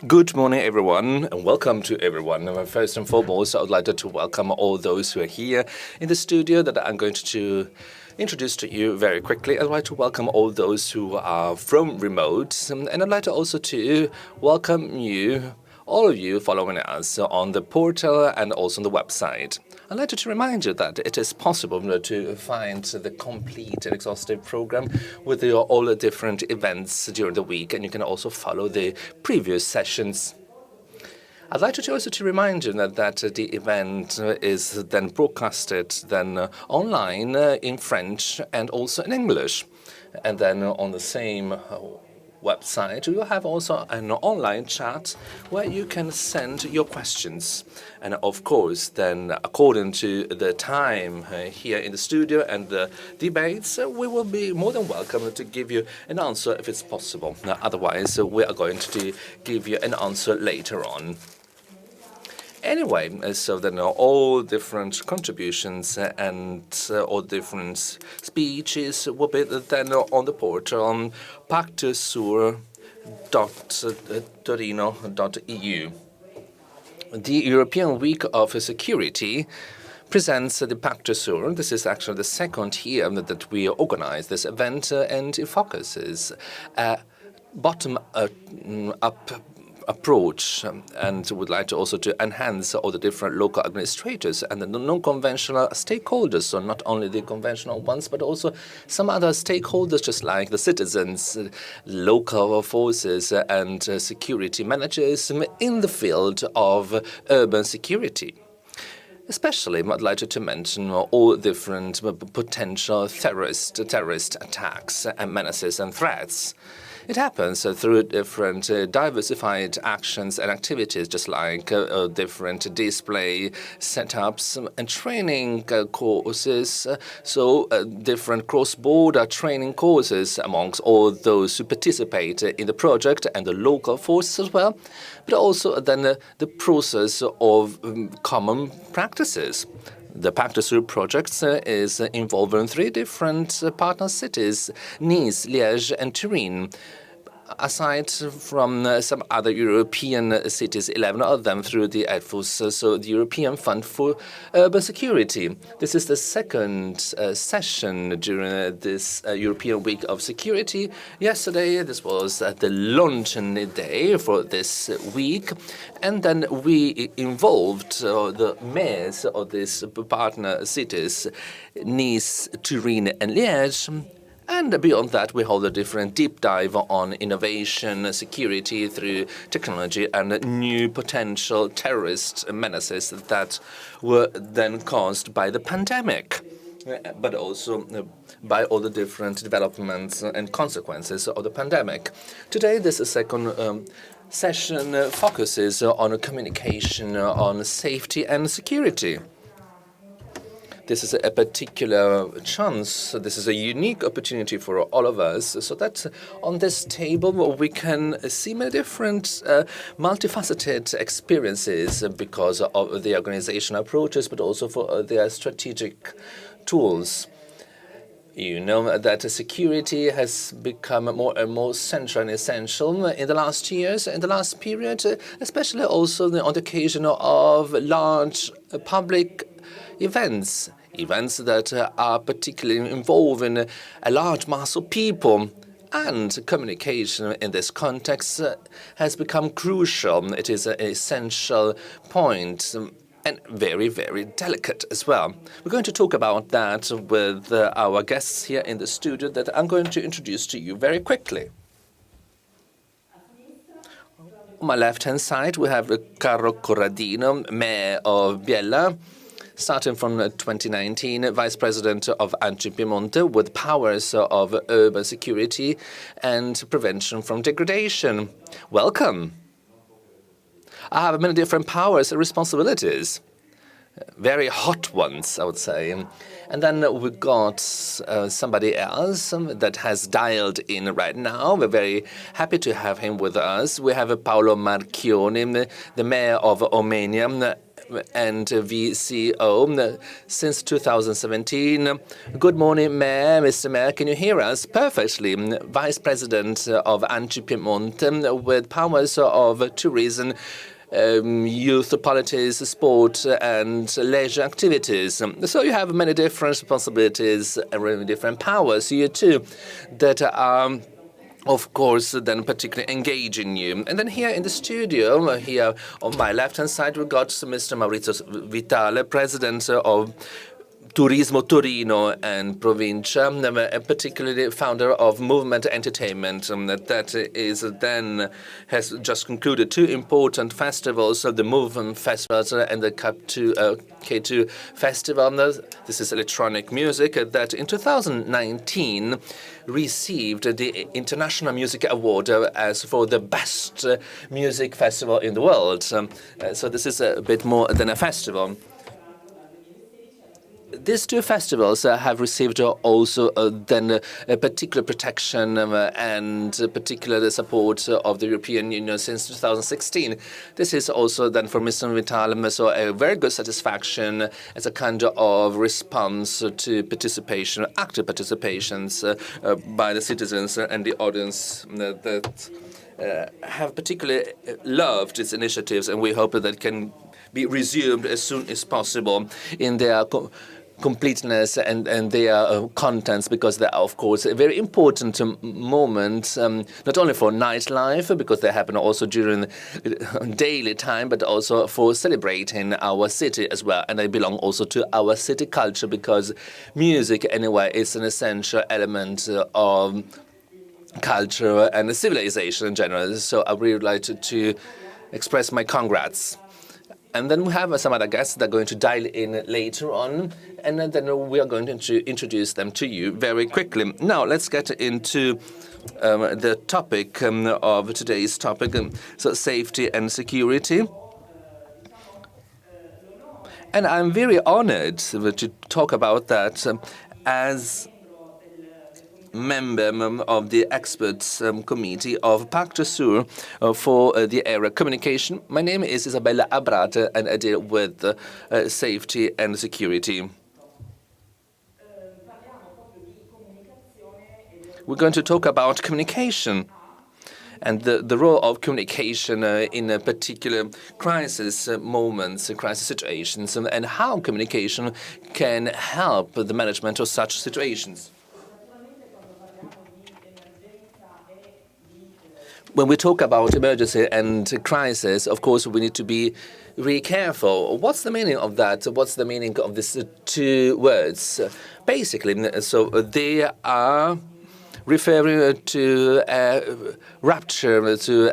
Good morning, everyone, and welcome to everyone. First and foremost, I would like to welcome all those who are here in the studio that I'm going to introduce to you very quickly. I'd like to welcome all those who are from remote, and I'd like to also to welcome you, all of you following us on the portal and also on the website. I'd like to remind you that it is possible to find the complete and exhaustive program with all the different events during the week, and you can also follow the previous sessions. I'd like to also to remind you that the event is then broadcasted online in French and also in English, and then on the same website, you have also an online chat where you can send your questions. And of course, then according to the time here in the studio and the debates, we will be more than welcome to give you an answer if it's possible. Otherwise, we are going to give you an answer later on. Anyway, so then all different contributions and all different speeches will be then on the portal pactesur.torino.eu. The European Week of Security presents the Pacte Sur. This is actually the second year that we organize this event, and it focuses bottom-up approach, and would like to also to enhance all the different local administrators and the non-conventional stakeholders, so not only the conventional ones, but also some other stakeholders, just like the citizens, local forces, and security managers in the field of urban security. Especially, I'd like to mention all different potential terrorist attacks and menaces and threats. It happens through different diversified actions and activities, just like different display setups and training courses, different cross-border training courses amongst all those who participate in the project and the local forces as well, but also then the process of common practices. The Pacte Sur project is involving 3 different partner cities, Nice, Liège, and Turin. Aside from some other European cities, 11 of them through the EFUS, so the European Fund for Urban Security. This is the second session during this European Week of Security. Yesterday, this was the launching day for this week, and then we involved the mayors of these partner cities, Nice, Turin, and Liège. And beyond that, we hold a different deep dive on innovation, security through technology, and new potential terrorist menaces that were then caused by the pandemic, but also by all the different developments and consequences of the pandemic. Today, this second session focuses on communication, on safety and security. This is a particular chance, this is a unique opportunity for all of us, so that on this table we can see many different multifaceted experiences because of the organizational approaches, but also for their strategic tools. You know that security has become more and more central and essential in the last years, in the last period, especially also on the occasion of large public events that are particularly involving a large mass of people. And communication in this context has become crucial. It is an essential point and very, very delicate as well. We're going to talk about that with our guests here in the studio that I'm going to introduce to you very quickly. On my left-hand side, we have Carlo Corradino, Mayor of Biella, starting from 2019, Vice President of ANCI Piemonte with powers of urban security and prevention from degradation. Welcome. I have many different powers and responsibilities. Very hot ones, I would say. And then we got somebody else that has dialed in right now. We're very happy to have him with us. We have Paolo Marchioni, the mayor of Omenia, and VCO since 2017. Good morning, Mayor. Mr. Mayor, can you hear us? Perfectly. Vice President of ENG Piemonte with powers of tourism, youth politics, sport and leisure activities. So you have many different responsibilities and many different powers here too that are of course, then particularly engaging you. And then here in the studio, here on my left-hand side, we got Mr. Maurizio Vitale, President of Turismo Torino and Provincia, particularly founder of Movement Entertainment, that is then has just concluded two important festivals, the Movement Festival and the K2 Festival. This is electronic music that in 2019 received the International Music Award as for the best music festival in the world. So this is a bit more than a festival. These two festivals have received also then a particular protection and particular support of the European Union since 2016. This is also then for Mr. Vitale, so a very good satisfaction as a kind of response to participation, active participations by the citizens and the audience that have particularly loved its initiatives, and we hope that it can be resumed as soon as possible in their completeness and their contents, because they are, of course, a very important moment, not only for nightlife, because they happen also during daily time, but also for celebrating our city as well. And they belong also to our city culture, because music, anyway, is an essential element of culture and civilization in general. So I really would like to express my congrats. And then we have some other guests that are going to dial in later on, and then we are going to introduce them to you very quickly. Now, let's get into the topic of today's topic, so safety and security. And I'm very honored to talk about that as member of the experts committee of Pacte Sur for the area communication. My name is Isabella Abrat, and I deal with safety and security. We're going to talk about communication and the role of communication in a particular crisis moments, crisis situations, and how communication can help the management of such situations. When we talk about emergency and crisis, of course, we need to be really careful. What's the meaning of that? What's the meaning of these two words? Basically, so they are referring to a rupture, to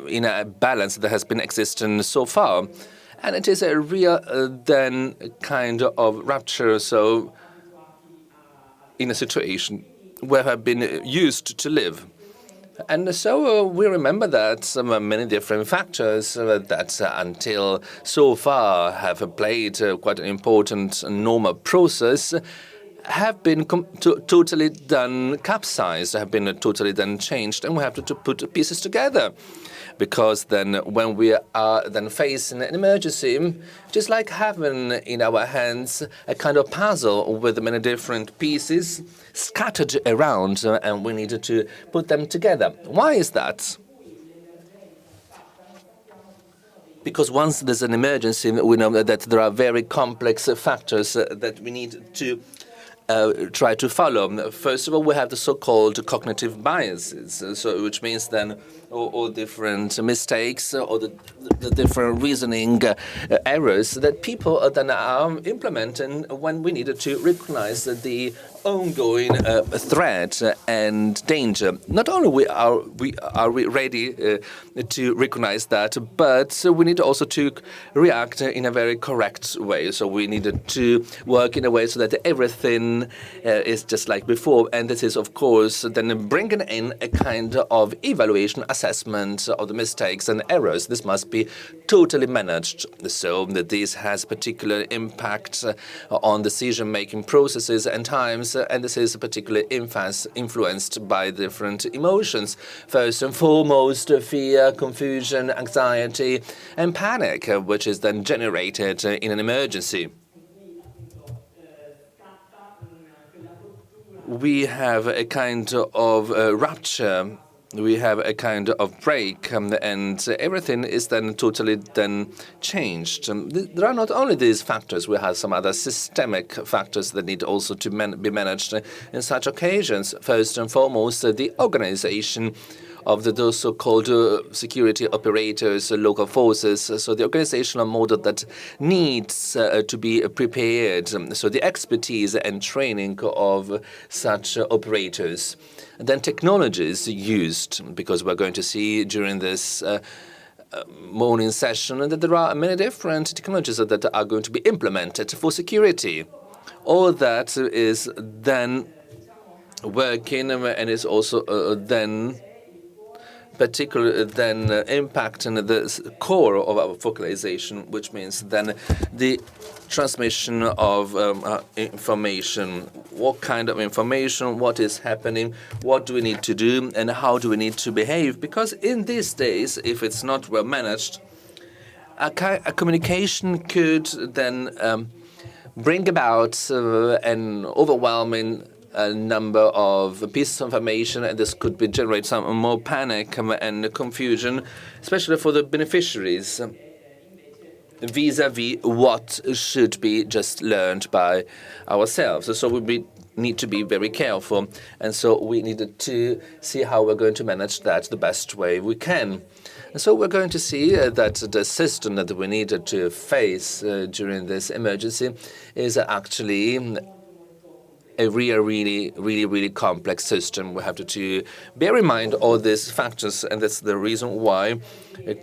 in a balance that has been existing so far. And it is a real then kind of rupture, so in a situation where I've been used to live. And so we remember that many different factors that until so far have played quite an important normal process have been totally done capsized, have been totally done changed, and we have to put pieces together. Because then when we are then facing an emergency, just like having in our hands a kind of puzzle with many different pieces scattered around, and we needed to put them together. Why is that? Because once there's an emergency, we know that there are very complex factors that we need to try to follow. First of all, we have the so-called cognitive biases, so which means then all different mistakes or the different reasoning errors that people then are implementing when we needed to recognize the ongoing threat and danger. Not only are we ready to recognize that, but we need also to react in a very correct way. So we needed to work in a way so that everything is just like before. And this is, of course, then bringing in a kind of evaluation, assessment of the mistakes and errors. This must be totally managed. So that this has particular impact on decision-making processes and times. factors, and this is particularly influenced by different emotions. First and foremost, fear, confusion, anxiety, and panic, which is then generated in an emergency. We have a kind of rupture. We have a kind of break, and everything is then totally changed. There are not only these factors, we have some other systemic factors that need also to be managed in such occasions. First and foremost, the organization of those so-called security operators, local forces, so the organizational model that needs to be prepared, so the expertise and training of such operators. And then technologies used, because we're going to see during this morning session that there are many different technologies that are going to be implemented for security. All that is then working and is also then particularly then impacting the core of our focalization, which means then the transmission of information. What kind of information, what is happening, what do we need to do, and how do we need to behave? Because in these days, if it's not well managed, a communication could then bring about an overwhelming a number of pieces of information, and this could generate some more panic and confusion, especially for the beneficiaries, vis-à-vis what should be just learned by ourselves. So we need to be very careful, and so we needed to see how we're going to manage that the best way we can. And so we're going to see that the system that we needed to face during this emergency is actually a really complex system. We have to bear in mind all these factors, and that's the reason why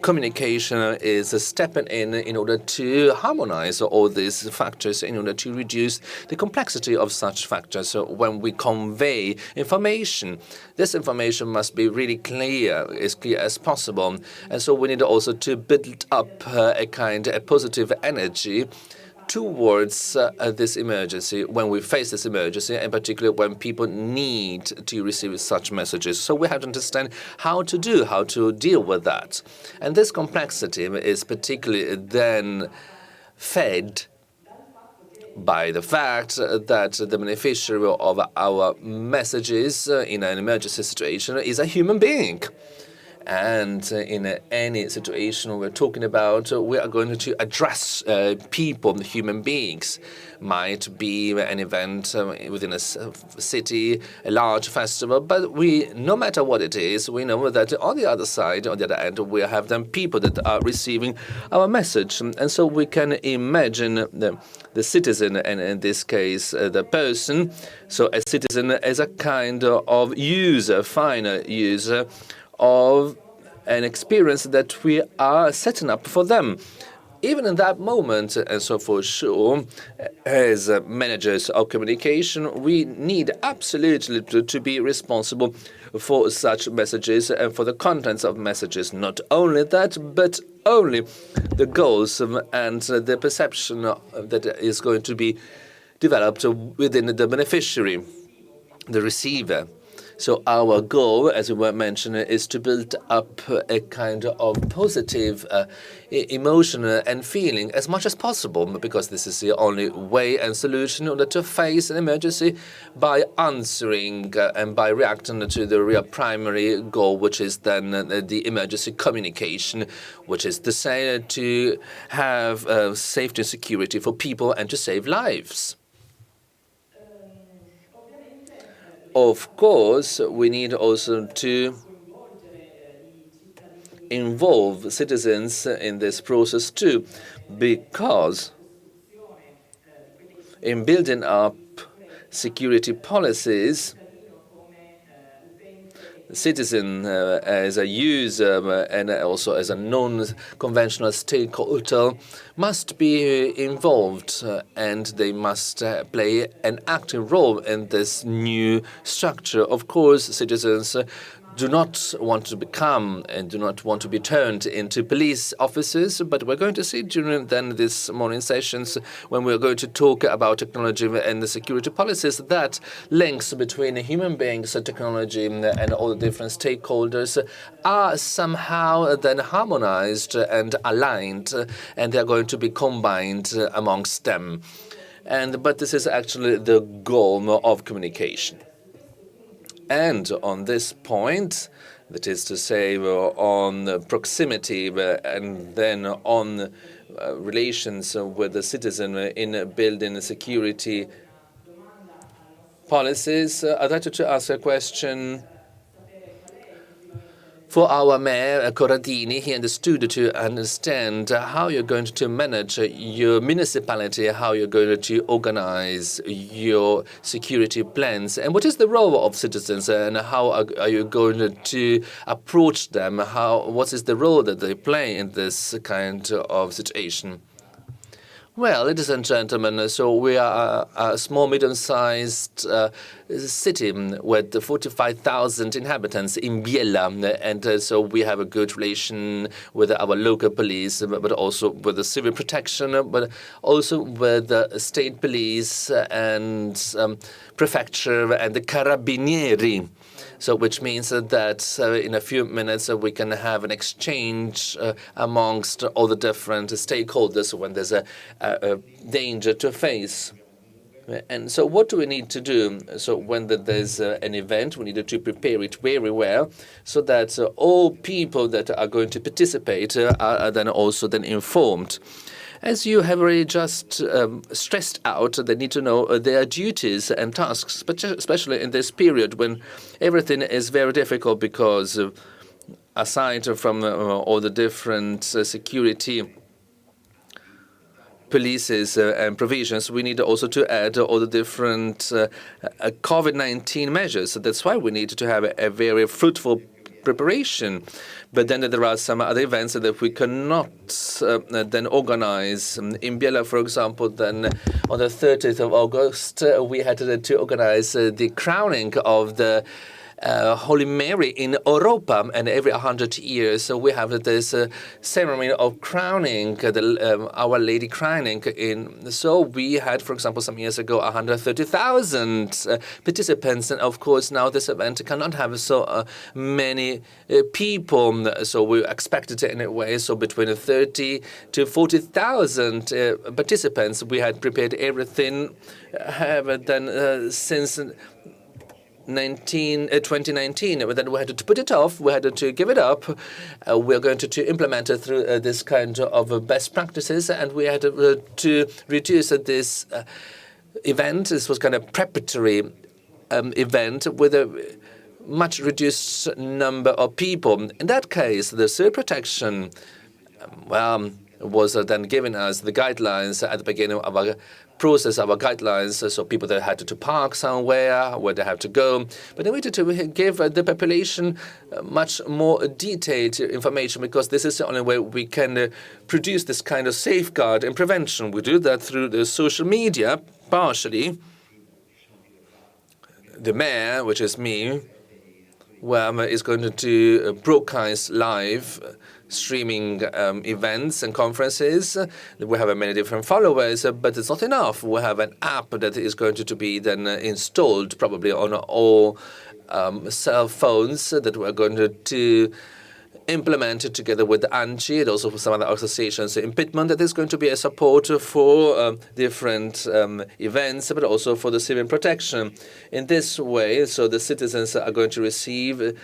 communication is stepping in order to harmonize all these factors, in order to reduce the complexity of such factors. So when we convey information, this information must be really clear, as clear as possible. And so we need also to build up a positive energy towards this emergency, when we face this emergency, and particularly when people need to receive such messages. So we have to understand how to deal with that. And this complexity is particularly then fed by the fact that the beneficiary of our messages in an emergency situation is a human being. And in any situation we're talking about, we are going to address people, human beings. Might be an event within a city, a large festival, but no matter what it is, we know that on the other side, on the other end, we have then people that are receiving our message. And so we can imagine the citizen, and in this case, the person. So a citizen as a kind of user, final user, of an experience that we are setting up for them. Even in that moment, and so for sure, as managers of communication, we need absolutely to be responsible for such messages and for the contents of messages. Not only that, but only the goals and the perception that is going to be developed within the beneficiary, the receiver. So our goal, as we were mentioning, is to build up a kind of positive emotion and feeling as much as possible, because this is the only way and solution in order to face an emergency, by answering and by reacting to the real primary goal, which is then the emergency communication, which is to say to have safety and security for people and to save lives. Of course, we need also to involve citizens in this process too, because in building up security policies, citizen as a user and also as a non-conventional stakeholder must be involved, and they must play an active role in this new structure. Of course, citizens do not want to become and do not want to be turned into police officers, but we're going to see during then this morning sessions when we're going to talk about technology and the security policies that links between human beings, technology, and all the different stakeholders are somehow then harmonized and aligned, and they're going to be combined amongst them. But this is actually the goal of communication. And on this point, that is to say, on proximity and then on relations with the citizen in building security policies, I'd like to ask a question for our Mayor Corradini here in the studio to understand how you're going to manage your municipality, how you're going to organize your security plans, and what is the role of citizens, and how are you going to approach them? What is the role that they play in this kind of situation? Well, ladies and gentlemen, so we are a small, medium-sized city with 45,000 inhabitants in Biella, and so we have a good relation with our local police, but also with the civil protection, but also with the state police and prefecture and the carabinieri. So, which means that in a few minutes we can have an exchange amongst all the different stakeholders when there's a danger to face. And so what do we need to do? So when there's an event, we need to prepare it very well so that all people that are going to participate are then also then informed. As you have already just stressed out, they need to know their duties and tasks, especially in this period when everything is very difficult because aside from all the different security policies and provisions, we need also to add all the different COVID-19 measures. So that's why we need to have a very fruitful preparation. But then there are some other events that we cannot then organize. In Biella, for example, then on the 30th of August, we had to organize the crowning of the Holy Mary in Europa, and every 100 years so we have this ceremony of crowning, Our Lady crowning. So we had, for example, some years ago, 130,000 participants, and of course now this event cannot have so many people. So we expected it anyway. So between 30 to 40,000 participants. We had prepared everything. Have then since 2019, but then we had to put it off, we had to give it up. We're going to implement it through this kind of best practices, and we had to reduce this event. This was kind of preparatory event with a much reduced number of people. In that case, the civil protection, was then giving us the guidelines at the beginning of our process, our guidelines, so people that had to park somewhere, where they have to go. But they wanted to give the population much more detailed information, because this is the only way we can produce this kind of safeguard and prevention. We do that through the social media, partially. The mayor, which is me, is going to broadcast live streaming events and conferences. We have many different followers, but it's not enough. We have an app that is going to be then installed probably on all cell phones that we're going to implement together with ENG and also for some other associations in Pittman. That is going to be a support for different events, but also for the civil protection. In this way, so the citizens are going to receive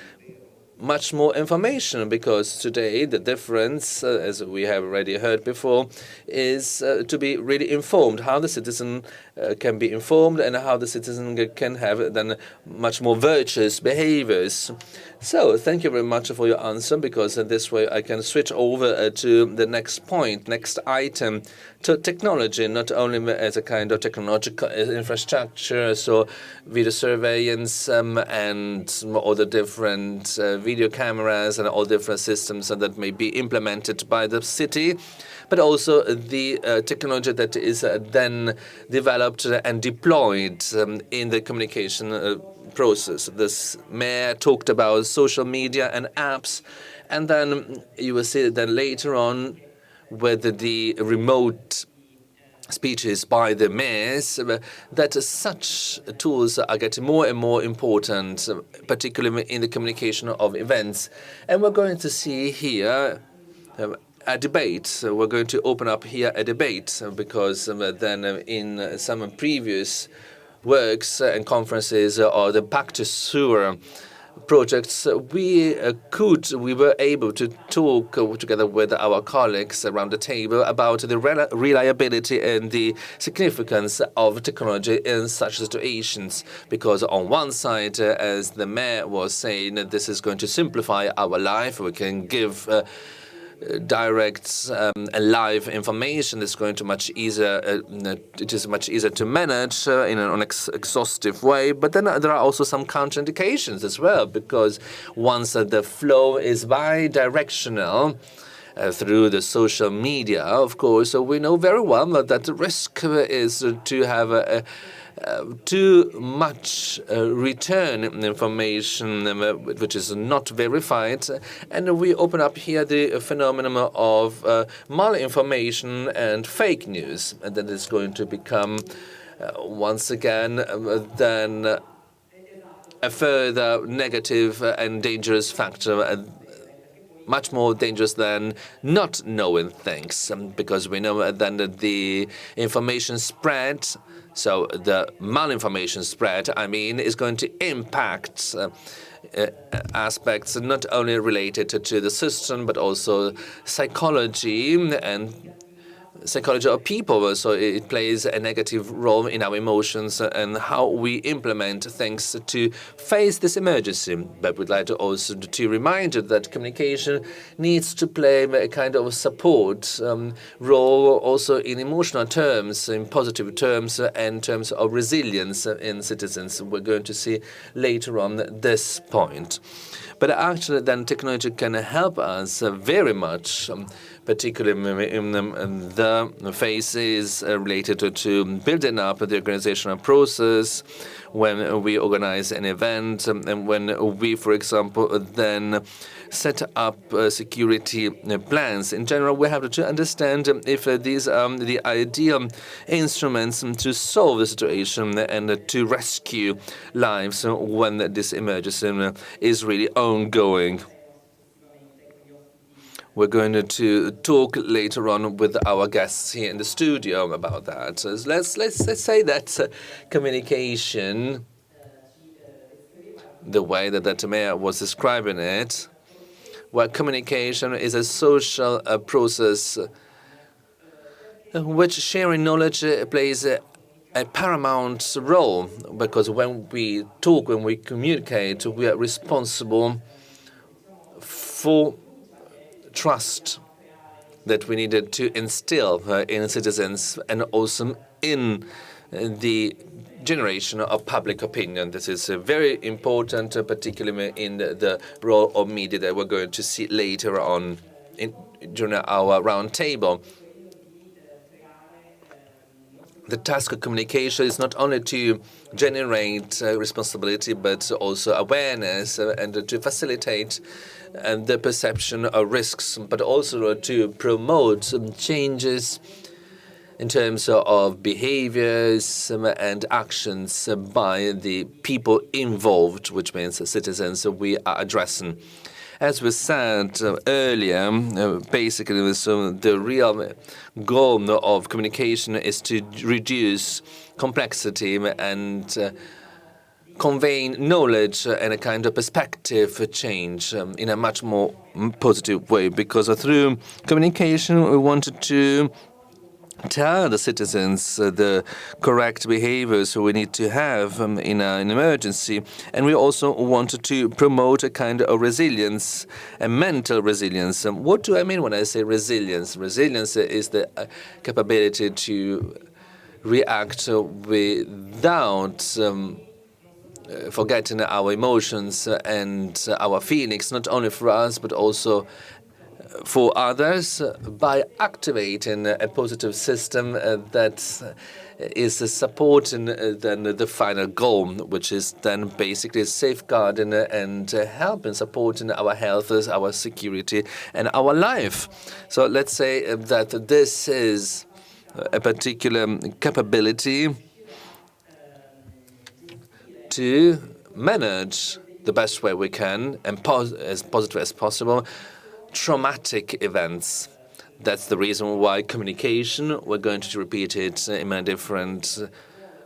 much more information, because today the difference, as we have already heard before, is to be really informed, how the citizen can be informed and how the citizen can have then much more virtuous behaviors. So thank you very much for your answer, because in this way I can switch over to the next point, next item, to technology, not only as a kind of technological infrastructure, so video surveillance and all the different video cameras and all different systems that may be implemented by the city, but also the technology that is then developed and deployed in the communication process. This mayor talked about social media and apps, and then you will see that later on with the remote speeches by the mayors, that such tools are getting more and more important, particularly in the communication of events. And we're going to see here a debate. We're going to open up here a debate because then in some previous works and conferences or the Back to Sewer projects, we were able to talk together with our colleagues around the table about the reliability and the significance of technology in such situations. Because on one side, as the mayor was saying, this is going to simplify our life. We can give direct and live information is going to much easier. It is much easier to manage in an exhaustive way. But then there are also some counterindications as well, because once the flow is bi-directional through the social media, of course, we know very well that the risk is to have too much return information which is not verified, and we open up here the phenomenon of malinformation and fake news, and that is going to become once again then a further negative and dangerous factor. Much more dangerous than not knowing things, because we know that the information spread, so the malinformation spread, is going to impact aspects not only related to the system, but also psychology of people. So it plays a negative role in our emotions and how we implement things to face this emergency. But we'd like to also to remind you that communication needs to play a kind of support role also in emotional terms, in positive terms, and terms of resilience in citizens. We're going to see later on this point. But actually then technology can help us very much, particularly in the phases related to building up the organizational process, when we organize an event, and when we, for example, then set up security plans. In general, we have to understand if these are the ideal instruments to solve the situation and to rescue lives when this emergency is really ongoing. We're going to talk later on with our guests here in the studio about that. So let's say that communication, the way that the mayor was describing it, where communication is a social process which sharing knowledge plays a paramount role, because when we talk, when we communicate, we are responsible for trust that we needed to instill in citizens and also in the generation of public opinion. This is very important, particularly in the role of media that we're going to see later on during our round table. The task of communication is not only to generate responsibility, but also awareness and to facilitate the perception of risks, but also to promote changes in terms of behaviors and actions by the people involved, which means citizens we are addressing. As we said earlier, basically, the real goal of communication is to reduce complexity and conveying knowledge and a kind of perspective change in a much more positive way, because through communication we wanted to tell the citizens the correct behaviors we need to have in an emergency. And we also wanted to promote a kind of resilience, a mental resilience. What do I mean when I say resilience? Resilience is the capability to react without forgetting our emotions and our feelings, not only for us, but also for others, by activating a positive system that is supporting then the final goal, which is then basically safeguarding and helping, supporting our health, our security, and our life. So let's say that this is a particular capability to manage the best way we can and as positive as possible traumatic events. That's the reason why communication, we're going to repeat it in many different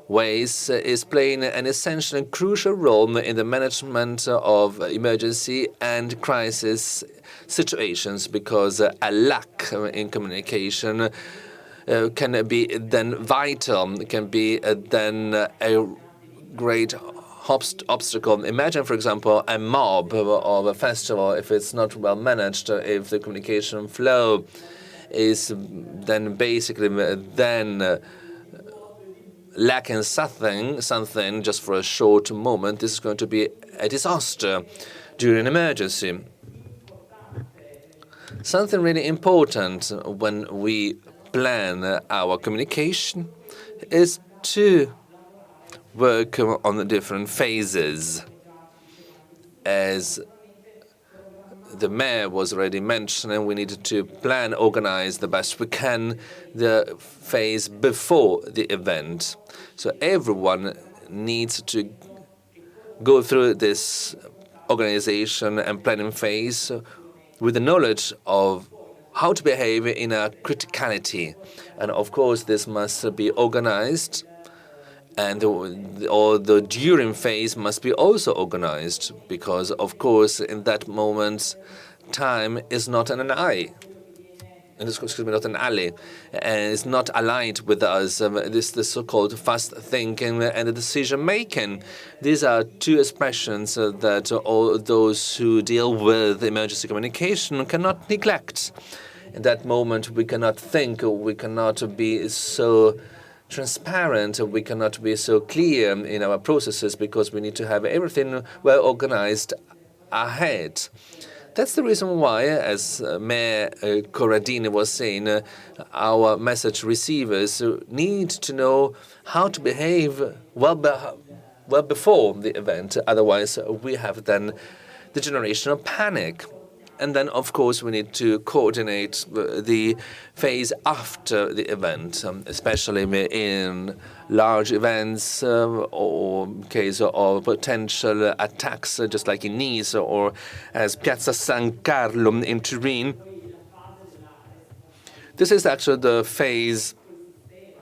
ways, is playing an essential and crucial role in the management of emergency and crisis situations, because a lack in communication can be then vital, can be then a great obstacle. Imagine, for example, a mob of a festival. If it's not well managed, if the communication flow is then basically then lacking something just for a short moment, this is going to be a disaster during an emergency. Something really important when we plan our communication is to work on the different phases. As the mayor was already mentioning, we needed to plan, organize the best we can the phase before the event. So everyone needs to go through this organization and planning phase with the knowledge of how to behave in a criticality. And of course, this must be organized, and the during phase must be also organized, because, of course, in that moment, time is not an eye. Not an ally, and it's not aligned with us. This the so-called fast thinking and the decision making. These are two expressions that all those who deal with emergency communication cannot neglect. In that moment, we cannot think, we cannot be so transparent, we cannot be so clear in our processes, because we need to have everything well organized ahead. That's the reason why, as Mayor Corradini was saying, our message receivers need to know how to behave well before the event. Otherwise, we have then the generation of panic. And then, of course, we need to coordinate the phase after the event, especially in large events or case of potential attacks, just like in Nice or as Piazza San Carlo in Turin. This is actually the phase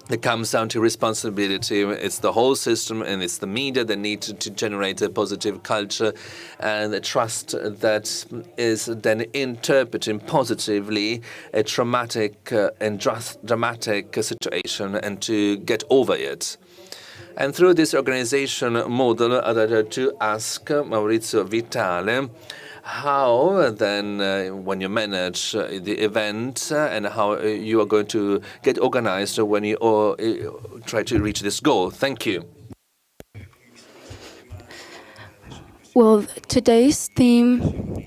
that comes down to responsibility. It's the whole system and it's the media that need to generate a positive culture and a trust that is then interpreting positively a traumatic and dramatic situation and to get over it. And through this organization model, I'd like to ask Maurizio Vitale how then, when you manage the event and how you are going to get organized when you try to reach this goal. Thank you. Well, today's theme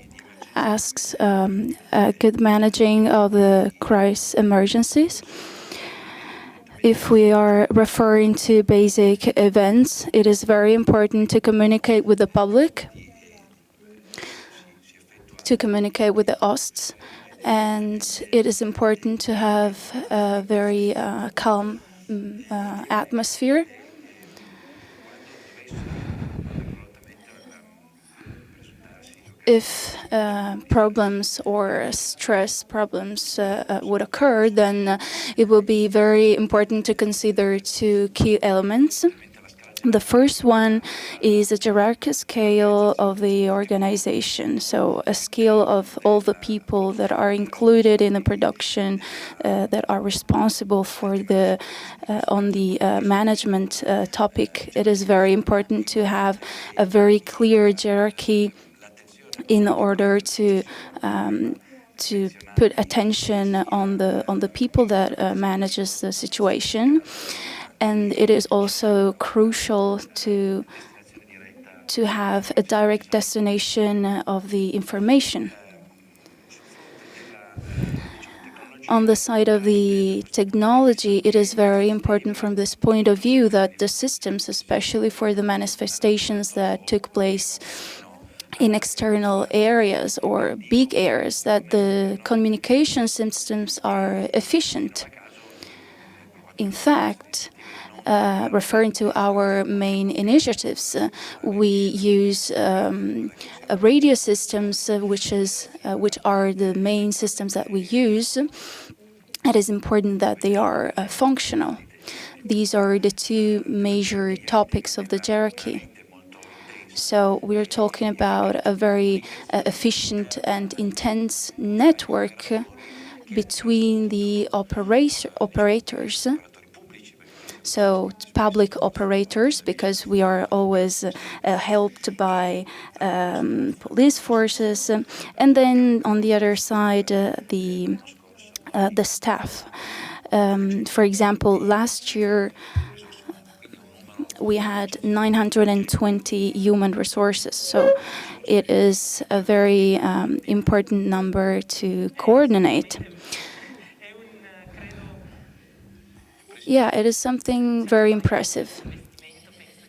asks good managing of the crisis emergencies. If we are referring to basic events, it is very important to communicate with the public, to communicate with the hosts, and it is important to have a very calm atmosphere. If problems or stress problems would occur, then it will be very important to consider two key elements. The first one is a hierarchy scale of the organization, so a scale of all the people that are included in the production that are responsible for the on the management topic. It is very important to have a very clear hierarchy in order to put attention on the people that manages the situation. And it is also crucial to to have a direct destination of the information. On the side of the technology, it is very important from this point of view that the systems, especially for the manifestations that took place in external areas or big areas, that the communication systems are efficient. In fact, referring to our main initiatives, we use radio systems, which are the main systems that we use. It is important that they are functional. These are the two major topics of the hierarchy. So we're talking about a very efficient and intense network between the operators. So public operators, because we are always helped by police forces, and then on the other side, the staff. For example, last year we had 920 human resources. So it is a very important number to coordinate. Yeah, it is something very impressive.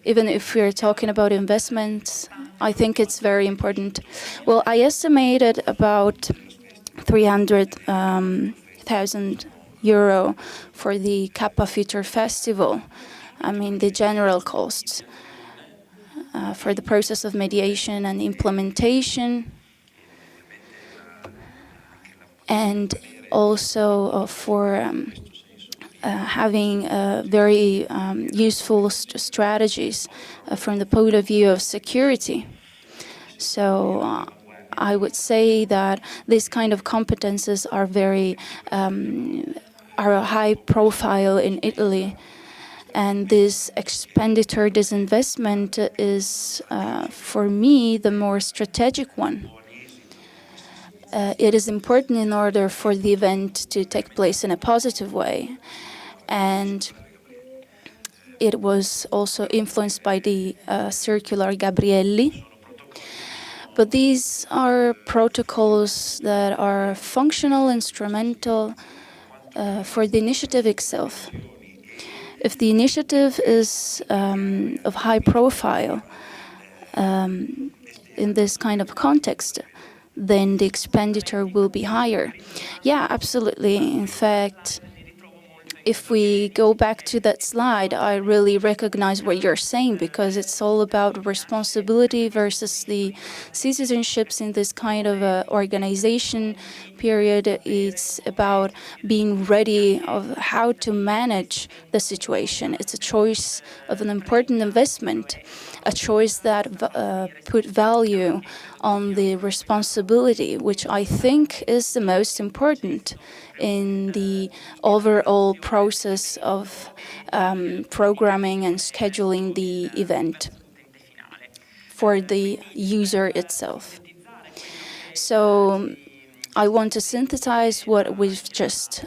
Even if we're talking about investments, I think it's very important. Well, I estimated about 300,000 euro for the Kappa Future Festival. I mean, the general costs for the process of mediation and implementation, and also for having very useful strategies from the point of view of security. So I would say that these kind of competences are very are a high profile in Italy. And this expenditure, this investment is, for me, the more strategic one. It is important in order for the event to take place in a positive way. And it was also influenced by the circular Gabrielli. But these are protocols that are functional, instrumental for the initiative itself. If the initiative is of high profile in this kind of context, then the expenditure will be higher. Yeah, absolutely. In fact, if we go back to that slide, I really recognize what you're saying, because it's all about responsibility versus the citizenships in this kind of organization period. It's about being ready of how to manage the situation. It's a choice of an important investment, a choice that put value on the responsibility, which I think is the most important in the overall process of programming and scheduling the event for the user itself. So I want to synthesize what we've just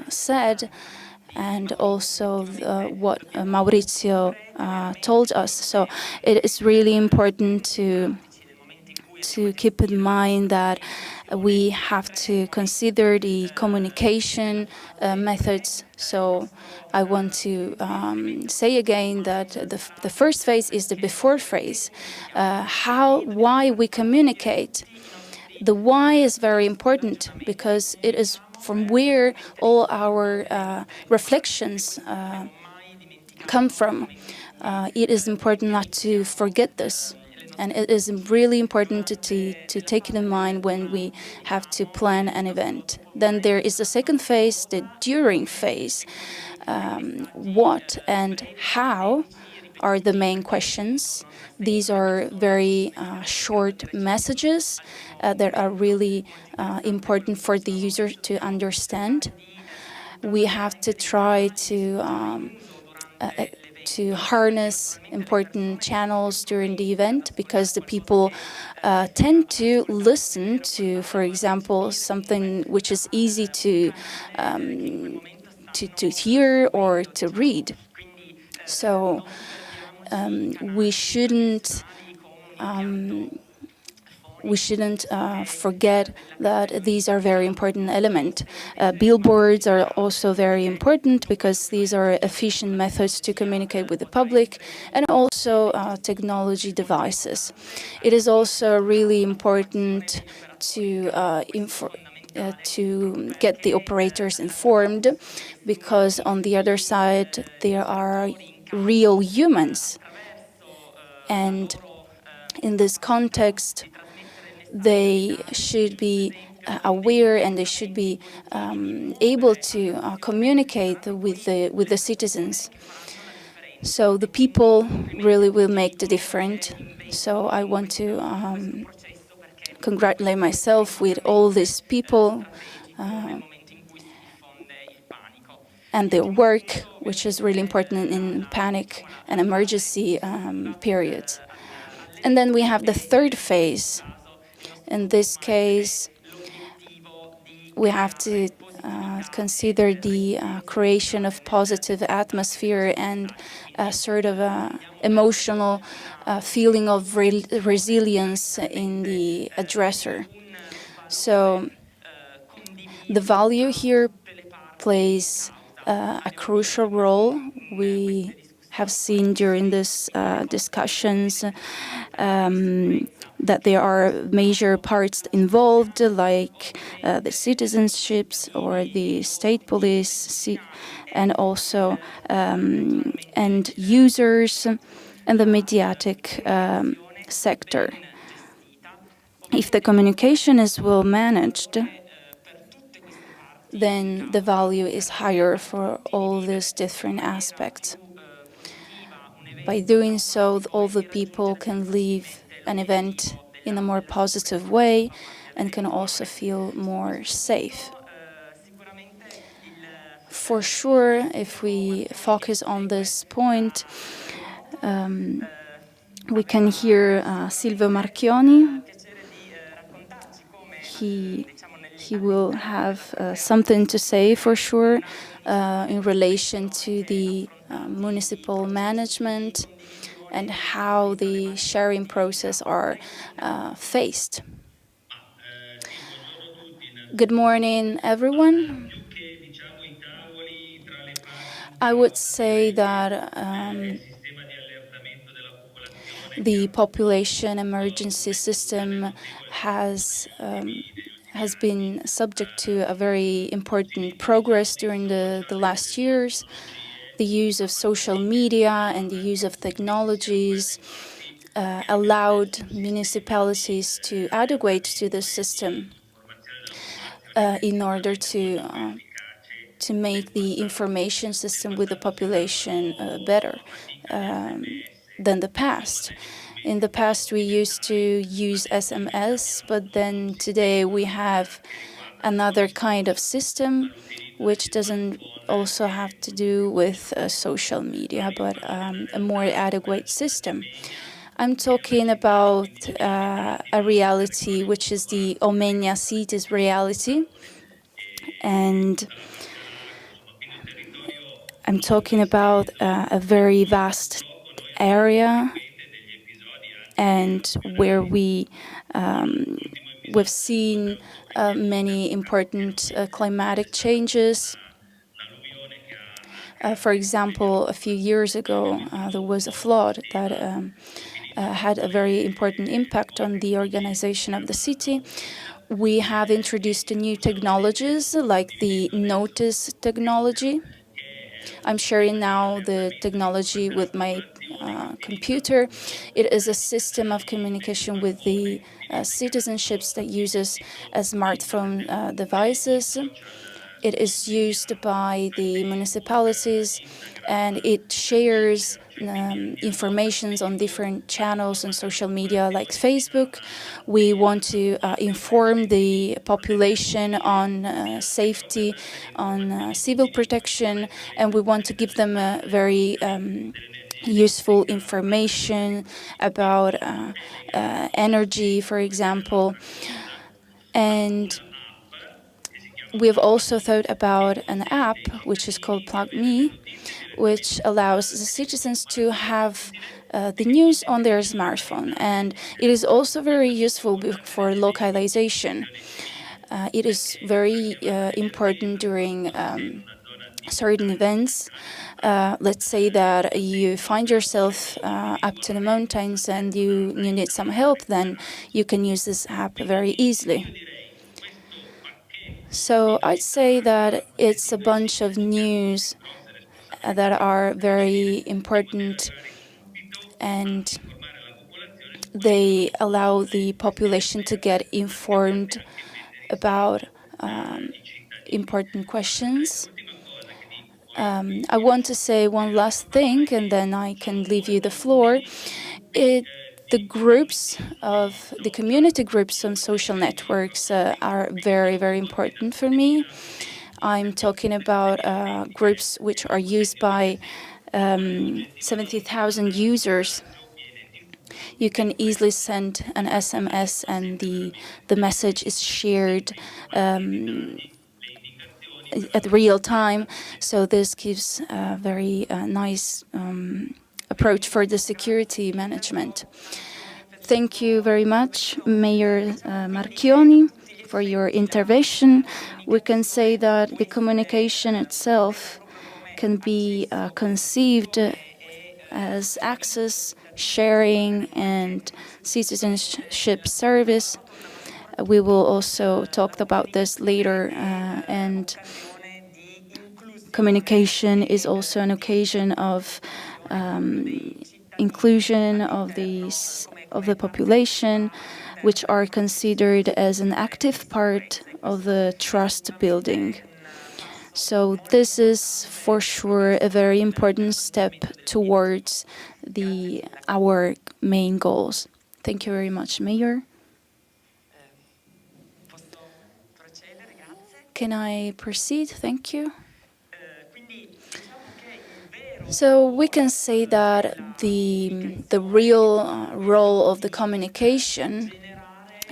said, and also what Maurizio told us. So it is really important to keep in mind that we have to consider the communication methods. So I want to say again that the first phase is the before phase. Why we communicate. The why is very important, because it is from where all our reflections come from. It is important not to forget this. And it is really important to take it in mind when we have to plan an event. Then there is the second phase, the during phase. What and how are the main questions. These are very short messages that are really important for the user to understand. We have to try to harness important channels during the event, because the people tend to listen to, for example, something which is easy to hear or to read. So we shouldn't we shouldn't forget that these are very important element. Billboards are also very important because these are efficient methods to communicate with the public, and also technology devices. It is also really important to get the operators informed, because on the other side there are real humans, and in this context they should be aware, and they should be able to communicate with the citizens. So the people really will make the difference. So I want to congratulate myself with all these people and their work, which is really important in panic and emergency periods. And then we have the third phase. In this case, we have to consider the creation of positive atmosphere and a sort of emotional feeling of resilience in the addresser. So the value here plays a crucial role. We have seen during these discussions that there are major parts involved, like the citizenships or the state police, and also end users and the mediatic sector. If the communication is well managed, then the value is higher for all these different aspects. By doing so, all the people can leave an event in a more positive way and can also feel more safe. For sure, if we focus on this point, we can hear Silvio Marchioni. He will have something to say for sure in relation to the municipal management and how the sharing process are faced. Good morning, everyone. I would say that the population emergency system has been subject to a very important progress during the last years. The use of social media and the use of technologies allowed municipalities to adequate to the system in order to make the information system with the population better than the past. In the past, we used to use SMS, but then today we have another kind of system, which doesn't also have to do with social media, but a more adequate system. I'm talking about a reality which is the Omegna cities reality, and I'm talking about a very vast area, and where we've seen many important climatic changes. For example, a few years ago, there was a flood that had a very important impact on the organization of the city. We have introduced new technologies like the notice technology. I'm sharing now the technology with my computer. It is a system of communication with the citizenships that uses smartphone devices. It is used by the municipalities, and it shares information on different channels on social media like Facebook. We want to inform the population on safety, on civil protection, and we want to give them a very useful information about energy, for example. And we've also thought about an app which is called Plug Me, which allows the citizens to have the news on their smartphone. And it is also very useful for localization. It is very important during certain events. Let's say that you find yourself up to the mountains and you need some help, then you can use this app very easily. So I'd say that it's a bunch of news that are very important, and they allow the population to get informed about important questions. I want to say one last thing, and then I can leave you the floor. The groups of the community groups on social networks are very, very important for me. I'm talking about groups which are used by 70,000 users. You can easily send an SMS and the message is shared at real time. So this gives a very nice approach for the security management. Thank you very much, Mayor Marchioni, for your intervention. We can say that the communication itself can be conceived as access, sharing, and citizenship service. We will also talk about this later, and communication is also an occasion of inclusion of the population, which are considered as an active part of the trust building. So this is for sure a very important step towards our main goals. Thank you very much, Mayor. Can I proceed? Thank you. So we can say that the real role of the communication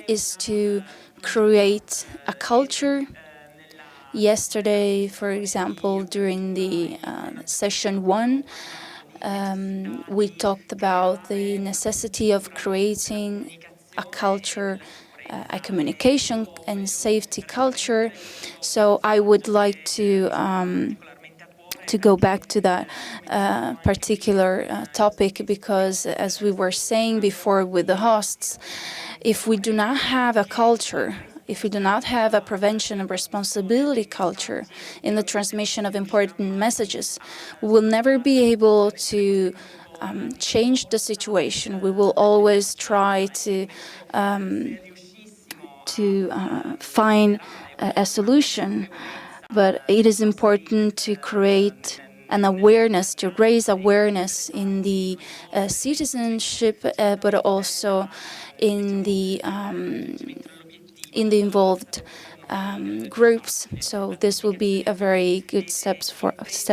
is to create a culture. Yesterday, for example, during the session 1, we talked about the necessity of creating a culture, a communication and safety culture. So I would like to go back to that particular topic, because as we were saying before with the hosts, if we do not have a culture, if we do not have a prevention and responsibility culture in the transmission of important messages, we will never be able to change the situation. We will always try to find a solution. But it is important to create an awareness, to raise awareness in the citizenship, but also in the involved groups. So this will be a very good step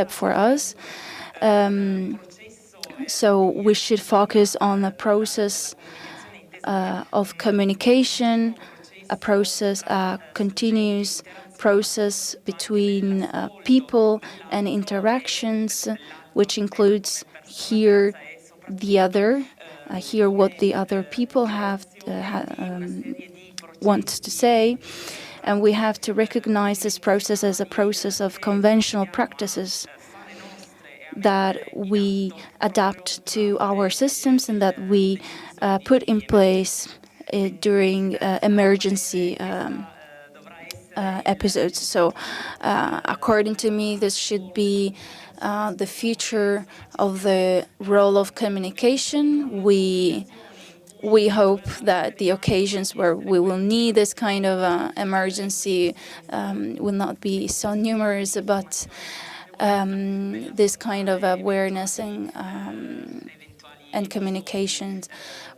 for us. So we should focus on the process of communication, a continuous process between people and interactions, which includes hear what the other people want to say. And we have to recognize this process as a process of conventional practices that we adapt to our systems and that we put in place during emergency episodes. So according to me, this should be the future of the role of communication. We hope that the occasions where we will need this kind of emergency will not be so numerous, but this kind of awareness and communications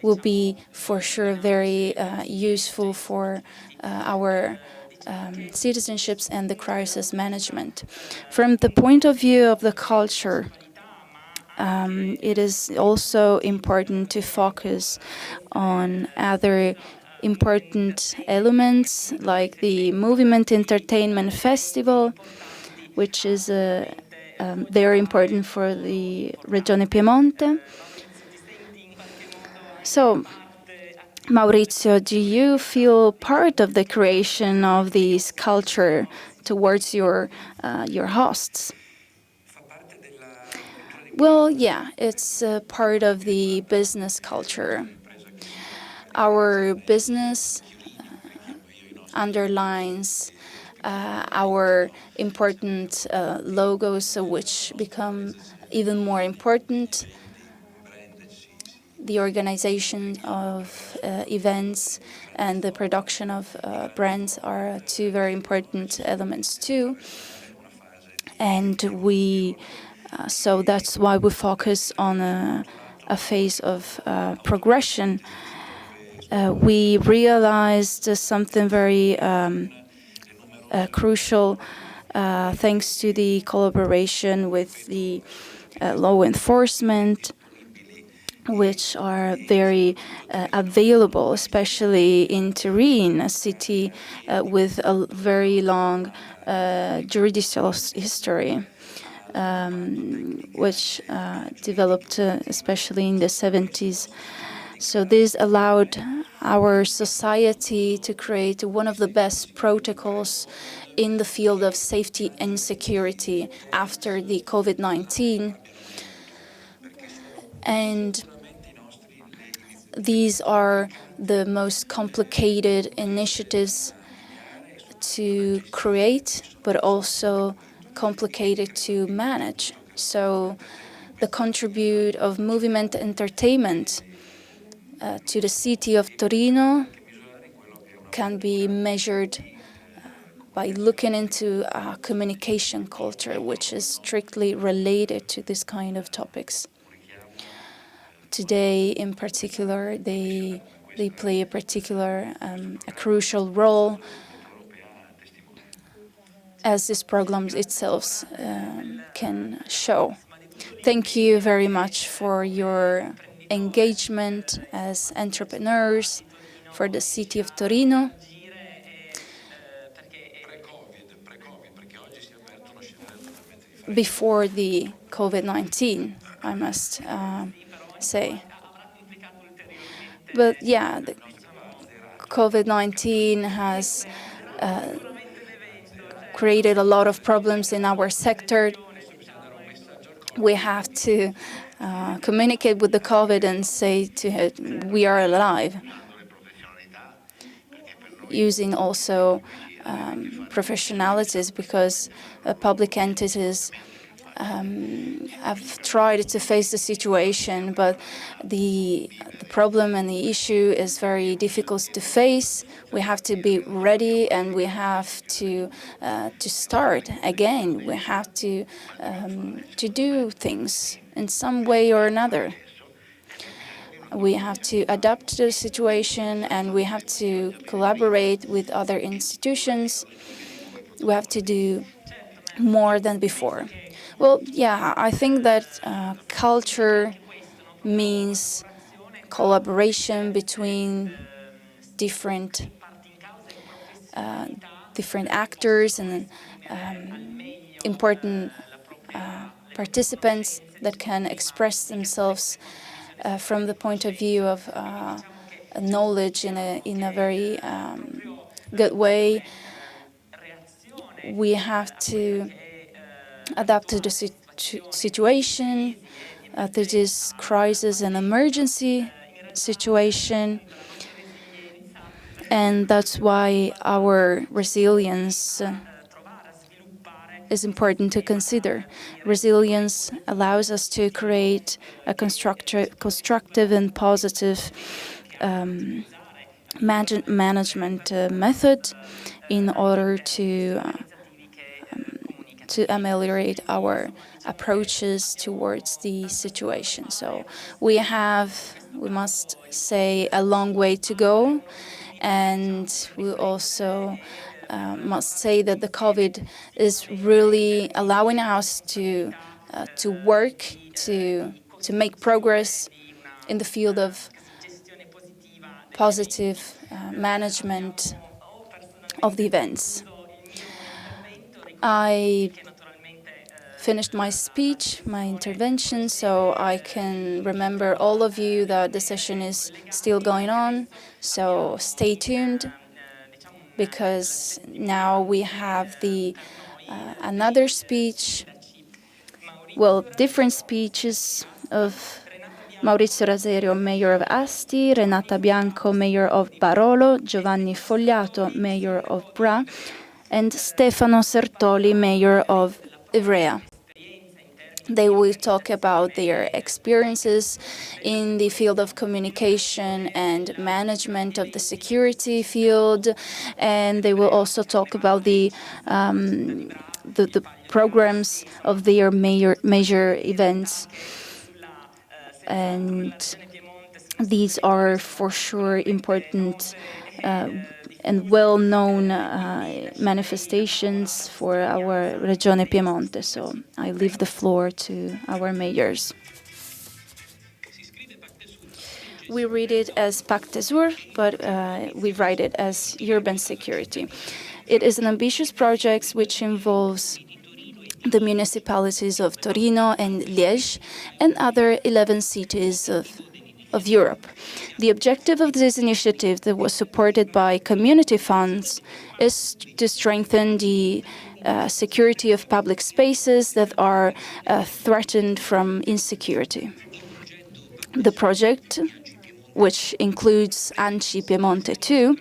will be for sure very useful for our citizenships and the crisis management. From the point of view of the culture, it is also important to focus on other important elements like the Movement Entertainment Festival, which is very important for the Regione Piemonte. So, Maurizio, do you feel part of the creation of this culture towards your hosts? Well, yeah, it's part of the business culture. Our business underlines our important logos, which become even more important. The organization of events and the production of brands are two very important elements too. And so that's why we focus on a phase of progression. We realized something very crucial thanks to the collaboration with the law enforcement, which are very available, especially in Turin, a city with a very long judicial history, which developed especially in the 70s. So this allowed our society to create one of the best protocols in the field of safety and security after the COVID-19. And these are the most complicated initiatives to create, but also complicated to manage. So the contribute of movement entertainment to the city of Torino can be measured by looking into a communication culture, which is strictly related to this kind of topics. Today, in particular, they play a crucial role, as this program itself can show. Thank you very much for your engagement as entrepreneurs for the city of Torino. Before the COVID-19, I must say. But yeah, the COVID-19 has created a lot of problems in our sector. We have to communicate with the COVID and say to it, we are alive, using also professionalities, because public entities have tried to face the situation, but the problem and the issue is very difficult to face. We have to be ready, and we have to start again. We have to do things in some way or another. We have to adapt to the situation, and we have to collaborate with other institutions. We have to do more than before. Well, yeah, I think that culture means collaboration between different actors and important participants that can express themselves from the point of view of knowledge in a very good way. We have to adapt to the situation, to this crisis and emergency situation. And that's why our resilience is important to consider. Resilience allows us to create a constructive and positive management method in order to ameliorate our approaches towards the situation. So we must say, a long way to go, and we also must say that the COVID is really allowing us to work, to make progress in the field of positive management of the events. I finished my speech, my intervention, so I can remember all of you that the session is still going on. So stay tuned, because now we have the another speech, well, different speeches of Maurizio Raserio, Mayor of Asti, Renata Bianco, Mayor of Barolo, Giovanni Fogliato, Mayor of Bra, and Stefano Sertoli, Mayor of Ivrea. They will talk about their experiences in the field of communication and management of the security field, and they will also talk about the programs of their major events. And these are for sure important and well-known manifestations for our Regione Piemonte. So I leave the floor to our mayors. We read it as Pacte Sur, but we write it as urban security. It is an ambitious project which involves the municipalities of Torino and Liège and other 11 cities of Europe. The objective of this initiative, that was supported by community funds, is to strengthen the security of public spaces that are threatened from insecurity. The project, which includes ENG Piemonte 2,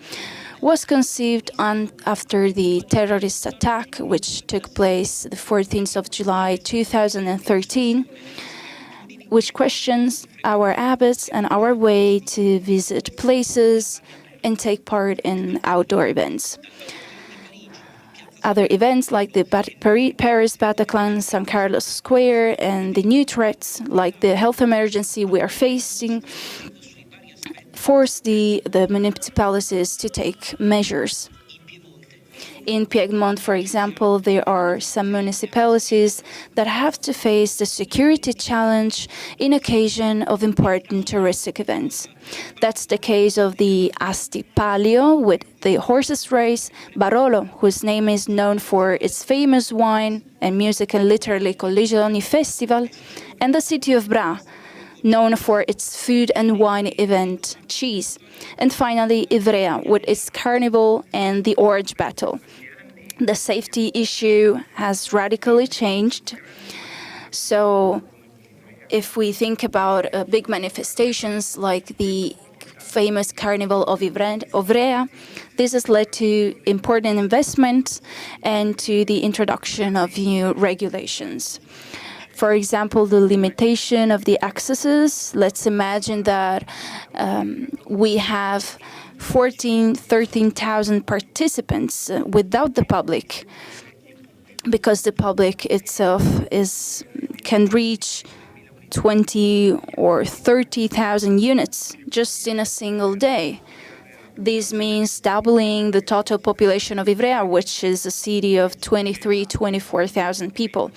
was conceived after the terrorist attack, which took place the 14th of July 2013, which questions our habits and our way to visit places and take part in outdoor events. Other events like the Paris Bataclan, San Carlos Square, and the new threats like the health emergency we are facing force the municipalities to take measures. In Piedmont, for example, there are some municipalities that have to face the security challenge in occasion of important touristic events. That's the case of the Asti Palio with the horses race, Barolo, whose name is known for its famous wine and music and literally Collegioni Festival, and the city of Bra, known for its food and wine event, cheese. And finally, Ivrea, with its carnival and the Orange Battle. The safety issue has radically changed. So if we think about big manifestations like the famous Carnival of Ivrea, this has led to important investment and to the introduction of new regulations. For example, the limitation of the accesses. Let's imagine that we have 13,000 participants without the public, because the public itself can reach 20 or 30,000 units just in a single day. This means doubling the total population of Ivrea, which is a city of 24,000 people.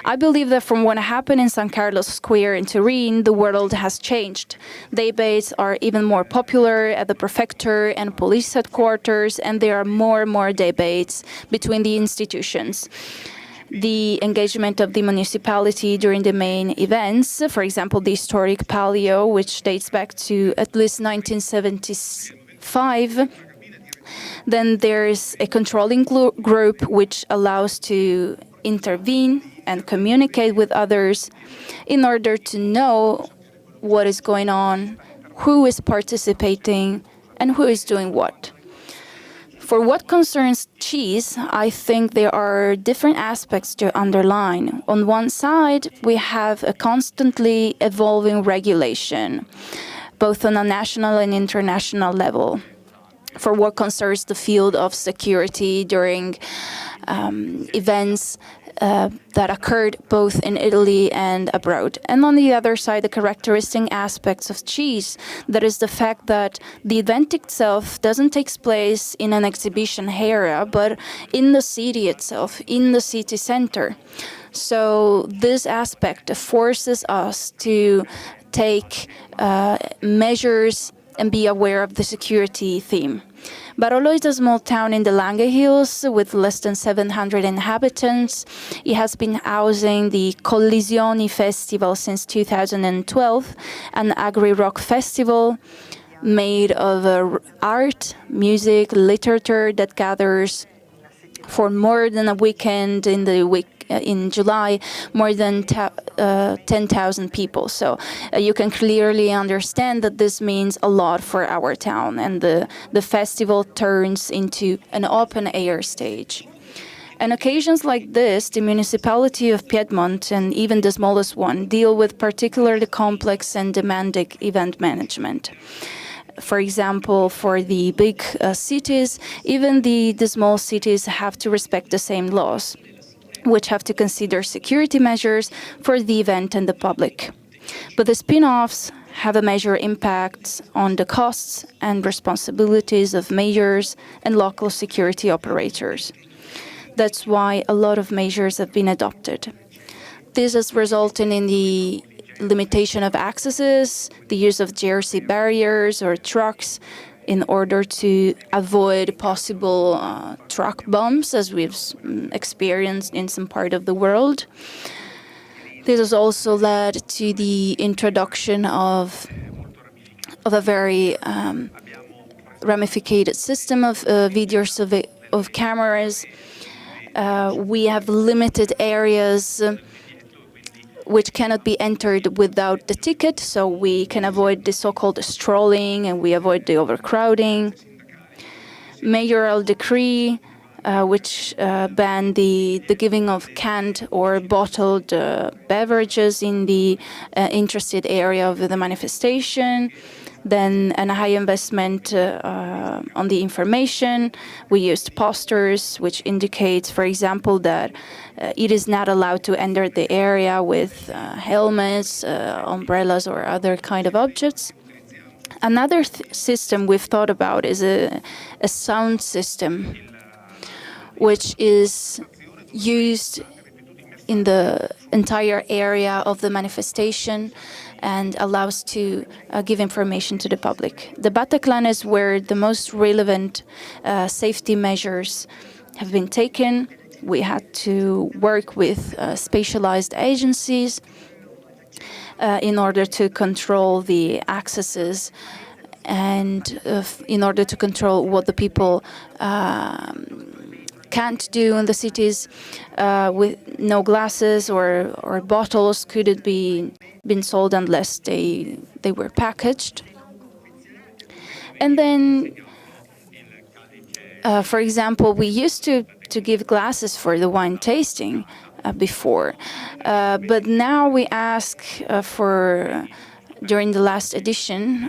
I believe that from what happened in San Carlos Square in Turin, the world has changed. Debates are even more popular at the prefecture and police headquarters, and there are more and more debates between the institutions. The engagement of the municipality during the main events, for example, the historic Palio, which dates back to at least 1975. Then there's a controlling group which allows to intervene and communicate with others in order to know what is going on, who is participating, and who is doing what. For what concerns cheese, I think there are different aspects to underline. On one side, we have a constantly evolving regulation, both on a national and international level, for what concerns the field of security during events that occurred both in Italy and abroad. And on the other side, the characteristic aspects of cheese, that is the fact that the event itself doesn't take place in an exhibition area, but in the city itself, in the city center. So this aspect forces us to take measures and be aware of the security theme. Barolo is a small town in the Lange Hills with less than 700 inhabitants. It has been housing the Collisioni Festival since 2012, an agri-rock festival made of art, music, literature that gathers for more than a weekend in July, more than 10,000 people. So you can clearly understand that this means a lot for our town, and the festival turns into an open-air stage. On occasions like this, the municipality of Piedmont, and even the smallest one, deal with particularly complex and demanding event management. For example, for the big cities, even the small cities have to respect the same laws, which have to consider security measures for the event and the public. But the spin-offs have a major impact on the costs and responsibilities of mayors and local security operators. That's why a lot of measures have been adopted. This has resulted in the limitation of accesses, the use of GRC barriers or trucks in order to avoid possible truck bombs, as we've experienced in some part of the world. This has also led to the introduction of a very ramified system of video of cameras. We have limited areas which cannot be entered without the ticket, so we can avoid the so-called strolling and we avoid the overcrowding. Mayoral decree, which banned the giving of canned or bottled beverages in the interested area of the manifestation. Then a high investment on the information. We used posters, which indicates, for example, that it is not allowed to enter the area with helmets, umbrellas, or other kind of objects. Another system we've thought about is a sound system, which is used in the entire area of the manifestation and allows to give information to the public. The Bataclan is where the most relevant safety measures have been taken. We had to work with specialized agencies in order to control the accesses and in order to control what the people can't do in the cities. With no glasses or bottles couldn't be been sold unless they were packaged. And then, for example, we used to give glasses for the wine tasting before, but now we ask for, during the last edition,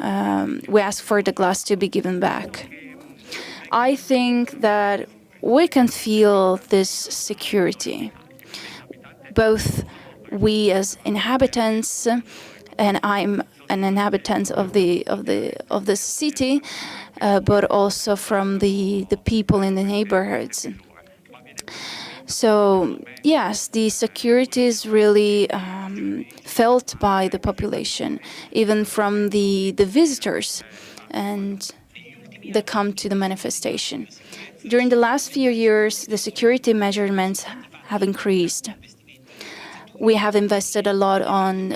we ask for the glass to be given back. I think that we can feel this security, both we as inhabitants, and I'm an inhabitant of the city, but also from the people in the neighborhoods. So yes, the security is really felt by the population, even from the visitors, and they come to the manifestation. During the last few years, the security measurements have increased. We have invested a lot on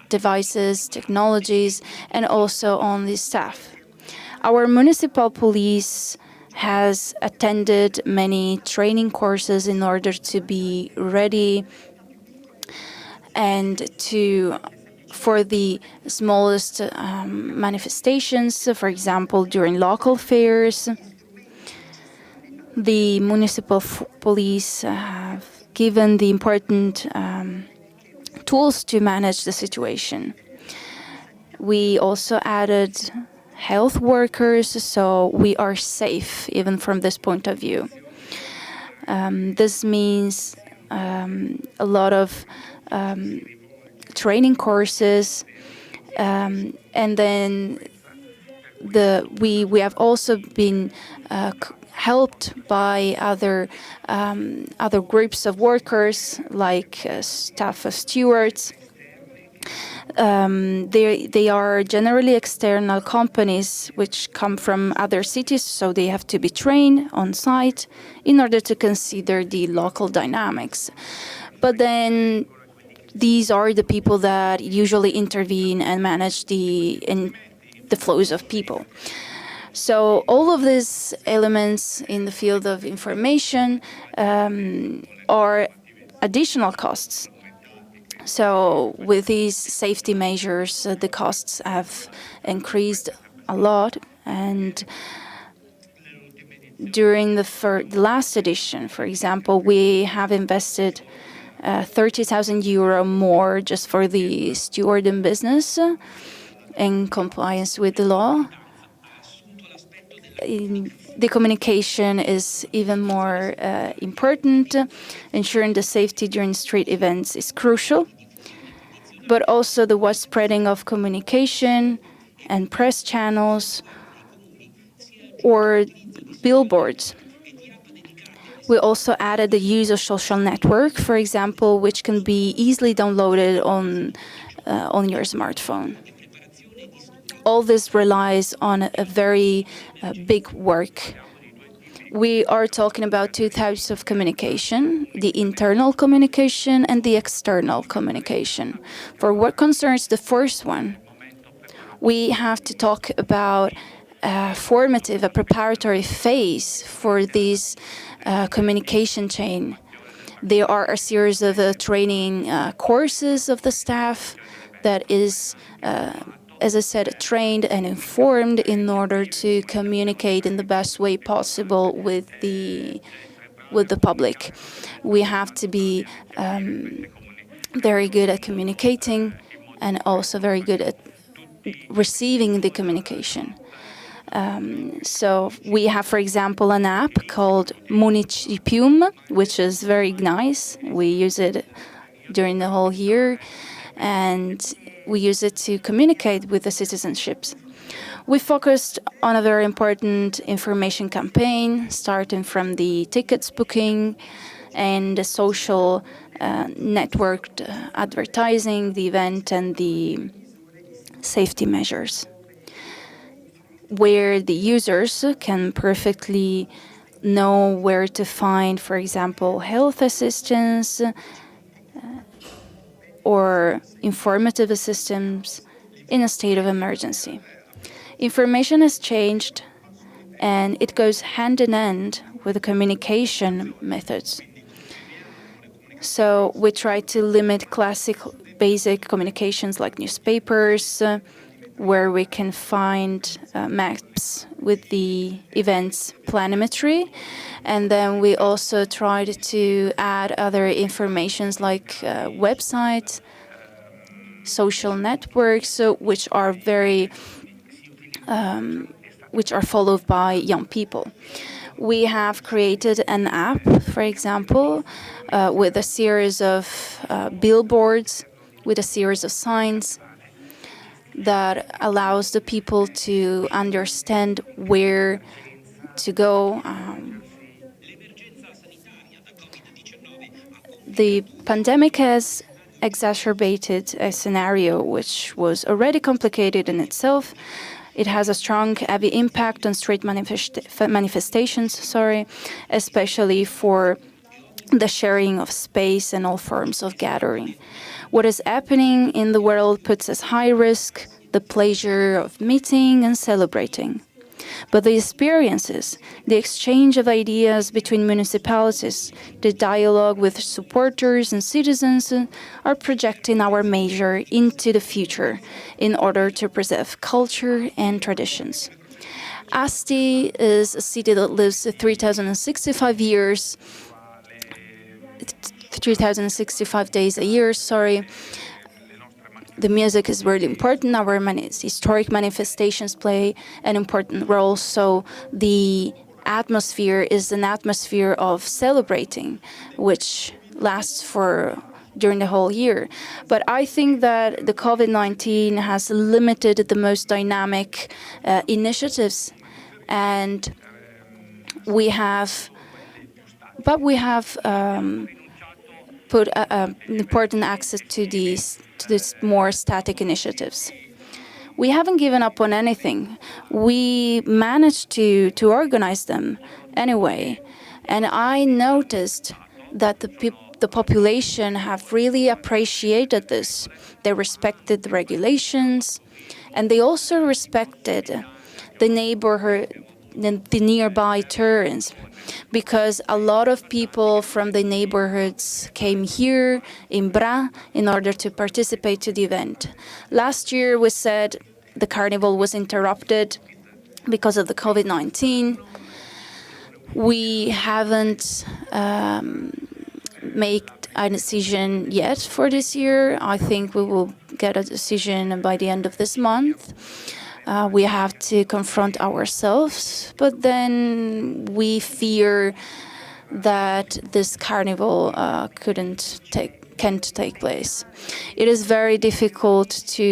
devices, technologies, and also on the staff. Our municipal police has attended many training courses in order to be ready and for the smallest manifestations, for example, during local fairs. The municipal police have given the important tools to manage the situation. We also added health workers, so we are safe even from this point of view. This means a lot of training courses, and then we have also been helped by other groups of workers, like staff stewards, They are generally external companies which come from other cities, so they have to be trained on site in order to consider the local dynamics. But then these are the people that usually intervene and manage the flows of people. So all of these elements in the field of information are additional costs. So with these safety measures, the costs have increased a lot. And during the last edition, for example, we have invested 30,000 euro more just for the steward and business in compliance with the law. The communication is even more important. Ensuring the safety during street events is crucial. But also the widespreading of communication and press channels or billboards. We also added the use of social network, for example, which can be easily downloaded on your smartphone. All this relies on a very big work. We are talking about two types of communication, the internal communication and the external communication. For what concerns the first one, we have to talk about a preparatory phase for this communication chain. There are a series of training courses of the staff that is as I said, trained and informed in order to communicate in the best way possible with the public. We have to be very good at communicating and also very good at receiving the communication. So we have, for example, an app called Municipium, which is very nice. We use it during the whole year, and we use it to communicate with the citizenships. We focused on a very important information campaign, starting from the tickets booking and the social networked advertising, the event, and the safety measures, where the users can perfectly know where to find, for example, health assistance, or informative assistance in a state of emergency. Information has changed, and it goes hand in hand with the communication methods. So we try to limit classic basic communications like newspapers, where we can find maps with the events planimetry. And then we also tried to add other informations like websites, social networks, which are followed by young people. We have created an app, for example, with a series of billboards, with a series of signs that allows the people to understand where to go. The pandemic has exacerbated a scenario which was already complicated in itself. It has a strong, heavy impact on street manifestations, especially for the sharing of space and all forms of gathering. What is happening in the world puts at high risk the pleasure of meeting and celebrating. But the experiences, the exchange of ideas between municipalities, the dialogue with supporters and citizens are projecting our measure into the future in order to preserve culture and traditions. Asti is a city that lives 3,065 days a year. The music is really important. Our historic manifestations play an important role. So the atmosphere is an atmosphere of celebrating, which lasts during the whole year. But I think that the COVID-19 has limited the most dynamic initiatives, and we have put important access to these more static initiatives. We haven't given up on anything. We managed to organize them anyway. And I noticed that the population have really appreciated this. They respected the regulations, and they also respected the neighborhood, the nearby turns, because a lot of people from the neighborhoods came here in Bra in order to participate to the event. Last year we said the carnival was interrupted because of the COVID-19. We haven't made a decision yet for this year. I think we will get a decision by the end of this month. We have to confront ourselves, but then we fear that this carnival can't take place. It is very difficult to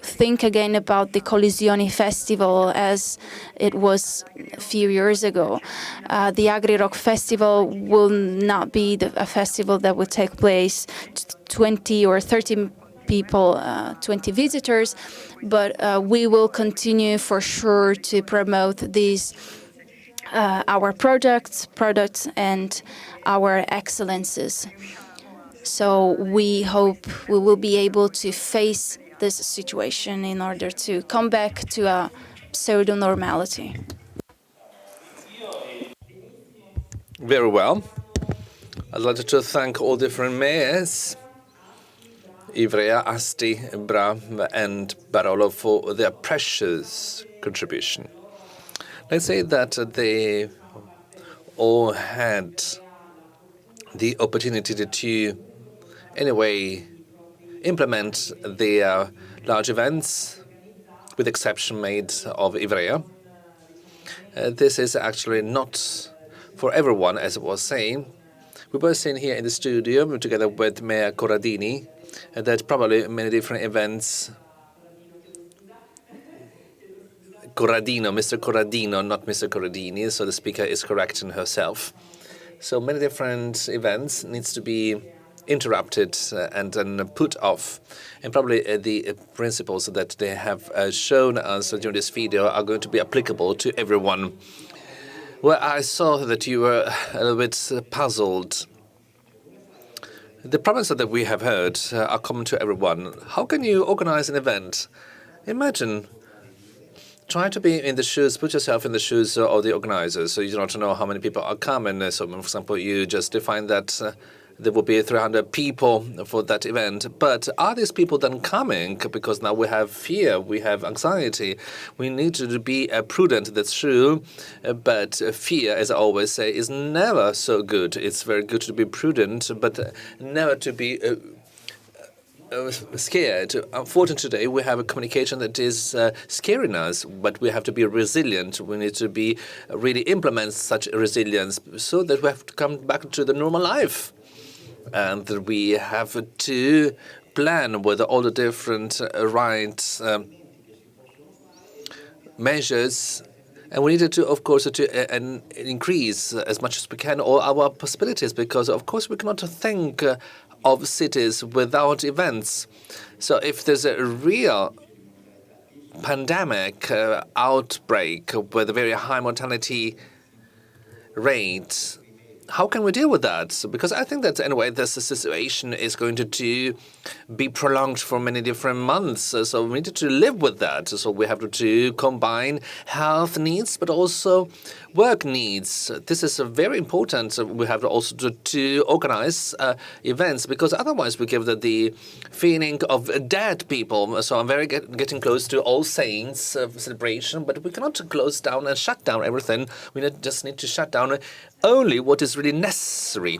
think again about the Collisioni Festival as it was a few years ago. The Agri Rock Festival will not be a festival that will take place 20 or 30 people, 20 visitors, but we will continue for sure to promote these our products and our excellences. So we hope we will be able to face this situation in order to come back to a pseudo-normality. Very well. I'd like to thank all different mayors, Ivrea, Asti, Bra, and Barolo, for their precious contribution. Let's say that they all had the opportunity to, anyway, implement their large events, with exception made of Ivrea. This is actually not for everyone, as I was saying. We were saying here in the studio, together with Mayor Corradini, that probably many different events. Mr. Corradino, not Mr. Corradini, so the speaker is correcting herself. So many different events needs to be interrupted and then put off. And probably the principles that they have shown us during this video are going to be applicable to everyone. Well, I saw that you were a little bit puzzled. The problems that we have heard are common to everyone. How can you organize an event? Imagine try to be in the shoes, put yourself in the shoes of the organizers, so you don't know how many people are coming. So, for example, you just define that there will be 300 people for that event. But are these people then coming? Because now we have fear, we have anxiety. We need to be prudent, that's true. But fear, as I always say, is never so good. It's very good to be prudent, but never to be scared. Unfortunately, today we have a communication that is scaring us, but we have to be resilient. We need to be really implement such resilience so that we have to come back to the normal life. And we have to plan with all the different measures. And we needed to, of course, to increase as much as we can all our possibilities, because, of course, we cannot think of cities without events. So if there's a real pandemic outbreak with a very high mortality rate, how can we deal with that? Because I think that, anyway, this situation is going to be prolonged for many different months. So we need to live with that. So we have to combine health needs, but also work needs. This is very important. We have also to organize events, because otherwise we give the feeling of dead people. So I'm very getting close to All Saints celebration, but we cannot close down and shut down everything. We just need to shut down only what is really necessary.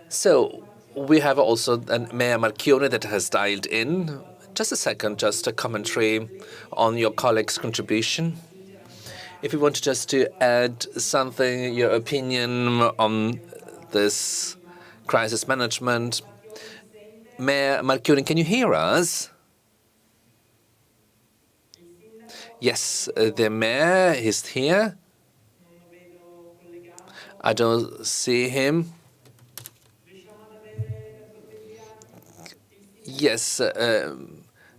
So we have also Mayor Marchione that has dialed in. Just a second, just a commentary on your colleague's contribution. If you want just to add something, your opinion on this crisis management. Mayor Marchione, can you hear us? Yes, the mayor is here. I don't see him. Yes,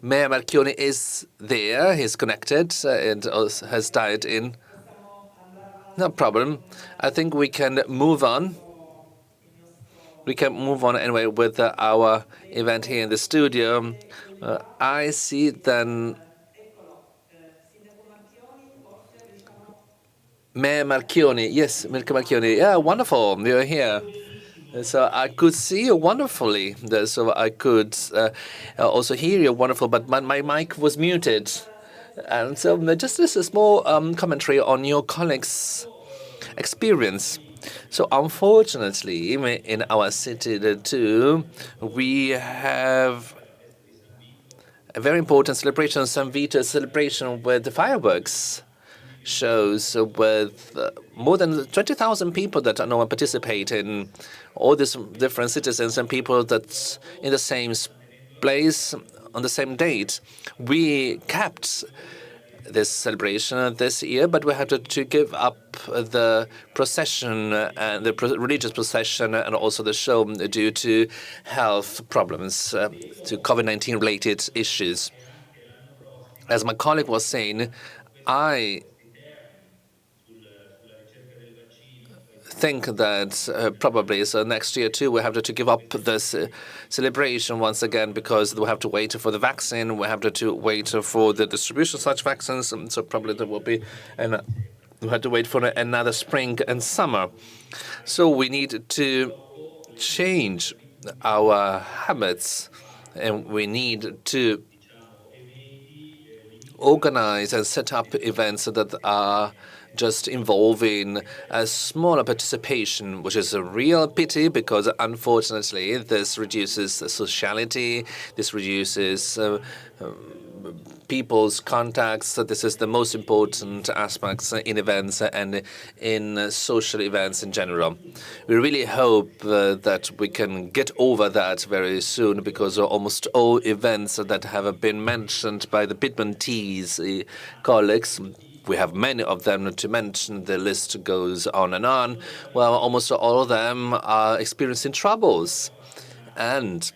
Mayor Marchioni is there. He's connected and also has dialed in. No problem. I think we can move on. We can move on anyway with our event here in the studio. I see then Mayor Marchioni. Yes, Mayor Marchioni. Yeah, wonderful. You're here. So I could see you wonderfully. So I could also hear you wonderful, but my mic was muted. And so just this a small commentary on your colleagues' experience. So unfortunately, in our city too, we have a very important celebration, San Vito celebration with the fireworks shows with more than 20,000 people that are now participating, all these different citizens and people that's in the same place on the same date. We kept this celebration this year, but we had to give up the procession, the religious procession, and also the show due to health problems, to COVID-19 related issues. As my colleague was saying, I think that probably so next year too we have to give up this celebration once again because we have to wait for the vaccine, we have to wait for the distribution of such vaccines, so probably there will be, and we have to wait for another spring and summer. So we need to change our habits, and we need to organize and set up events that are just involving a smaller participation, which is a real pity because unfortunately this reduces sociality, this reduces people's contacts. So this is the most important aspects in events and in social events in general. We really hope that we can get over that very soon because almost all events that have been mentioned by the Piedmontese colleagues, we have many of them to mention, the list goes on and on. Well, almost all of them are experiencing troubles. And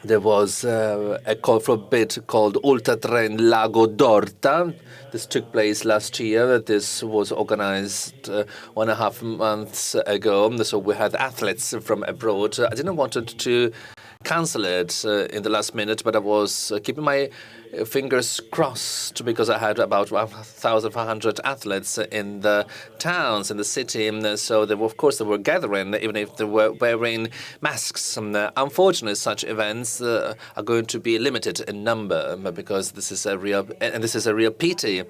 there was a call for a bid called Ultratren Lago d'Orta. This took place last year. This was organized 1.5 months ago. So we had athletes from abroad. I didn't want to cancel it in the last minute, but I was keeping my fingers crossed because I had about 1,500 athletes in the towns, in the city. So they were, of course, they were gathering, even if they were wearing masks. Unfortunately, such events are going to be limited in number because this is a real pity.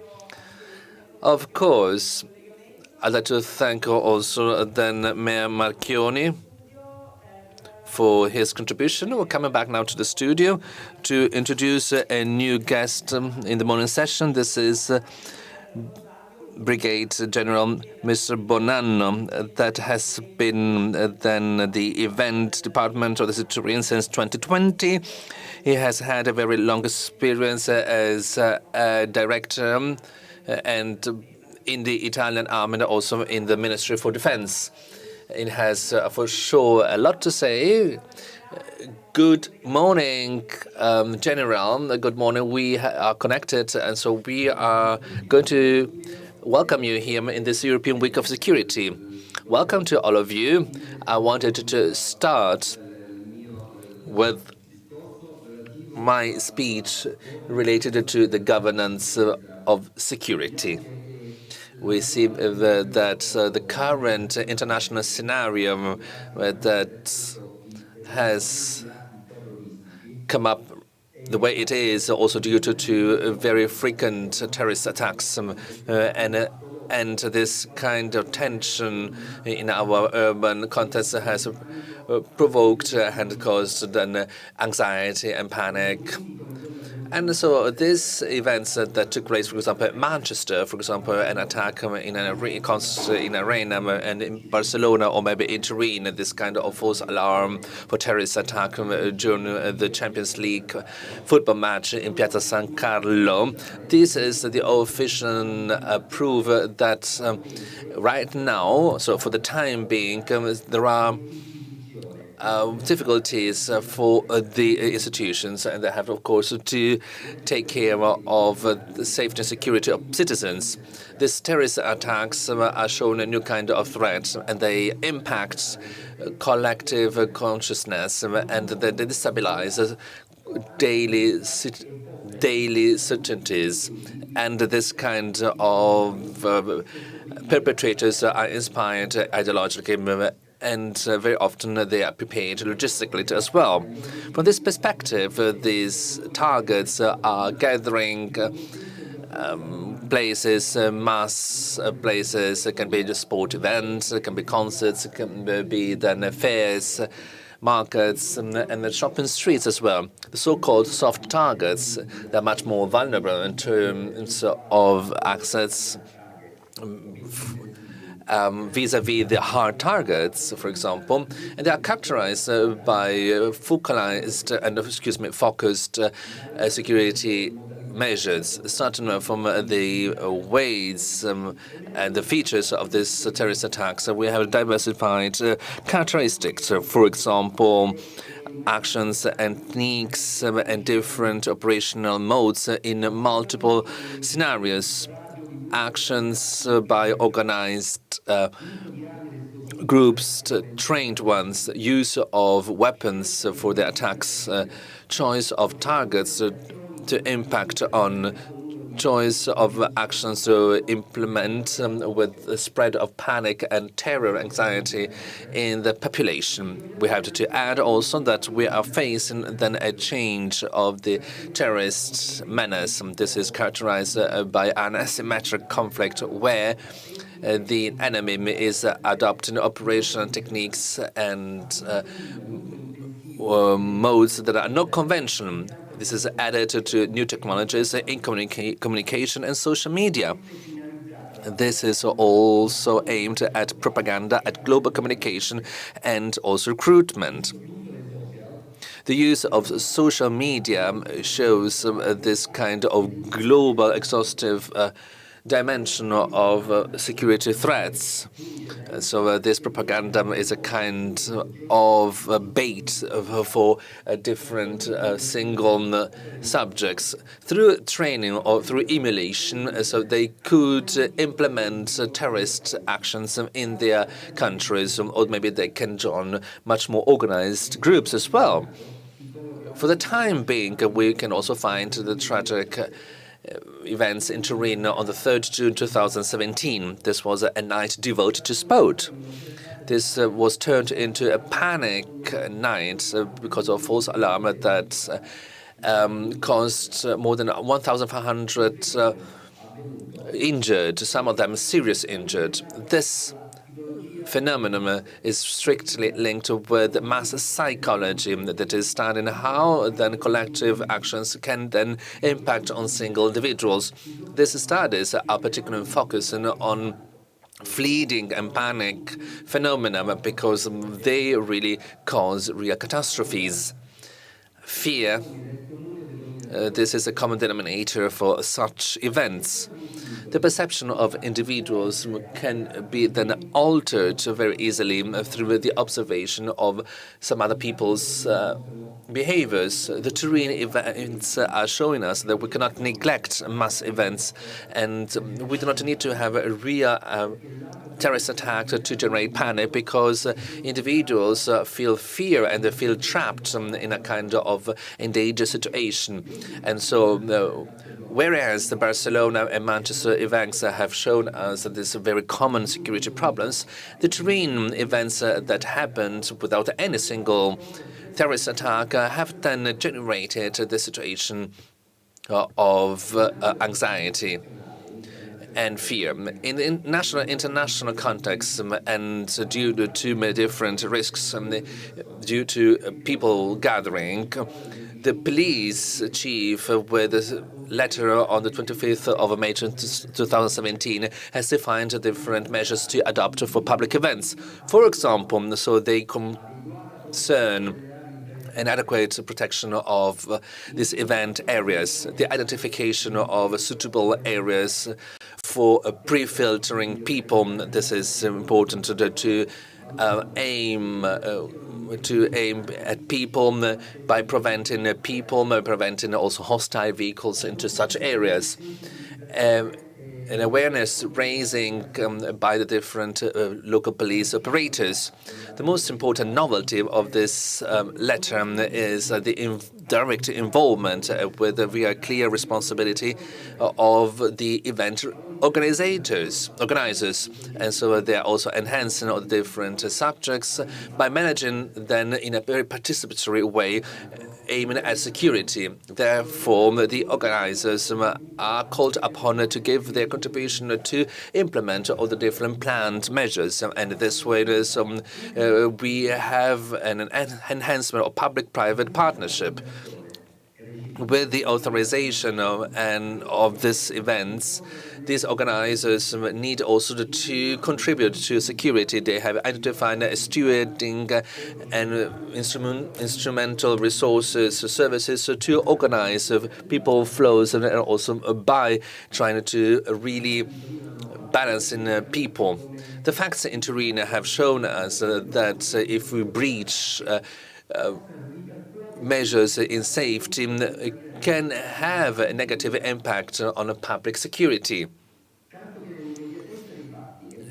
Of course, I'd like to thank also then Mayor Marchioni for his contribution. We're coming back now to the studio to introduce a new guest in the morning session. This is Brigade General Mr. Bonanno, that has been then the event department of the Centurion since 2020. He has had a very long experience as a director and in the Italian army and also in the Ministry for Defense. It has for sure a lot to say. Good morning, General. Good morning. We are connected, and so we are going to welcome you here in this European Week of Security. Welcome to all of you. I wanted to start with my speech related to the governance of security. We see that the current international scenario that has come up the way it is also due to very frequent terrorist attacks and this kind of tension in our urban context has provoked and caused then anxiety and panic. And so these events that took place, for example, at Manchester, for example, an attack in a concert in Arena, and in Barcelona, or maybe in Turin, this kind of false alarm for terrorist attack during the Champions League football match in Piazza San Carlo. This is the official proof that right now, so for the time being, there are difficulties for the institutions, and they have, of course, to take care of the safety and security of citizens. These terrorist attacks are showing a new kind of threat, and they impact collective consciousness, and they destabilize daily certainties. And this kind of perpetrators are inspired ideologically, and very often they are prepared logistically as well. From this perspective, these targets are gathering places, mass places. It can be the sport events, it can be concerts, it can be then fairs, markets, and the shopping streets as well. The so-called soft targets, they're much more vulnerable in terms of access vis-à-vis the hard targets, for example, and they are characterized by focused security measures, starting from the ways and the features of these terrorist attacks. We have diversified characteristics. For example, actions and techniques and different operational modes in multiple scenarios. Actions by organized groups, trained ones, use of weapons for the attacks, choice of targets to impact on, choice of actions to implement with the spread of panic and terror anxiety in the population. We have to add also that we are facing then a change of the terrorist menace. This is characterized by an asymmetric conflict where the enemy is adopting operational techniques and modes that are not conventional. This is added to new technologies in communication and social media. This is also aimed at propaganda, at global communication, and also recruitment. The use of social media shows this kind of global, exhaustive dimension of security threats. So this propaganda is a kind of bait for different single subjects. Through training or through emulation, so they could implement terrorist actions in their countries, or maybe they can join much more organized groups as well. For the time being, we can also find the tragic events in Turin on the 3rd June 2017. This was a night devoted to sport. This was turned into a panic night because of false alarm that caused more than 1,500 injured, some of them serious injured. This phenomenon is strictly linked with mass psychology, that is studying how then collective actions can then impact on single individuals. These studies are particularly focusing on fleeting and panic phenomena because they really cause real catastrophes. Fear, this is a common denominator for such events. The perception of individuals can be then altered very easily through the observation of some other people's behaviors. The Turin events are showing us that we cannot neglect mass events, and we do not need to have a real terrorist attack to generate panic, because individuals feel fear and they feel trapped in a kind of endangered situation. And so whereas the Barcelona and Manchester events have shown us that these very common security problems, the Turin events that happened without any single terrorist attack have then generated the situation of anxiety and fear. In the international context, and due to many different risks, due to people gathering, The police chief, with a letter on the 25th of May 2017, has defined different measures to adopt for public events. For example, so they concern an adequate protection of these event areas, the identification of suitable areas for pre-filtering people. This is important to aim at people by preventing also hostile vehicles into such areas. An awareness raising by the different local police operators. The most important novelty of this letter is the direct involvement with a very clear responsibility of the event organizers. And so they are also enhancing all the different subjects by managing them in a very participatory way, aiming at security. Therefore, the organizers are called upon to give their contribution to implement all the different planned measures. And this way, we have an enhancement of public-private partnership. With the authorization of these events, these organizers need also to contribute to security. They have identified stewarding and instrumental resources, services to organize people flows, and also by trying to really balance in people. The facts in Turin have shown us that if we breach measures in safety can have a negative impact on public security.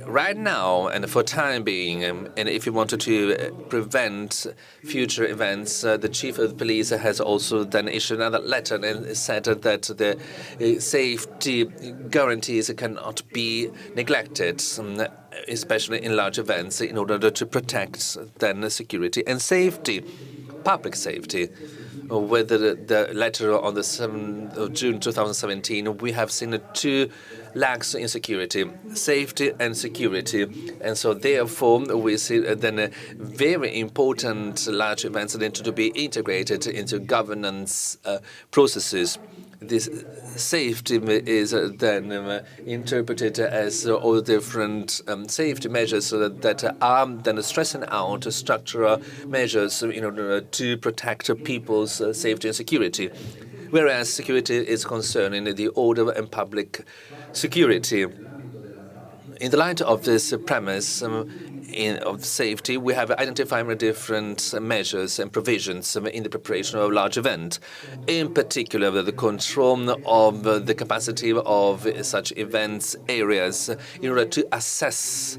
Right now, and for time being, and if you wanted to prevent future events, the chief of police has also then issued another letter and said that the safety guarantees cannot be neglected, especially in large events, in order to protect then security and safety. Public safety. With the letter on the 7th of June 2017, we have seen two lacks in security, safety and security. And so therefore, we see then very important large events need to be integrated into governance processes. This safety is then interpreted as all different safety measures that are then stressing out structural measures in order to protect people's safety and security. Whereas security is concerning the order and public security. In the light of this premise of safety, we have identified different measures and provisions in the preparation of a large event. In particular, the control of the capacity of such events areas in order to assess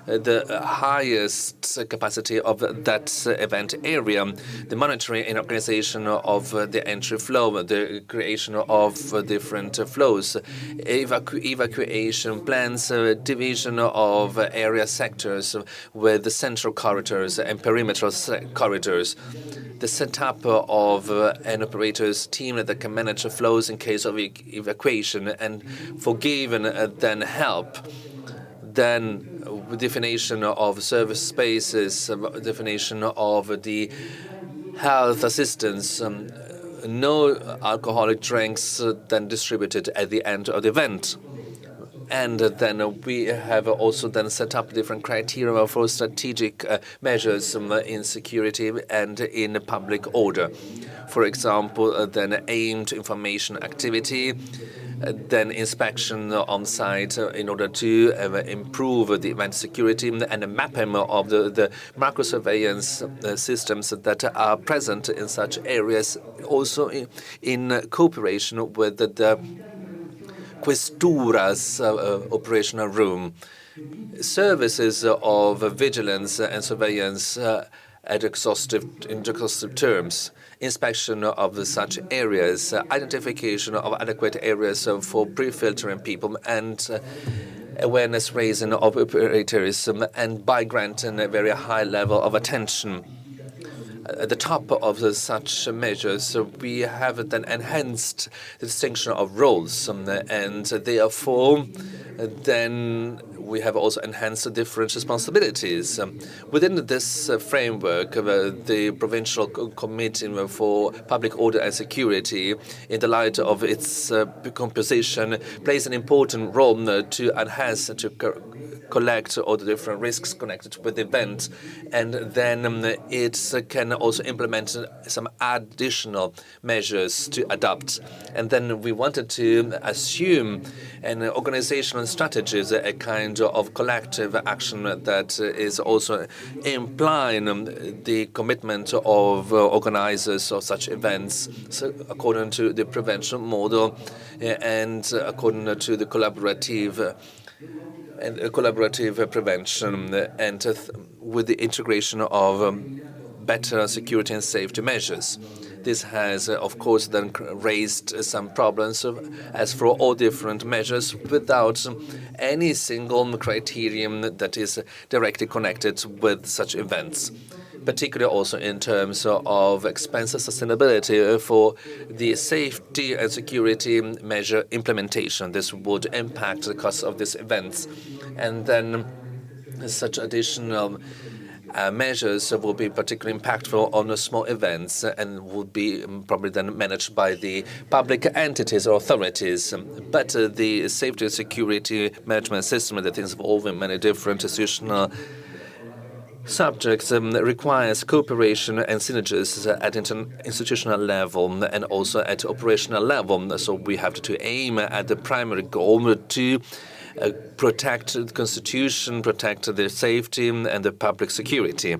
the highest capacity of that event area, the monitoring and organization of the entry flow, the creation of different flows, evacuation plans, division of area sectors with the central corridors and perimeter corridors, the setup of an operator's team that can manage flows in case of evacuation and for giving then help. Then definition of service spaces, definition of the health assistance, no alcoholic drinks then distributed at the end of the event. And then we have also then set up different criteria for strategic measures in security and in public order. For example, then aimed information activity, then inspection on site in order to improve the event security and a mapping of the micro-surveillance systems that are present in such areas, also in cooperation with the Questura's operational room. Services of vigilance and surveillance in exhaustive terms, inspection of such areas, identification of adequate areas for pre-filtering people, and awareness raising of operators, and by granting a very high level of attention. At the top of such measures, we have then enhanced the distinction of roles, and therefore then we have also enhanced the different responsibilities. Within this framework, the Provincial Committee for Public Order and Security, in the light of its composition, plays an important role to enhance, to collect all the different risks connected with the event, and then it can also implement some additional measures to adapt. And then we wanted to assume an organizational strategies, a kind of collective action that is also implying the commitment of organizers of such events, so according to the prevention model and according to the collaborative prevention, and with the integration of better security and safety measures. This has, of course, then raised some problems, as for all different measures, without any single criterion that is directly connected with such events, particularly also in terms of expense sustainability for the safety and security measure implementation. This would impact the cost of these events. And then such additional measures will be particularly impactful on the small events and would be probably then managed by the public entities or authorities. But the safety and security management system that is involving many different institutional subjects requires cooperation and synergies at institutional level and also at operational level. So we have to aim at the primary goal to protect the Constitution, protect the safety and the public security.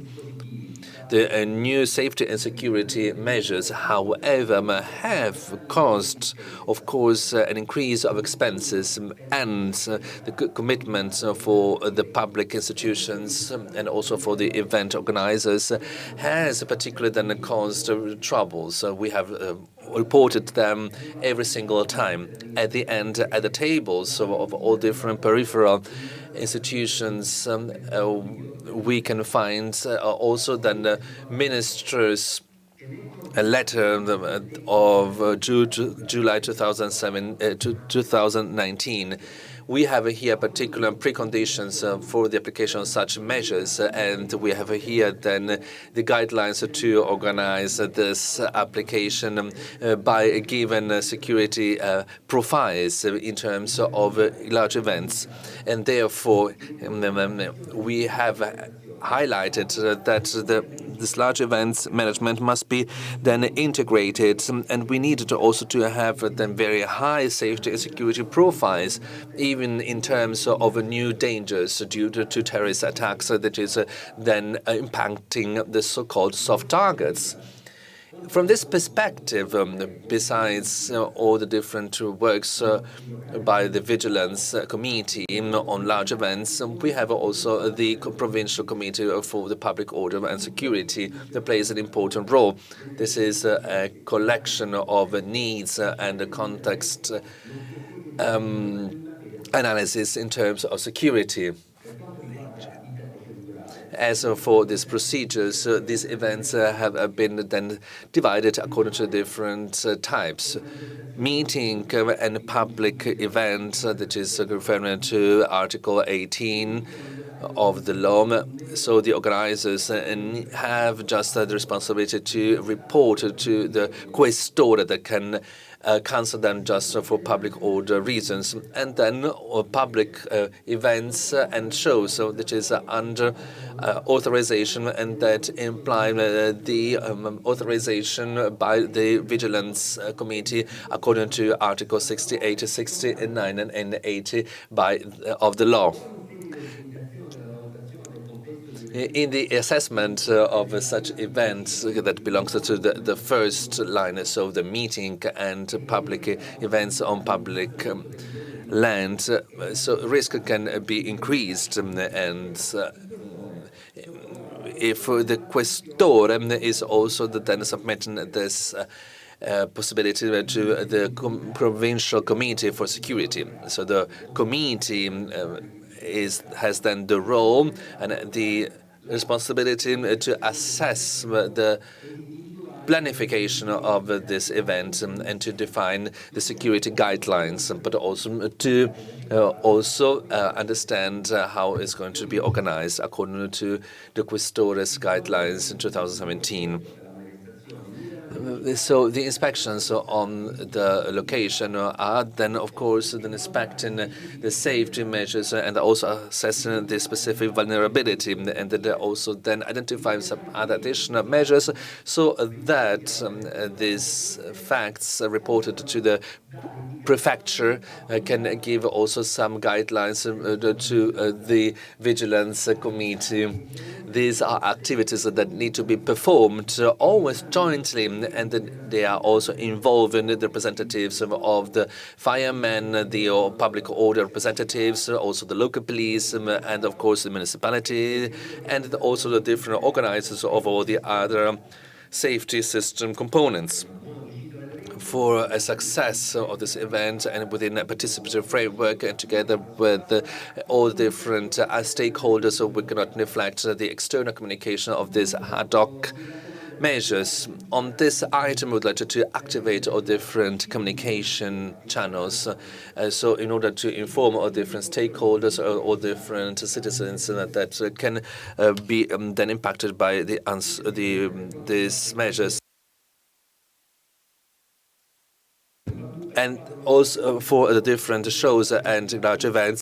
The new safety and security measures, however, have caused, of course, an increase of expenses, and the commitment for the public institutions and also for the event organizers has particularly then caused troubles. We have reported them every single time. At the end, at the tables of all different peripheral institutions, we can find also then the ministers' a letter of July 2019. We have here particular preconditions for the application of such measures, and we have here then the guidelines to organize this application by given security profiles in terms of large events. And therefore, we have highlighted that this large events management must be then integrated, and we needed also to have then very high safety and security profiles, even in terms of new dangers due to terrorist attacks that is then impacting the so-called soft targets. From this perspective, besides all the different works by the Vigilance Committee on large events, we have also the Provincial Committee for the Public Order and Security that plays an important role. This is a collection of needs and a context analysis in terms of security. As for these procedures, these events have been then divided according to different types. Meeting and public event, that is referring to Article 18 of the law. So the organizers have just the responsibility to report to the questor that can cancel them just for public order reasons. And then public events and shows, so that is under authorization, and that imply the authorization by the Vigilance Committee according to Article 68, 69, and 80 of the law. In the assessment of such events that belongs to the first line, so the meeting and public events on public land, so risk can be increased, and if the questor is also then submitting this possibility to the Provincial Committee for Security. So the committee has then the role and the responsibility to assess the planification of this event and to define the security guidelines, but also to understand how it's going to be organized according to the Questores guidelines in 2017. So the inspections on the location are then, of course, then inspecting the safety measures and also assessing the specific vulnerability, and then also then identifying some other additional measures so that these facts reported to the prefecture can give also some guidelines to the vigilance committee. These are activities that need to be performed always jointly, and they are also involving the representatives of the firemen, the public order representatives, also the local police, and of course the municipality, and also the different organizers of all the other safety system components. For a success of this event and within a participatory framework and together with all different stakeholders, so we cannot neglect the external communication of these ad hoc measures. On this item, we would like to activate all different communication channels. So in order to inform all different stakeholders or all different citizens that can be then impacted by these measures. And also for the different shows and large events,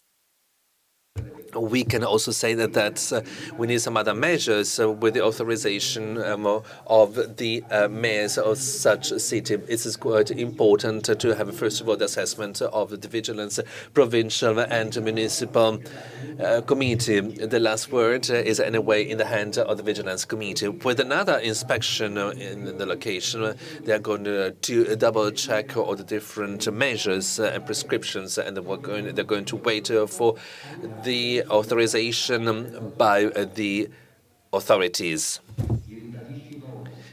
we can also say that we need some other measures with the authorization of the mayors of such a city. It is quite important to have, first of all, the assessment of the vigilance provincial and municipal committee. The last word is anyway in the hand of the vigilance committee. With another inspection in the location, they are going to double check all the different measures and prescriptions, and they're going to wait for the authorization by the authorities.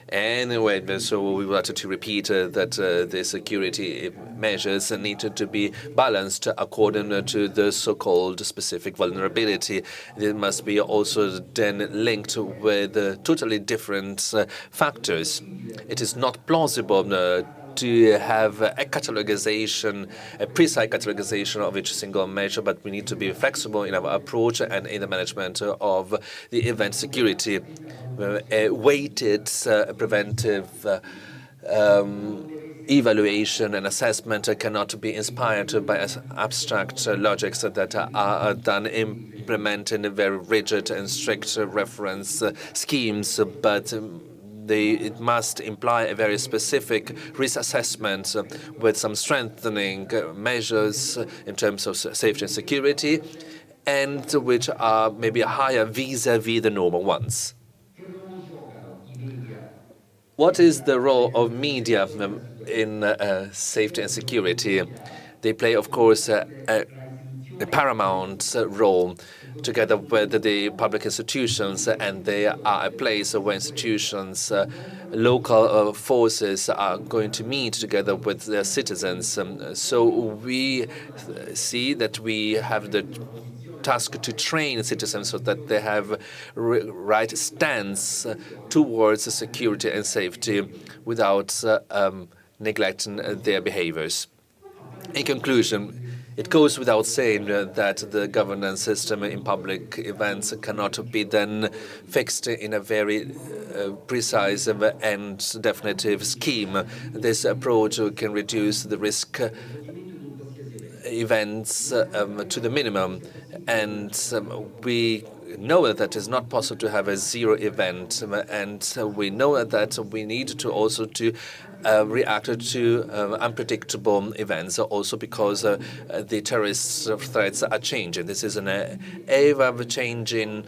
Anyway, so we wanted to repeat that the security measures needed to be balanced according to the so-called specific vulnerability. It must be also then linked with totally different factors. It is not plausible to have a catalogization, a precise catalogization of each single measure, but we need to be flexible in our approach and in the management of the event security. A weighted preventive evaluation and assessment cannot be inspired by abstract logics that are done implementing very rigid and strict reference schemes, but it must imply a very specific risk assessment with some strengthening measures in terms of safety and security, and which are maybe higher vis-à-vis the normal ones. What is the role of media in safety and security? They play, of course, a paramount role together with the public institutions, and they are a place where institutions, local forces are going to meet together with their citizens. So we see that we have the task to train citizens so that they have right stance towards security and safety without neglecting their behaviors. In conclusion, it goes without saying that the governance system in public events cannot be then fixed in a very precise and definitive scheme. This approach can reduce the risk events to the minimum, and we know that it's not possible to have a zero event, and we know that we need to also to react to unpredictable events, also because the terrorist threats are changing. This is an ever-changing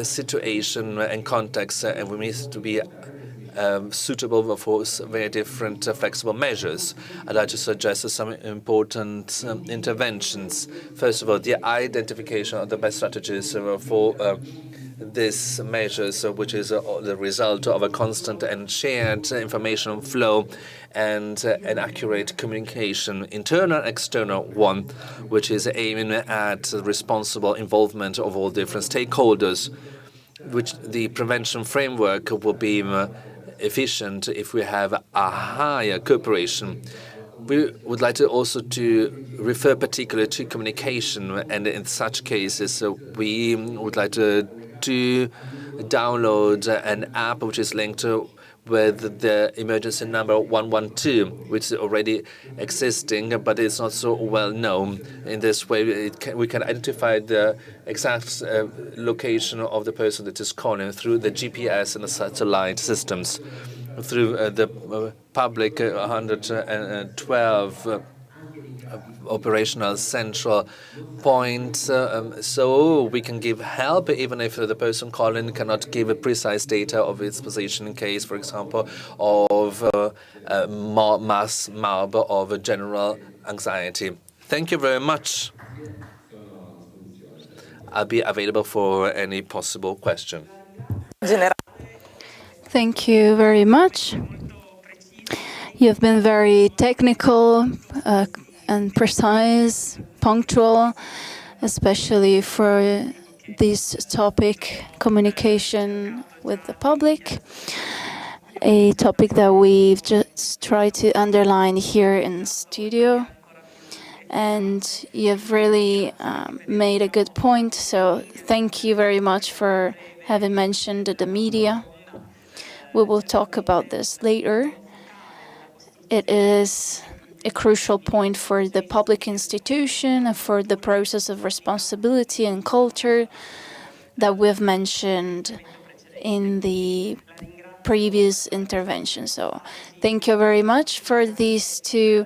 situation and context, and we need to be suitable for very different flexible measures. I'd like to suggest some important interventions. First of all, the identification of the best strategies for these measures, which is the result of a constant and shared information flow and an accurate communication, internal and external one, which is aiming at responsible involvement of all different stakeholders, which the prevention framework will be efficient if we have a higher cooperation. We would like to also to refer particularly to communication, and in such cases, we would like to download an app which is linked with the emergency number 112, which is already existing, but it's not so well known. In this way, we can identify the exact location of the person that is calling through the GPS and the satellite systems, through the public 112 operational central point, so we can give help even if the person calling cannot give a precise data of its position in case, for example, of mass mob of general anxiety. Thank you very much. I'll be available for any possible question. Thank you very much. You've been very technical and precise, punctual, especially for this topic, communication with the public, a topic that we've just tried to underline here in studio. And you've really made a good point, so thank you very much for having mentioned the media. We will talk about this later. It is a crucial point for the public institution and for the process of responsibility and culture that we've mentioned in the previous intervention. So thank you very much for these two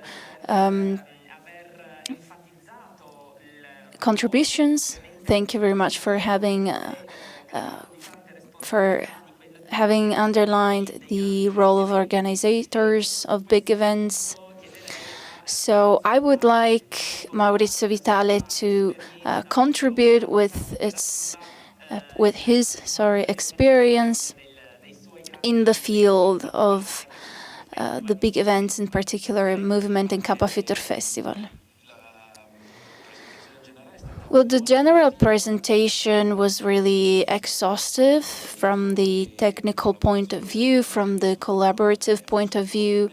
contributions. Thank you very much for having underlined the role of organizers of big events. So I would like Maurizio Vitale to contribute with his experience in the field of the big events, in particular movement and Kappa Future Festival. Well, the general presentation was really exhaustive from the technical point of view, from the collaborative point of view,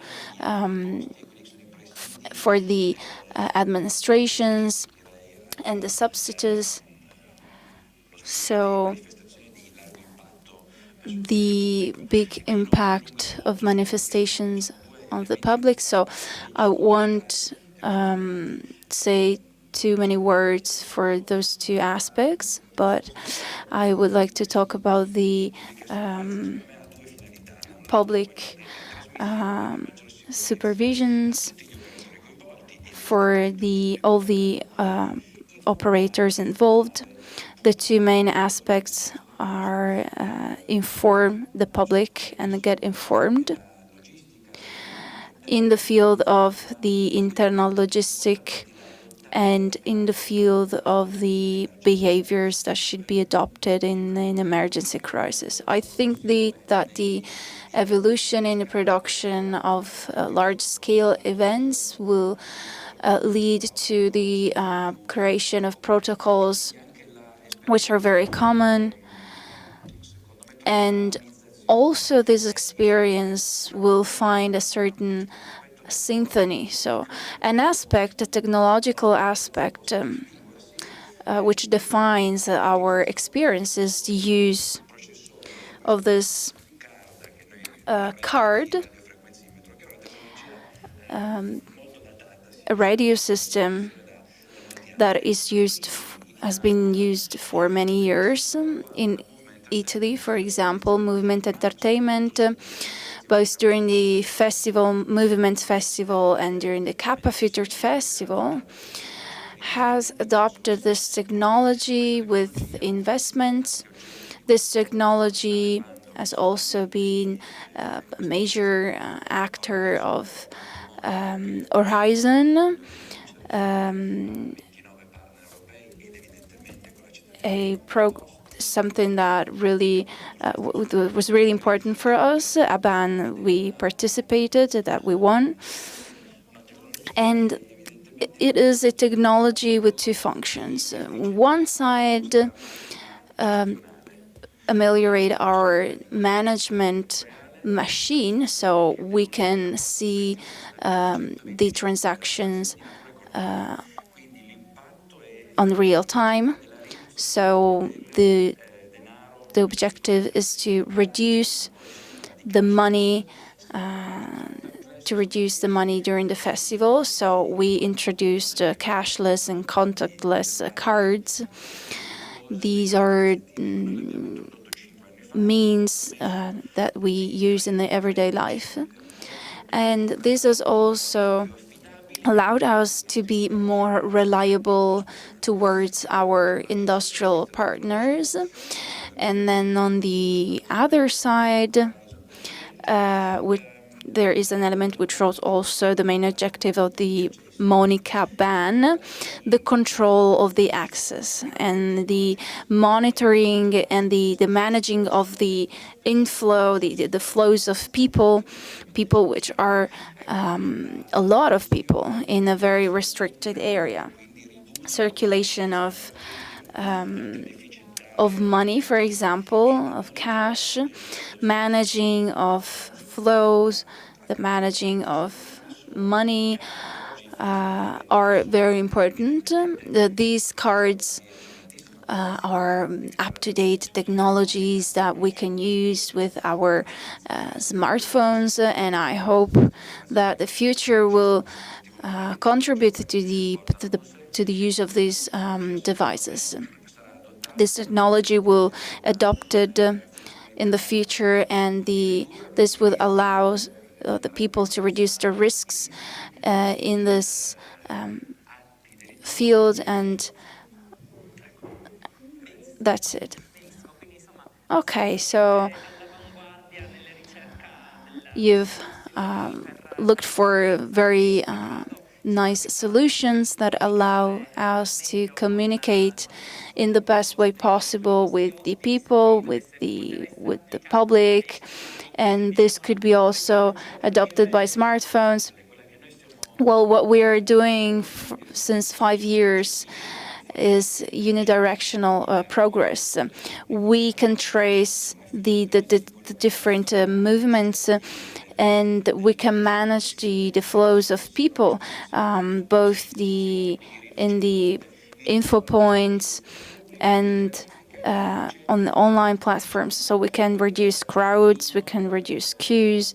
for the administrations and the substitutes. So the big impact of manifestations on the public. So I won't say too many words for those two aspects, but I would like to talk about the public supervisions for all the operators involved. The two main aspects are inform the public and get informed. In the field of the internal logistic and in the field of the behaviors that should be adopted in an emergency crisis. I think that the evolution in the production of large-scale events will lead to the creation of protocols which are very common. And also this experience will find a certain symphony. So an aspect, a technological aspect, which defines our experience is the use of this card, a radio system that has been used for many years in Italy, for example, Movement Entertainment, both during the Movement Festival and during the Kappa Future Festival, has adopted this technology with investments. This technology has also been a major actor of Horizon, something that really was really important for us. ABAN, we participated, that we won. And it is a technology with two functions. One side, ameliorate our management machine, so we can see the transactions on real time. So the objective is to reduce the money during the festival. So we introduced cashless and contactless cards. These are means that we use in the everyday life. And this has also allowed us to be more reliable towards our industrial partners. And then on the other side, there is an element which was also the main objective of the MONICA ban, the control of the access and the monitoring and the managing of the inflow, the flows of people which are a lot of people in a very restricted area. Circulation of money, for example, of cash, managing of flows, the managing of money are very important. These cards are up-to-date technologies that we can use with our smartphones, and I hope that the future will contribute to the use of these devices. This technology will adopted in the future, and this will allow the people to reduce their risks in this field, and that's it. Okay, so you've looked for very nice solutions that allow us to communicate in the best way possible with the people, with the public, and this could be also adopted by smartphones. Well, what we are doing since 5 years is unidirectional progress. We can trace the different movements, and we can manage the flows of people, both in the info points and on the online platforms. So we can reduce crowds, we can reduce queues.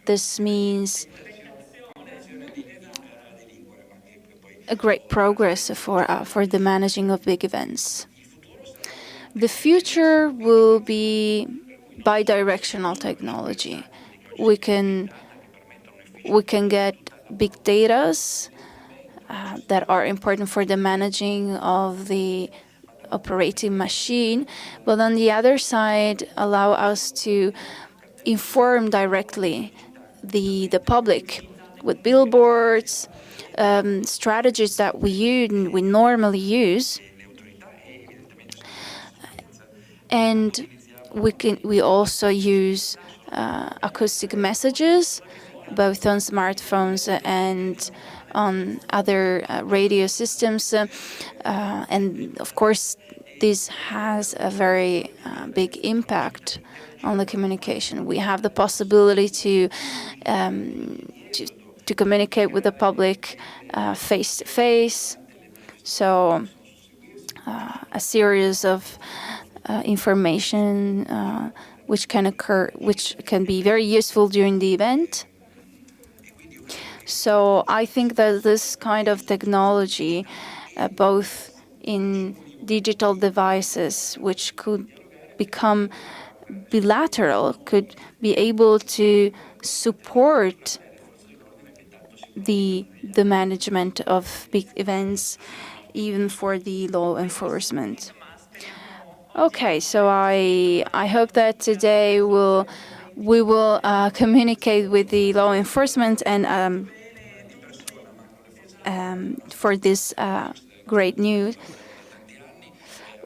This means a great progress for the managing of big events. The future will be bidirectional technology. We can get big data that are important for the managing of the operating machine, but on the other side, allow us to inform directly the public with billboards, strategies that we normally use, and we also use acoustic messages, both on smartphones and on other radio systems, and of course this has a very big impact on the communication. We have the possibility to communicate with the public face to face. So a series of information which can be very useful during the event. So I think that this kind of technology, both in digital devices, which could become bilateral, could be able to support the management of big events, even for the law enforcement. Okay, so I hope that today we will communicate with the law enforcement and for this great news.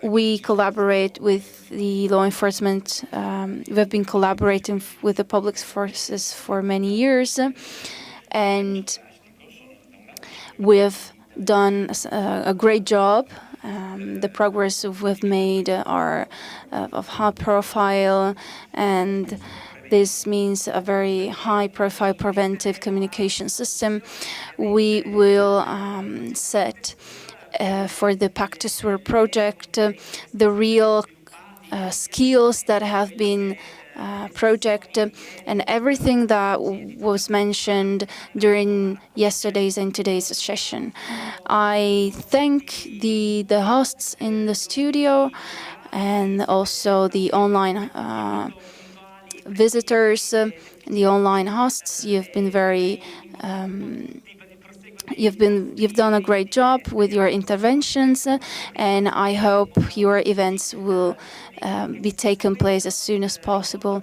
We collaborate with the law enforcement. We have been collaborating with the public forces for many years, and we have done a great job. The progress we've made are of high profile, and This means a very high-profile preventive communication system. We will set for the Pact to Sur project the real skills that have been projected and everything that was mentioned during yesterday's and today's session. I thank the hosts in the studio and also the online visitors, the online hosts. You've been very you've done a great job with your interventions, and I hope your events will be taken place as soon as possible.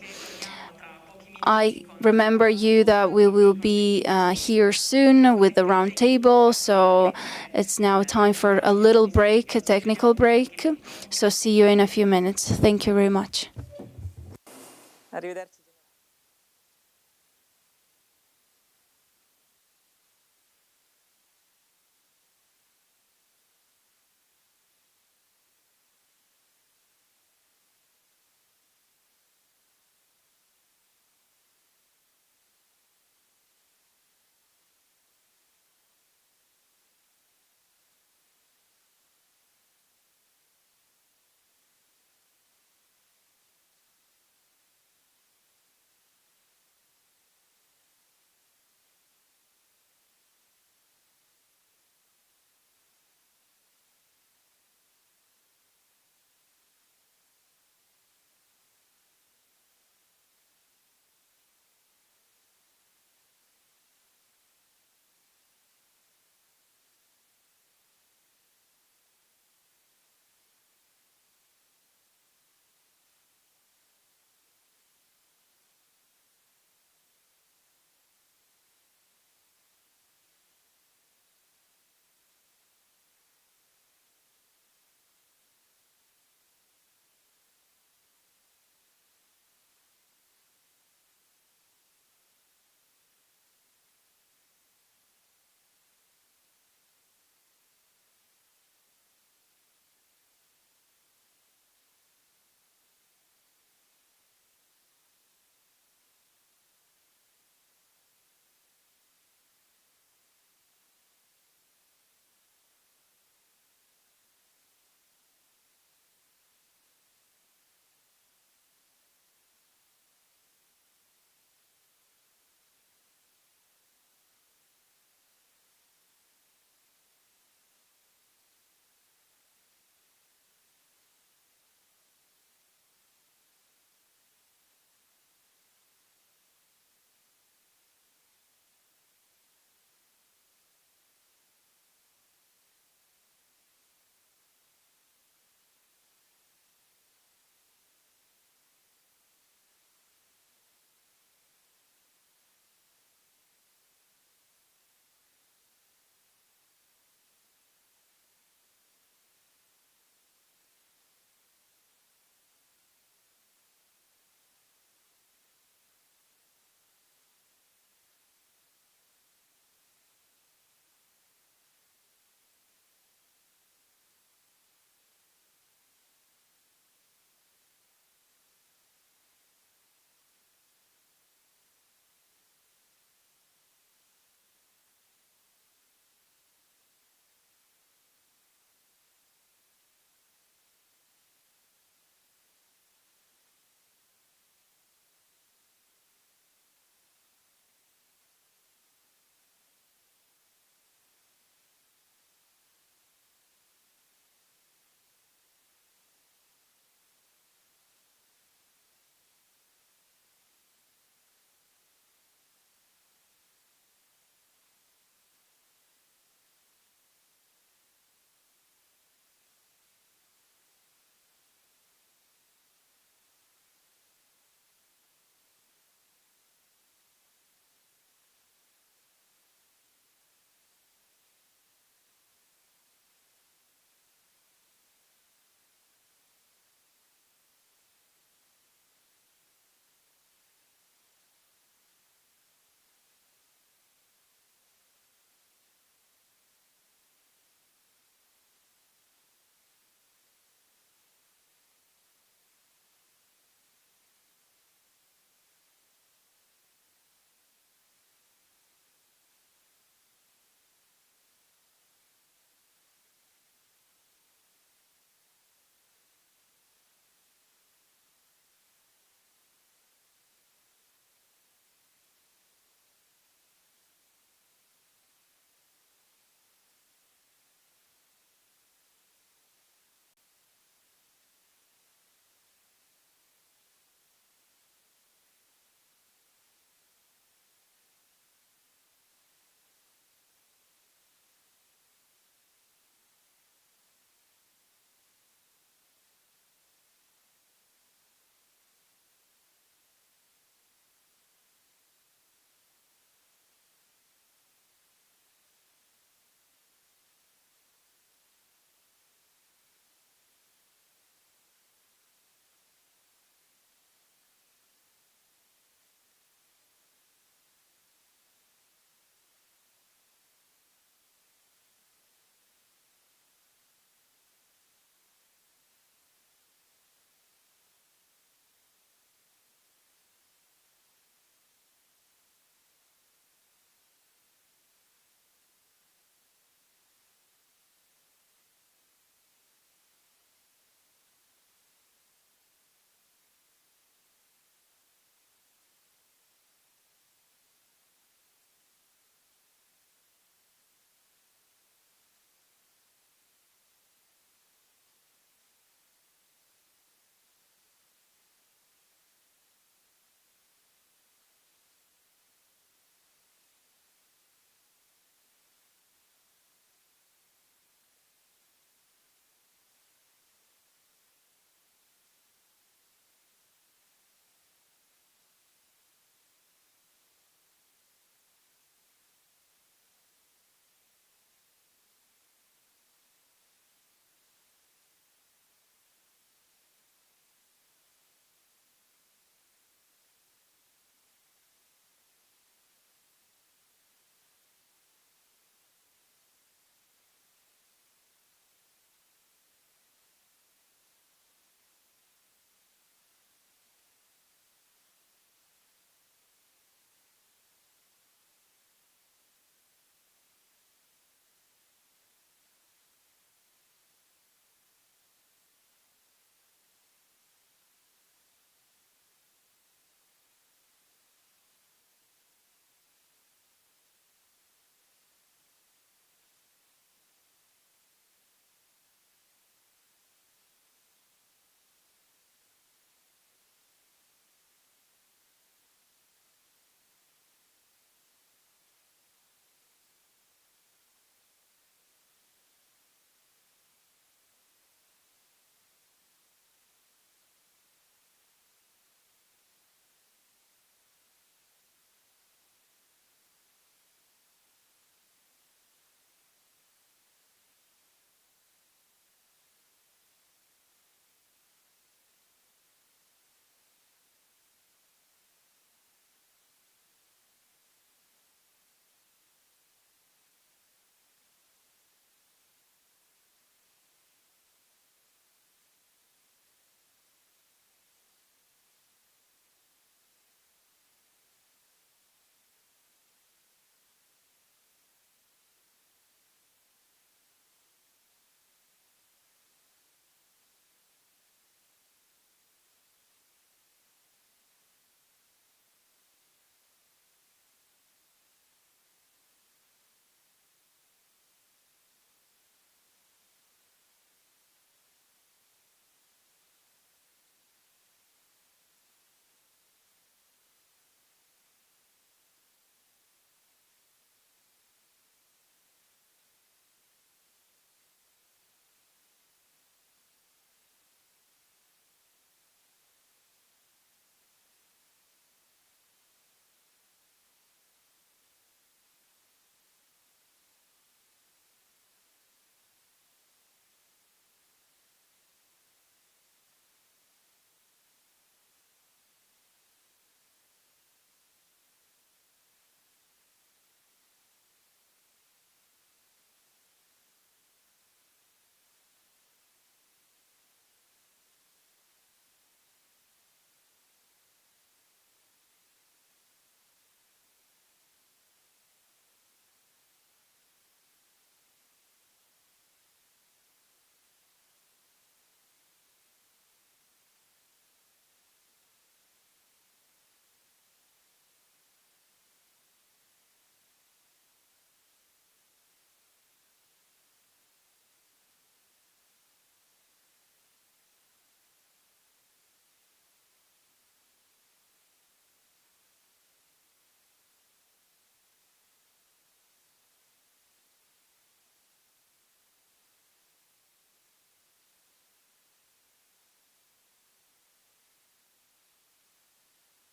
I remember you that we will be here soon with the round table, so it's now time for a little break, a technical break. So see you in a few minutes. Thank you very much. Arrivederci.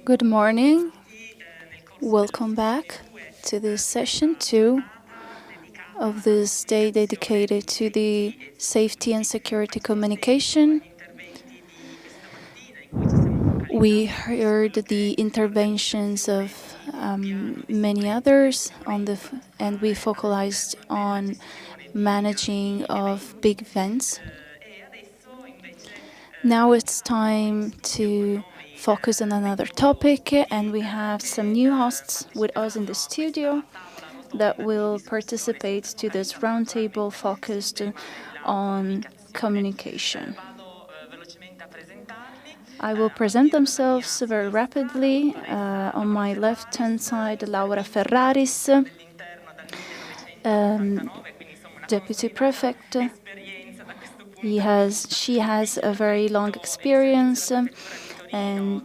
Good morning. Welcome back to this session 2 of this day dedicated to the safety and security communication. We heard the interventions of many others and we focalized on managing of big events. Now it's time to focus on another topic, and we have some new hosts with us in the studio that will participate to this roundtable focused on communication. I will present themselves very rapidly. On my left-hand side, Laura Ferraris, Deputy Prefect. She has a very long experience, and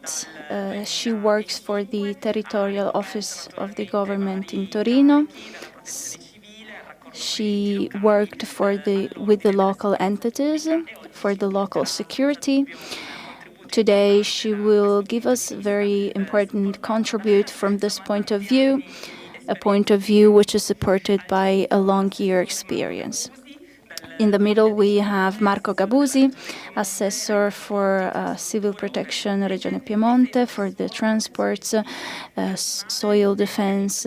she works for the territorial office of the government in Torino. She worked with the local entities for the local security. Today, she will give us a very important contribute from this point of view, a point of view which is supported by a long year experience. In the middle, we have Marco Gabuzzi, Assessor for Civil Protection Regione Piemonte for the transports, soil defense,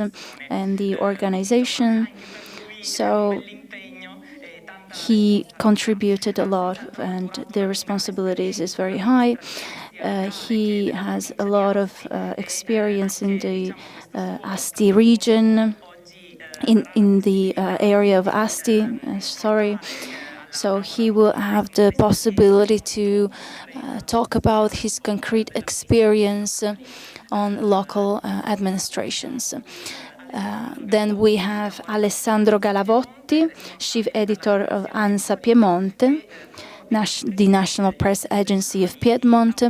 and the organization. So he contributed a lot, and the responsibilities is very high. He has a lot of experience in the Asti region, in the area of Asti, So he will have the possibility to talk about his concrete experience on local administrations. Then we have Alessandro Galavotti, Chief Editor of ANSA Piemonte, the National Press Agency of Piedmont,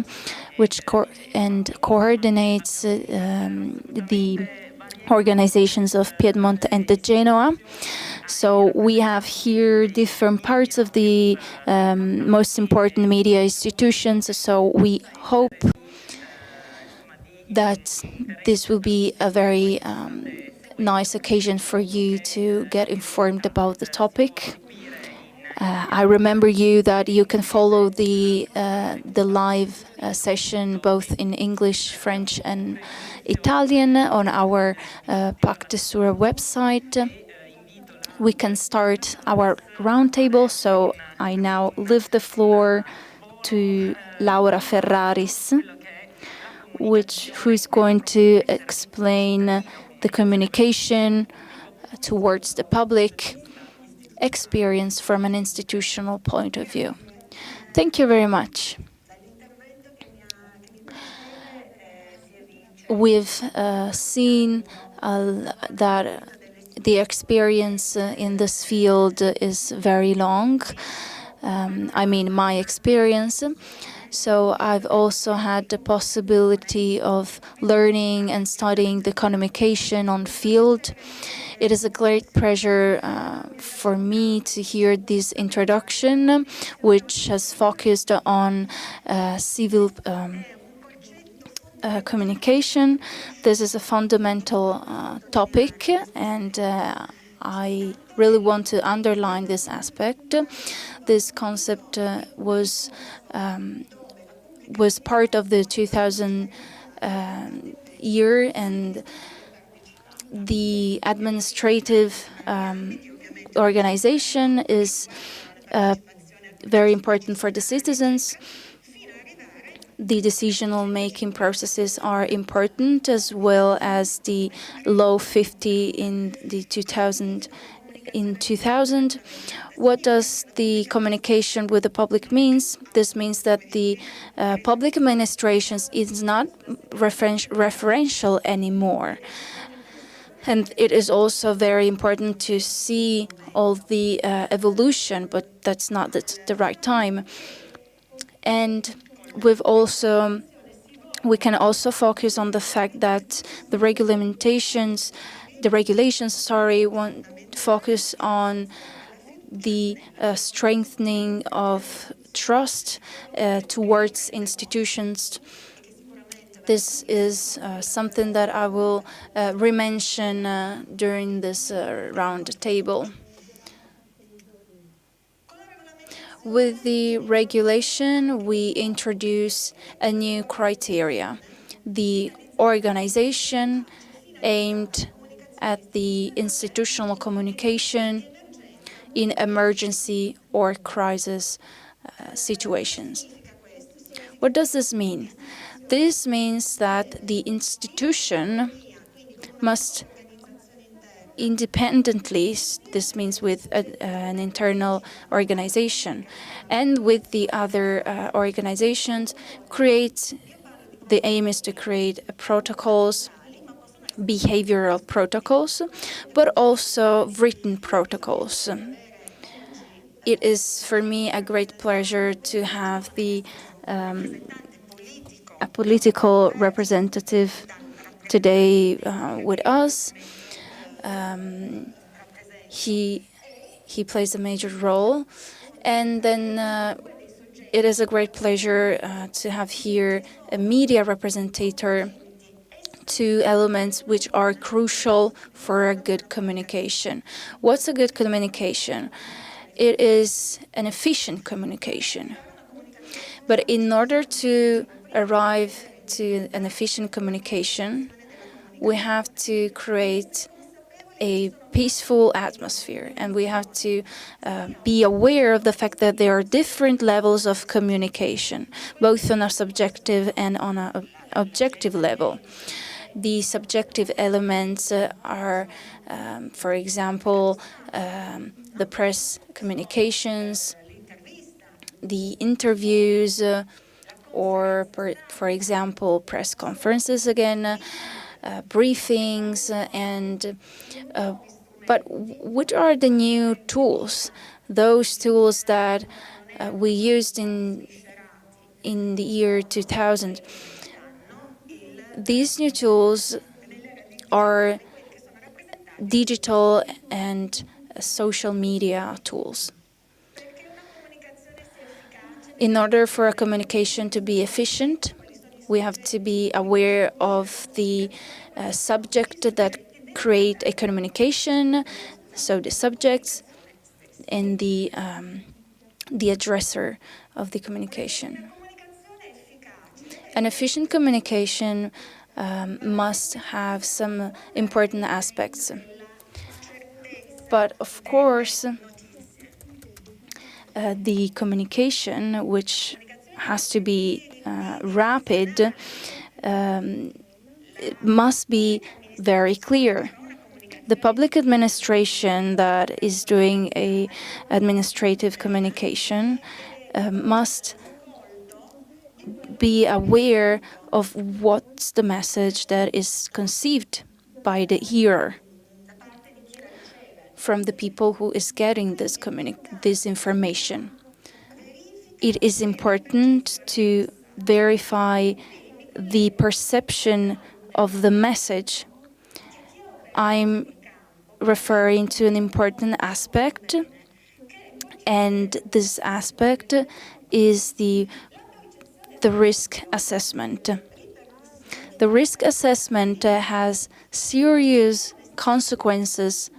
which coordinates the organizations of Piedmont and the Genoa. So we have here different parts of the most important media institutions. So we hope that this will be a very nice occasion for you to get informed about the topic. I remember you that you can follow the live session both in English, French, and Italian on our Pacte Sura website. We can start our roundtable, so I now leave the floor to Laura Ferraris, who's going to explain the communication towards the public experience from an institutional point of view. Thank you very much. We've seen that the experience in this field is very long. I mean, my experience. So I've also had the possibility of learning and studying the communication on field. It is a great pleasure for me to hear this introduction, which has focused on civil communication. This is a fundamental topic, and I really want to underline this aspect. This concept was part of the 2000 year, and the administrative organization is very important for the citizens. The decisional-making processes are important, as well as the Law 50 in the 2000. What does the communication with the public means? This means that the public administrations is not referential anymore. And it is also very important to see all the evolution, but that's not the right time. And we can also focus on the fact that the regulations want to focus on the strengthening of trust towards institutions. This is something that I will re-mention during this round table. With the regulation, we introduce a new criteria. The organization aimed at the institutional communication in emergency or crisis situations. What does this mean? This means that the institution must independently, this means with an internal organization, and with the other organizations, the aim is to create protocols, behavioral protocols, but also written protocols. It is for me a great pleasure to have a political representative today with us. He plays a major role, and then it is a great pleasure to have here a media representative. Two elements which are crucial for a good communication. What's a good communication? It is an efficient communication. But in order to arrive to an efficient communication, we have to create a peaceful atmosphere, and we have to be aware of the fact that there are different levels of communication, both on a subjective and on an objective level. The subjective elements are, for example, the press communications, the interviews, or, for example, press conferences again, briefings, and but what are the new tools? Those tools that we used in the year 2000. These new tools are digital and social media tools. In order for a communication to be efficient, we have to be aware of the subject that create a communication, so the subjects, and the addresser of the communication. An efficient communication must have some important aspects. But of course, the communication, which has to be rapid, it must be very clear. The public administration that is doing a administrative communication must be aware of what's the message that is conceived by the hearer from the people who is getting this information. It is important to verify the perception of the message. I'm referring to an important aspect, and this aspect is the risk assessment. The risk assessment has serious consequences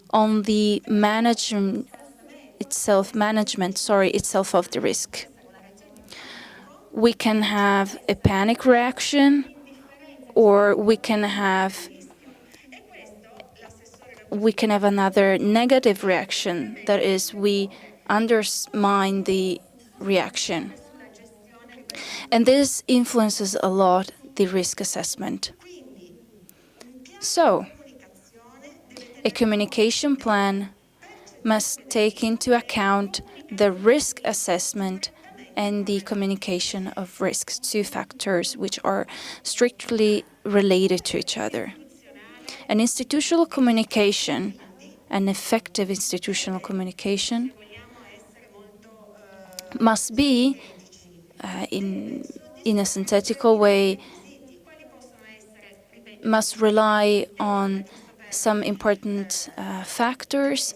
on the management itself of the risk. We can have a panic reaction, or we can have another negative reaction, that is, we undermine the reaction. And this influences a lot the risk assessment. So, a communication plan must take into account the risk assessment and the communication of risks, two factors which are strictly related to each other. An institutional communication, an effective institutional communication, must be, in a synthetical way, must rely on some important factors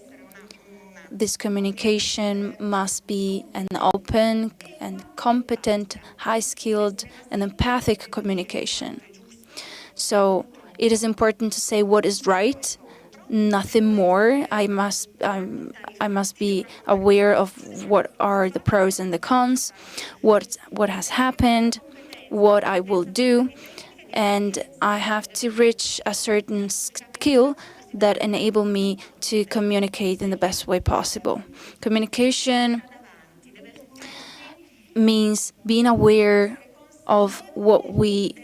this communication must be an open and competent, high-skilled and empathic communication. So it is important to say what is right, nothing more. I must be aware of what are the pros and the cons, what has happened, what I will do, and I have to reach a certain skill that enable me to communicate in the best way possible. Communication means being aware of what we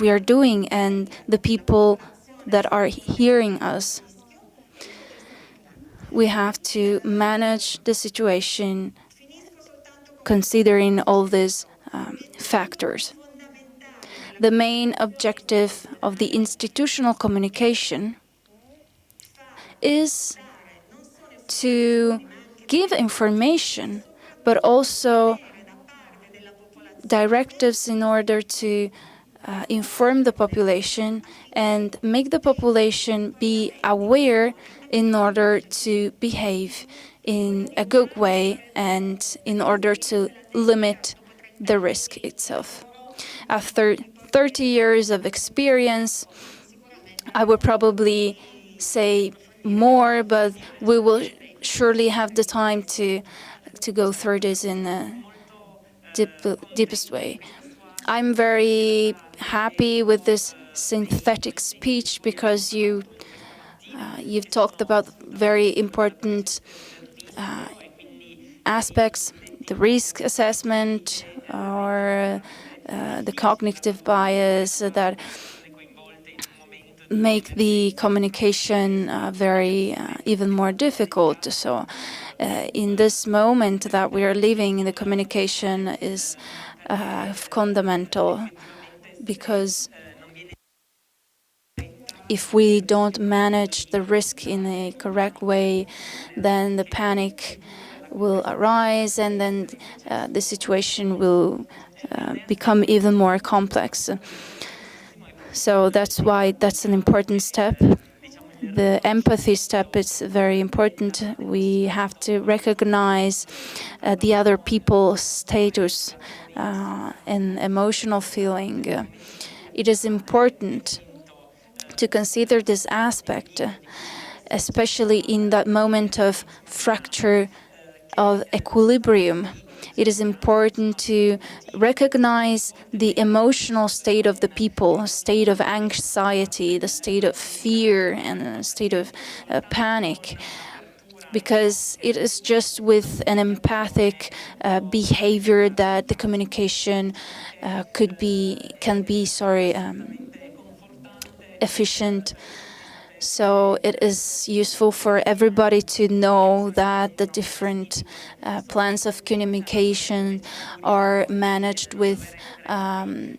are doing and the people that are hearing us. We have to manage the situation considering all these factors. The main objective of the institutional communication is to give information, but also directives in order to inform the population and make the population be aware in order to behave in a good way and in order to limit the risk itself. After 30 years of experience, I would probably say more, but we will surely have the time to go through this in the deepest way. I'm very happy with this synthetic speech because you've talked about very important aspects, the risk assessment or the cognitive bias that make the communication very even more difficult. So in this moment that we are living, the communication is fundamental, because if we don't manage the risk in a correct way, then the panic will arise, and then the situation will become even more complex. So that's why that's an important step. The empathy step is very important. We have to recognize the other people's status and emotional feeling. It is important to consider this aspect, especially in that moment of fracture of equilibrium. It is important to recognize the emotional state of the people, state of anxiety, the state of fear, and the state of panic, because it is just with an empathic behavior that the communication can be efficient. So it is useful for everybody to know that the different plans of communication are managed with high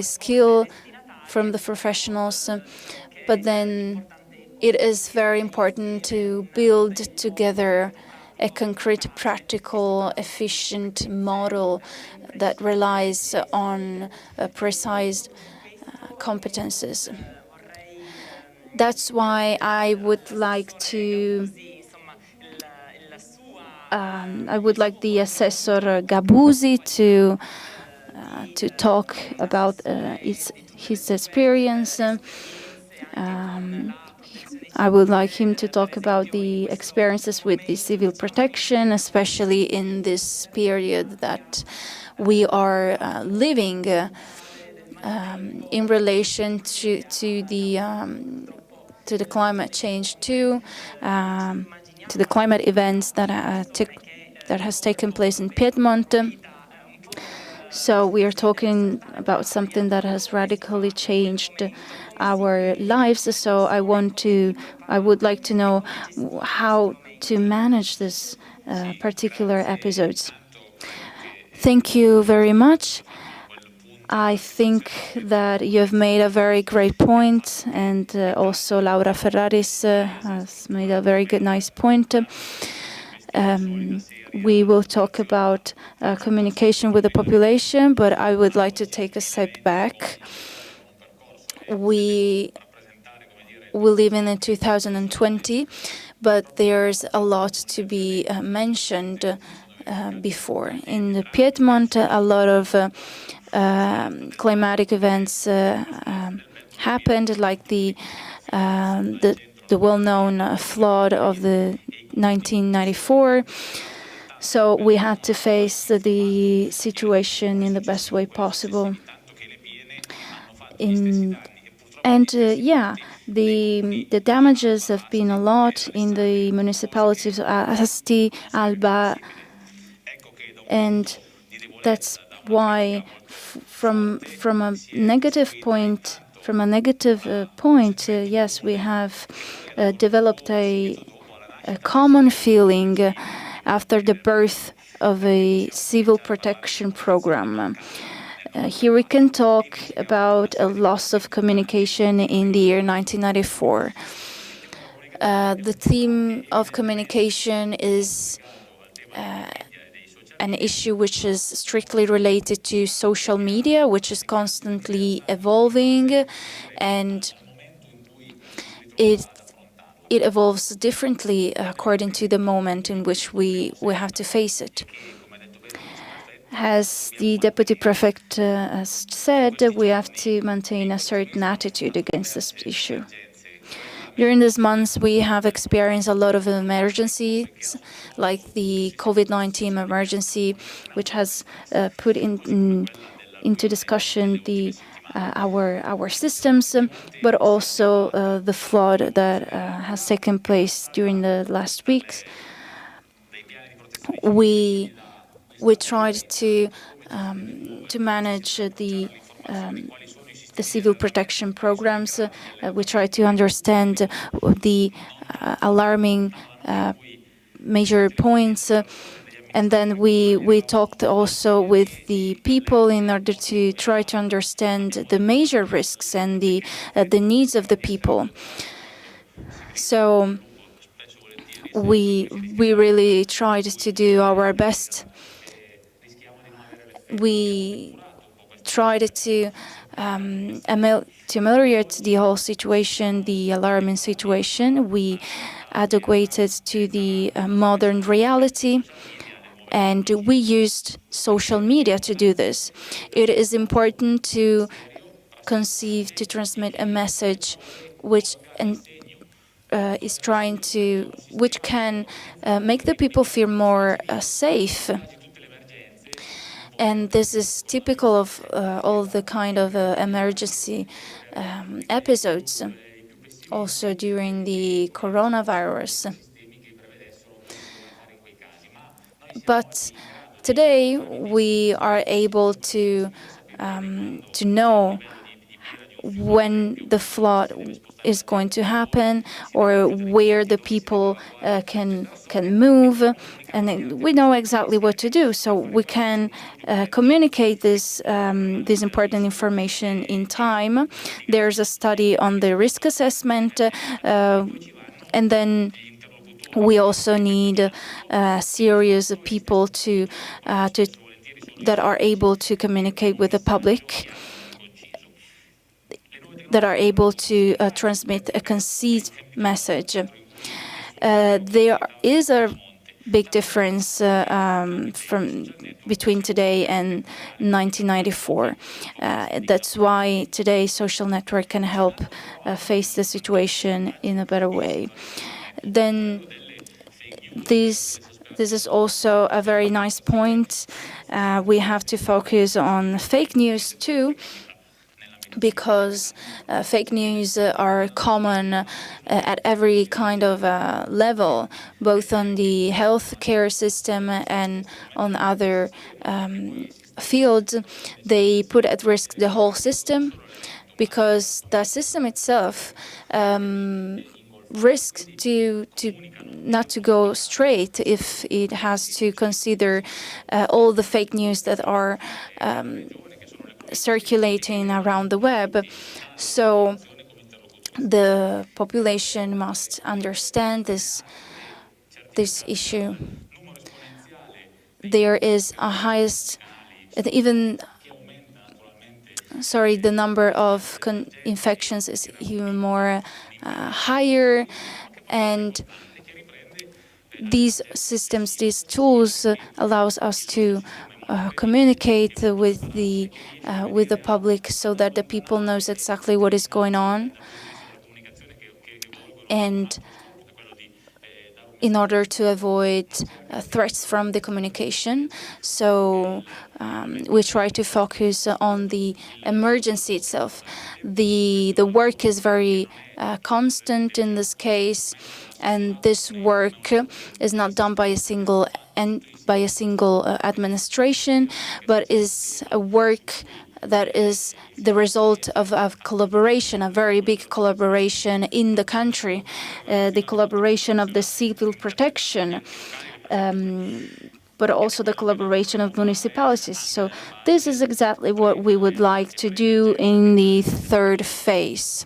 skill from the professionals. But then it is very important to build together a concrete, practical, efficient model that relies on precise competences. That's why I would like the assessor Gabusi to talk about his experience. I would like him to talk about the experiences with the civil protection, especially in this period that we are living in relation to the climate change to the climate events that has taken place in Piedmont. So we are talking about something that has radically changed our lives. So I would like to know how to manage this particular episodes. Thank you very much. I think that you have made a very great point, and also Laura Ferraris has made a very nice point. We will talk about communication with the population, but I would like to take a step back. We live in 2020, but there's a lot to be mentioned before. In the Piedmont, a lot of climatic events happened, like the well-known flood of the 1994. So we had to face the situation in the best way possible. The damages have been a lot in the municipalities of Asti, Alba, and that's why from a negative point, yes, we have developed a common feeling after the birth of a civil protection program. Here we can talk about a loss of communication in the year 1994. The theme of communication is an issue which is strictly related to social media, which is constantly evolving, and it evolves differently according to the moment in which we have to face it. As the Deputy Prefect has said, we have to maintain a certain attitude against this issue. During these months, we have experienced a lot of emergencies, like the COVID-19 emergency, which has put into discussion our systems, but also the flood that has taken place during the last weeks. We tried to manage the civil protection programs. We tried to understand the alarming major points. And then we talked also with the people in order to try to understand the major risks and the needs of the people. So we really tried to do our best. We tried to ameliorate the whole situation, the alarming situation. We adequated to the modern reality, and we used social media to do this. It is important to transmit a message which which can make the people feel more safe. And this is typical of all the kind of emergency episodes, also during the coronavirus. But today we are able to know when the flood is going to happen, or where the people can move, and we know exactly what to do. So we can communicate this important information in time. There's a study on the risk assessment, and then we also need a series of people that are able to communicate with the public, that are able to transmit a concise message. There is a big difference between today and 1994. That's why today social network can help face the situation in a better way. Then this is also a very nice point. We have to focus on fake news too, because fake news are common at every kind of level, both on the healthcare system and on other fields. They put at risk the whole system, because the system itself risks to not to go straight if it has to consider all the fake news that are circulating around the web. So the population must understand this issue. There is a highest, the number of infections is even more higher, and these systems, these tools, allows us to communicate with the public, so that the people knows exactly what is going on, and in order to avoid threats from the communication. So we try to focus on the emergency itself. The work is very constant in this case, and this work is not done by a single administration, but is a work that is the result of collaboration, a very big collaboration in the country, the collaboration of the civil protection, but also the collaboration of municipalities. So this is exactly what we would like to do in the third phase.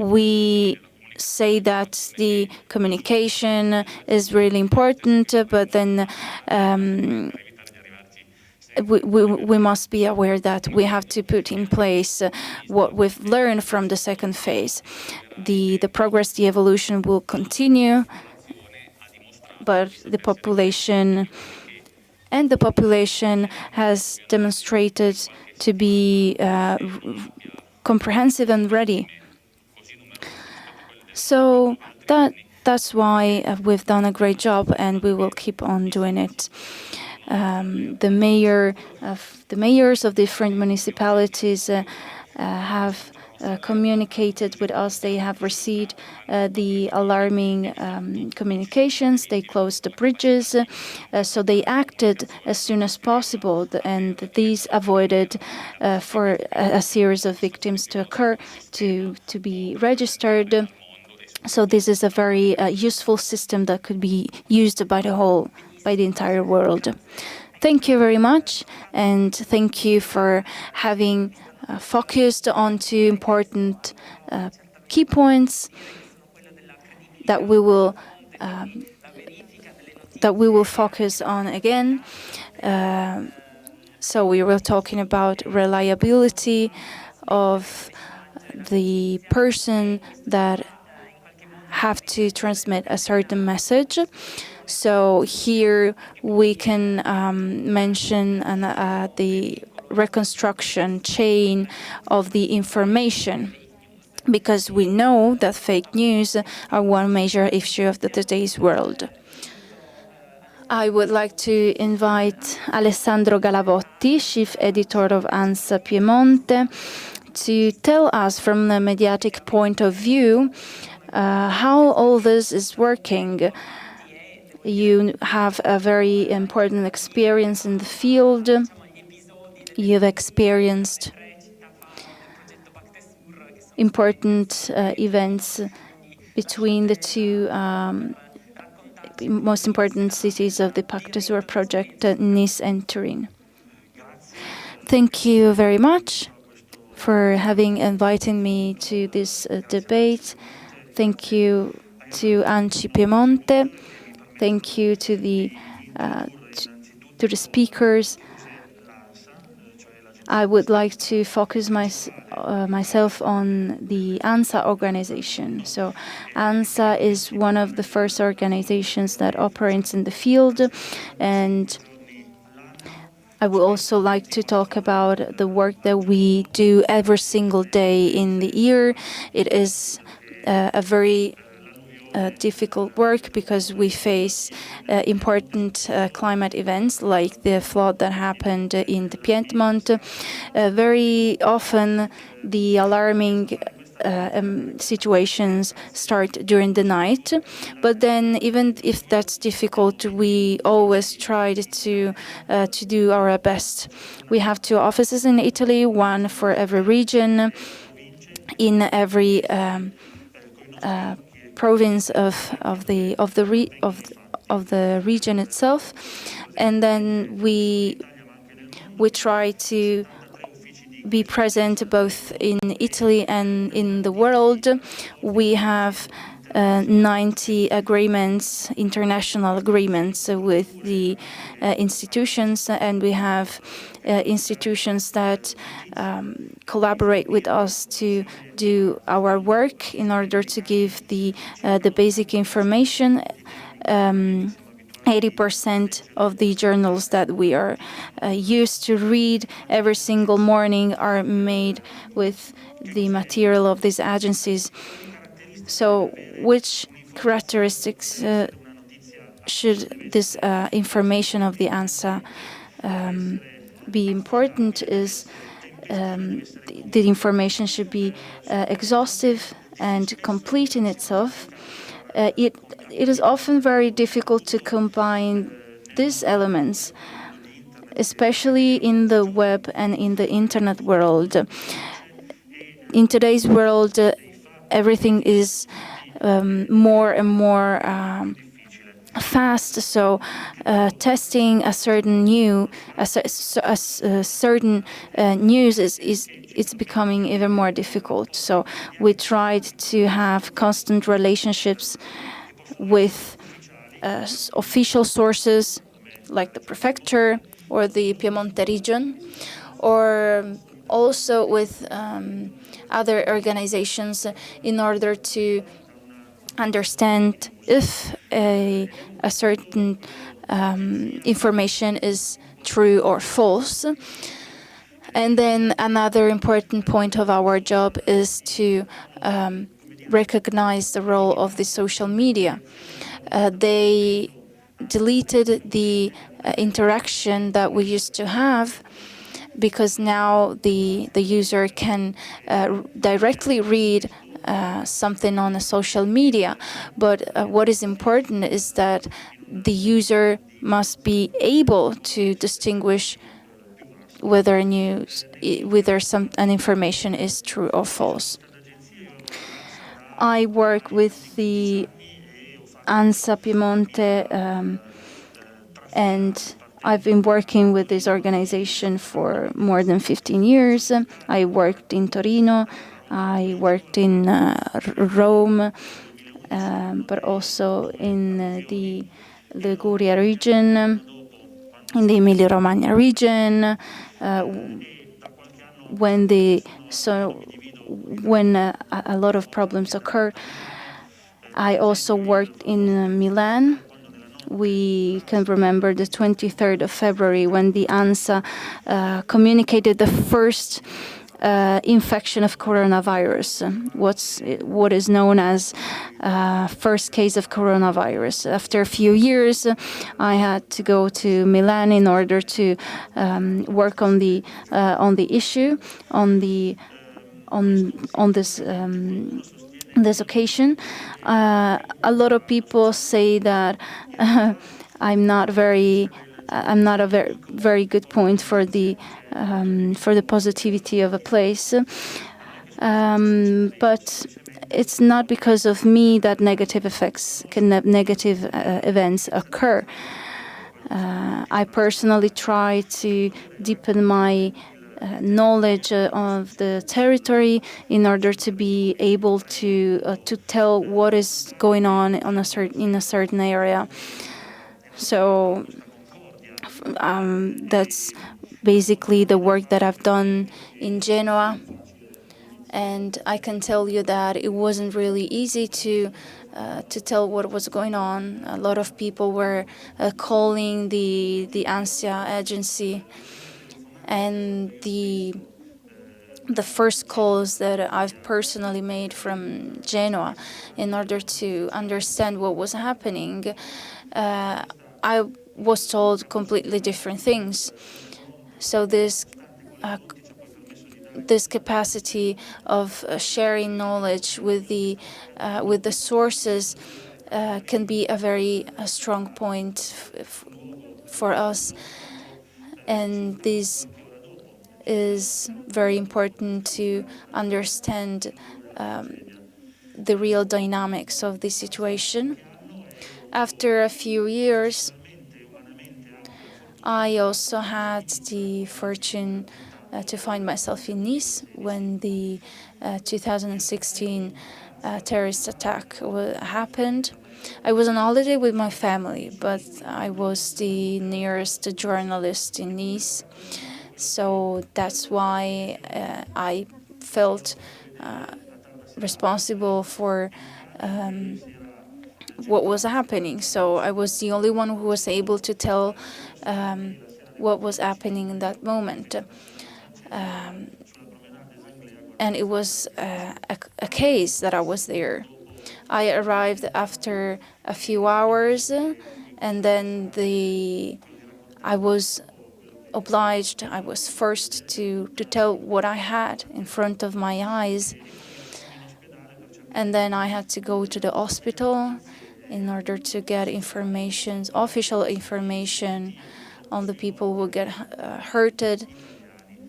We say that the communication is really important, but then we must be aware that we have to put in place what we've learned from the second phase. The progress, the evolution will continue, but the population has demonstrated to be comprehensive and ready. So that's why we've done a great job, and we will keep on doing it. The mayors of different municipalities have communicated with us. They have received the alarming communications. They closed the bridges, so they acted as soon as possible, and these avoided for a series of victims to occur, to be registered. So this is a very useful system that could be used by the entire world. Thank you very much, and thank you for having focused on two important key points that we will focus on again. So we were talking about reliability of the person that have to transmit a certain message. So here we can mention the reconstruction chain of the information, because we know that fake news are one major issue of today's world. I would like to invite Alessandro Galavotti, chief editor of ANSA Piemonte, to tell us from the mediatic point of view how all this is working. You have a very important experience in the field. You've experienced important events between the two most important cities of the Pacte d'Azur project, Nice and Turin. Thank you very much for having invited me to this debate. Thank you to ENG Piemonte. Thank you to the speakers. I would like to focus myself on the ANSA organization. So ANSA is one of the first organizations that operates in the field, and I would also like to talk about the work that we do every single day in the year. It is a very difficult work, because we face important climate events like the flood that happened in the Piedmont. Very often the alarming situations start during the night, but then even if that's difficult, we always try to do our best. We have 2 offices in Italy, one for every region, in every province of the region itself, and then we try to be present both in Italy and in the world. We have 90 agreements, international agreements with the institutions, and we have institutions that collaborate with us to do our work in order to give the basic information. 80% of the journals that we are used to read every single morning are made with the material of these agencies. So which characteristics should this information of the ANSA be important is the information should be exhaustive and complete in itself. It is often very difficult to combine these elements, especially in the web and in the internet world. In today's world, everything is more and more fast. So testing a certain certain news is it's becoming even more difficult. So we tried to have constant relationships with official sources like the prefecture or the Piemonte region, or also with other organizations in order to understand if a certain information is true or false. And then another important point of our job is to recognize the role of the social media. They deleted the interaction that we used to have, because now the user can directly read something on a social media. But what is important is that the user must be able to distinguish whether an information is true or false. I work with the ANSA Piemonte, and I've been working with this organization for more than 15 years. I worked in Torino, I worked in Rome, but also in the Liguria region, in the Emilia-Romagna region. When a lot of problems occur, I also worked in Milan. We can remember the 23rd of February when the ANSA communicated the first infection of coronavirus, what is known as first case of coronavirus. After a few years, I had to go to Milan in order to work on the issue on this occasion. A lot of people say that I'm not a very good point for the positivity of a place, but it's not because of me that negative events occur. I personally try to deepen my knowledge of the territory in order to be able to tell what is going on in a certain area. So that's basically the work that I've done in Genoa, and I can tell you that it wasn't really easy to tell what was going on. A lot of people were calling the ANSA agency, and the first calls that I've personally made from Genoa in order to understand what was happening, I was told completely different things. So this capacity of sharing knowledge with the sources can be a very strong point for us, and this is very important to understand the real dynamics of the situation. After a few years, I also had the fortune to find myself in Nice when the 2016 terrorist attack happened. I was on holiday with my family, but I was the nearest journalist in Nice, so that's why I felt responsible for what was happening. So I was the only one who was able to tell what was happening in that moment. And it was a case that I was there. I arrived after a few hours, and then I was obliged, I was forced to tell what I had in front of my eyes. And then I had to go to the hospital in order to get information, official information on the people who get hurted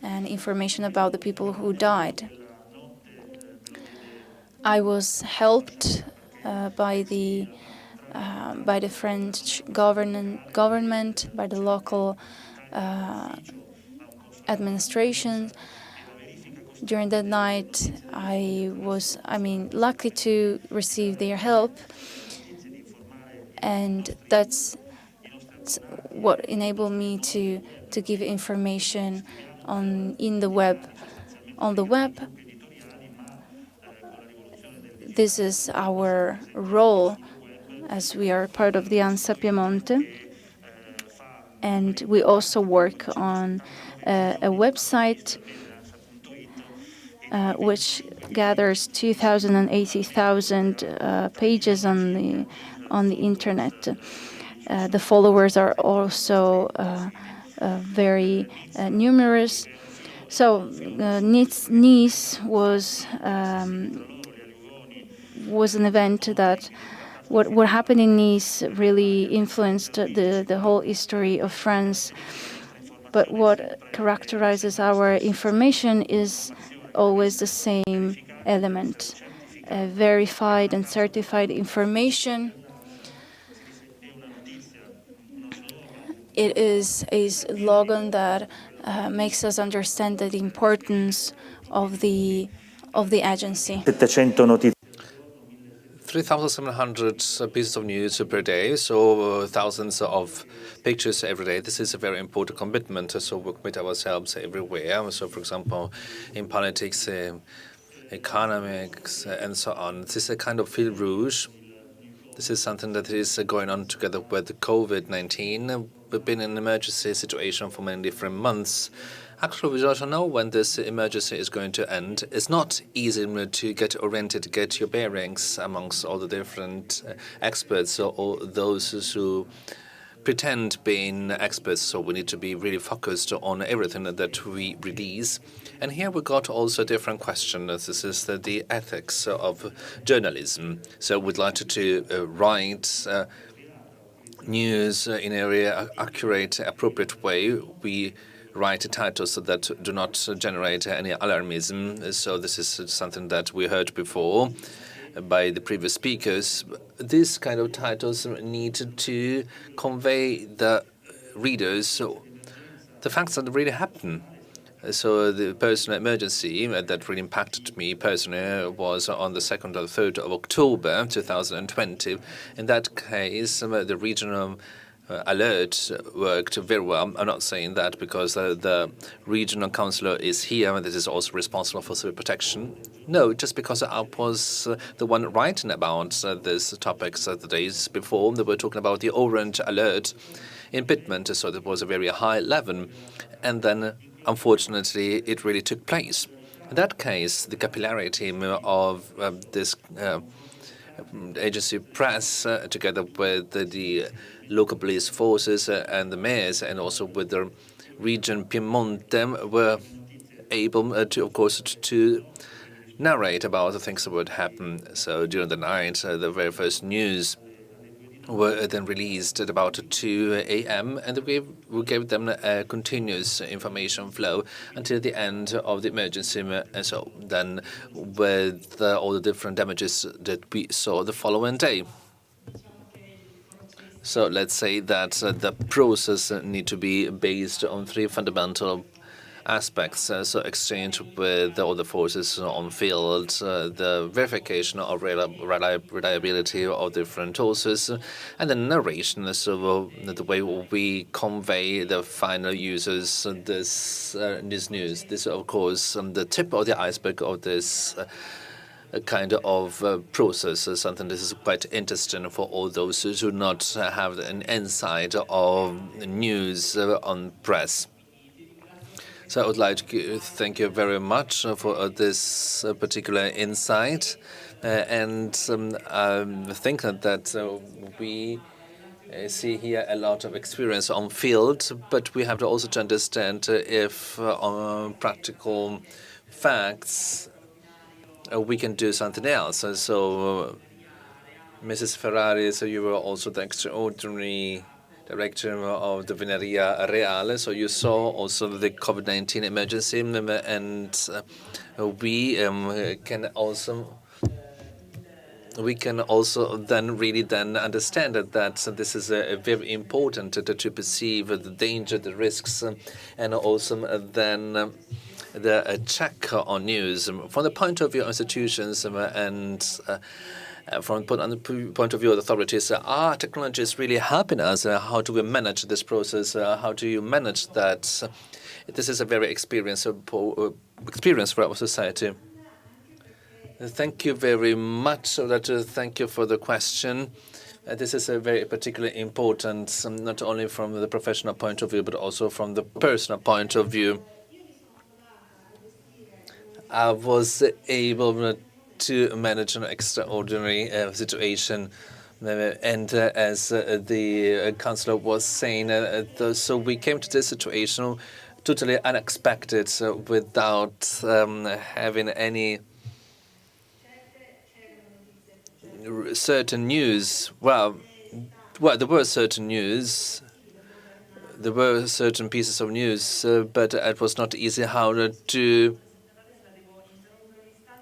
and information about the people who died. I was helped by the French government, by the local administration. During that night, I was, lucky to receive their help, and that's what enabled me to give information on the web. On the web, this is our role, as we are part of the ANSA Piemonte, and we also work on a website which gathers 280,000 pages on the internet. The followers are also very numerous. So Nice was an event that what happened in Nice really influenced the whole history of France. But what characterizes our information is always the same element: verified and certified information. It is a slogan that makes us understand the importance of the agency. 3,700 pieces of news per day, so thousands of pictures every day. This is a very important commitment, so we commit ourselves everywhere. So, for example, in politics, economics, and so on. This is a kind of fil rouge. This is something that is going on together with COVID-19. We've been in an emergency situation for many different months. Actually, we don't know when this emergency is going to end. It's not easy to get oriented, to get your bearings amongst all the different experts or all those who pretend being experts. So we need to be really focused on everything that we release. And here we got also a different question. This is the ethics of journalism. So we'd like to write news in a very accurate, appropriate way. We write titles that do not generate any alarmism. So this is something that we heard before by the previous speakers. These kind of titles need to convey the readers the facts that really happen. So the personal emergency that really impacted me personally was on the 2nd or 3rd of October 2020. In that case, the regional alert worked very well. I'm not saying that because the regional councillor is here and this is also responsible for civil protection. No, just because I was the one writing about these topics the days before. They were talking about the orange alert in Piedmont, so that was a very high level. And then, unfortunately, it really took place. In that case, the capillarity of this agency press, together with the local police forces and the mayors, and also with the region Piemonte, were able to, of course, to narrate about the things that would happen. So during the night, the very first news were then released at about 2 a.m. and we gave them a continuous information flow until the end of the emergency. And so then with all the different damages that we saw the following day. So let's say that the process need to be based on three fundamental aspects, so exchange with all the forces on field, the verification of reliability of different sources, and the narration, so the way we convey the final users this news. This, of course, the tip of the iceberg of this a kind of process, something that is quite interesting for all those who do not have an insight of news on press. So I would like to thank you very much for this particular insight, and I think that we see here a lot of experience on field, but we have to also to understand if on practical facts we can do something else. So, Mrs. Ferrari, so you were also the extraordinary director of the Veneria Reale. So you saw also the COVID-19 emergency, and we can also then really then understand that this is very important to perceive the danger, the risks, and also then the check on news from the point of view of institutions and from the point of view of the authorities. Are technologies really helping us? How do we manage this process? How do you manage that? This is a very experience for our society. Thank you very much. Thank you for the question. This is a very particularly important, not only from the professional point of view, but also from the personal point of view. I was able to manage an extraordinary situation. And as the councillor was saying, so we came to this situation totally unexpected, without having any certain news. Well, there were certain news. There were certain pieces of news, but it was not easy how to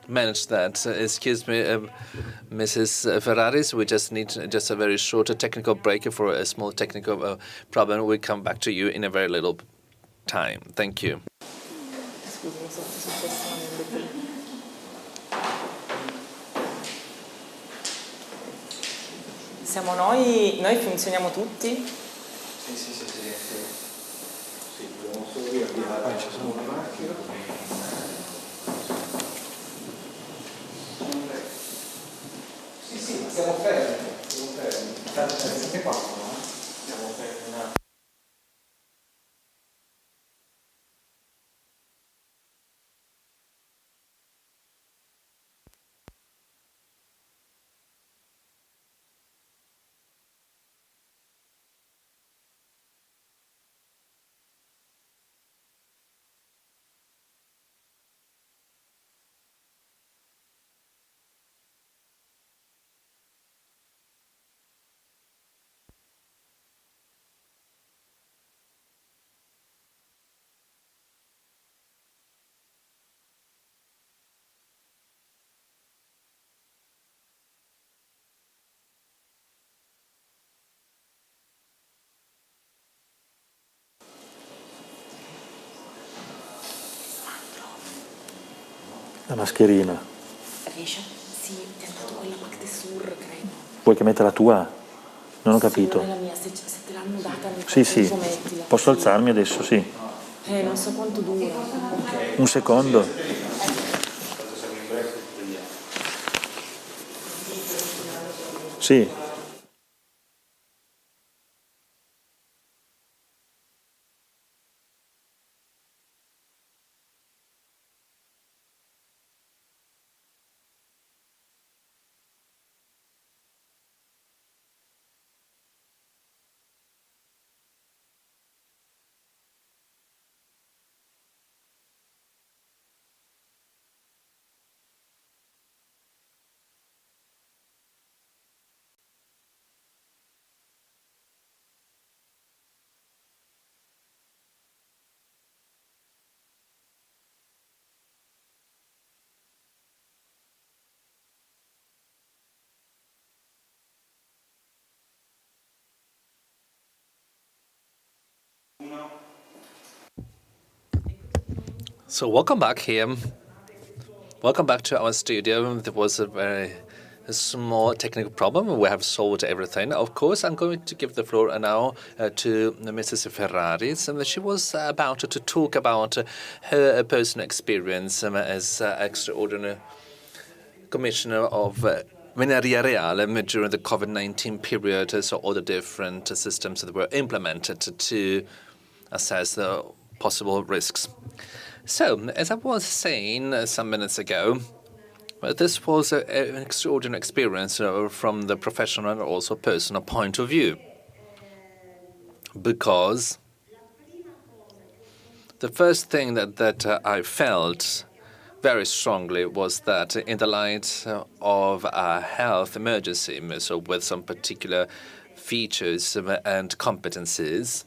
manage that. Excuse me, Mrs. Ferraris, we just need just a very short technical break for a small technical problem. We'll come back to you in a very little time. Thank you. Siamo noi funzioniamo tutti? Sì, dobbiamo solo riavviare. Ci sono una macchina. Sì, siamo fermi. Tanto siete qua, no? Siamo fermi un attimo. La mascherina. Riesci? Sì, ti ha dato quella Pacte Sur, credo. Vuoi che metta la tua? Non ho capito. Sì, non è la mia, se te l'hanno data mi Sì. mettila. Posso alzarmi adesso? Sì. Non so quanto dura. Un secondo. Sì. So welcome back here. Welcome back to our studio. There was a very small technical problem. We have solved everything. Of course, I'm going to give the floor now to Mrs. Ferraris. And she was about to talk about her personal experience as extraordinary commissioner of Veneria Reale during the COVID-19 period. So all the different systems that were implemented to assess the possible risks. So, as I was saying some minutes ago, this was an extraordinary experience from the professional and also personal point of view. Because the first thing that I felt very strongly was that in the light of a health emergency, so with some particular features and competencies,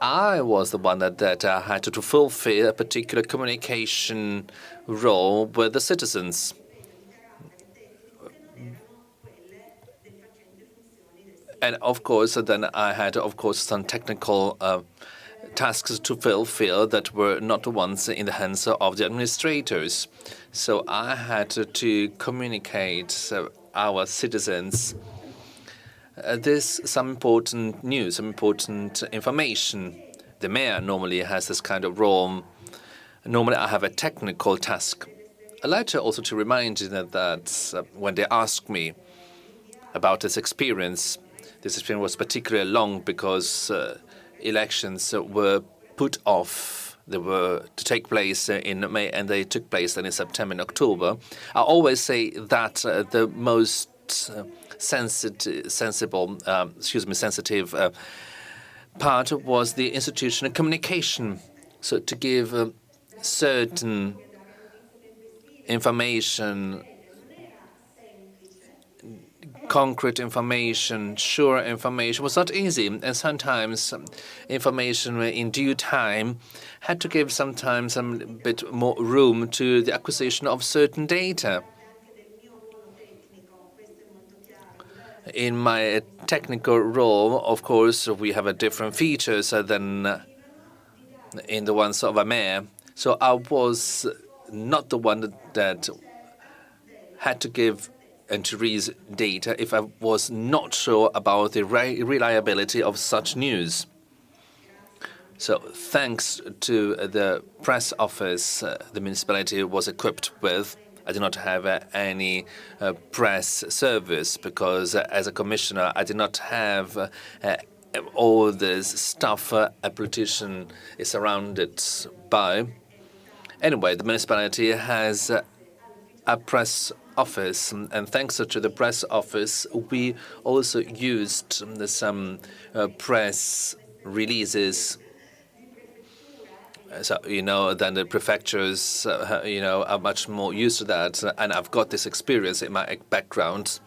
I was the one that had to fulfill a particular communication role with the citizens. And of course, then I had, of course, some technical tasks to fulfill that were not the ones in the hands of the administrators. So I had to communicate our citizens some important news, some important information. The mayor normally has this kind of role. Normally, I have a technical task. I'd like to also to remind you that when they asked me about this experience was particularly long because elections were put off. They were to take place in May, and they took place then in September and October. I always say that the most sensitive part was the institutional communication. So to give certain information, concrete information, sure information was not easy, and sometimes information in due time had to give sometimes some bit more room to the acquisition of certain data. In my technical role, of course, we have different features than in the ones of a mayor. So I was not the one that had to give and to release data if I was not sure about the reliability of such news. So thanks to the press office the municipality was equipped with, I did not have any press service because as a commissioner I did not have all this stuff a politician is surrounded by. Anyway, the municipality has a press office, and thanks to the press office, we also used some press releases. So, then the prefectures, are much more used to that, and I've got this experience in my background.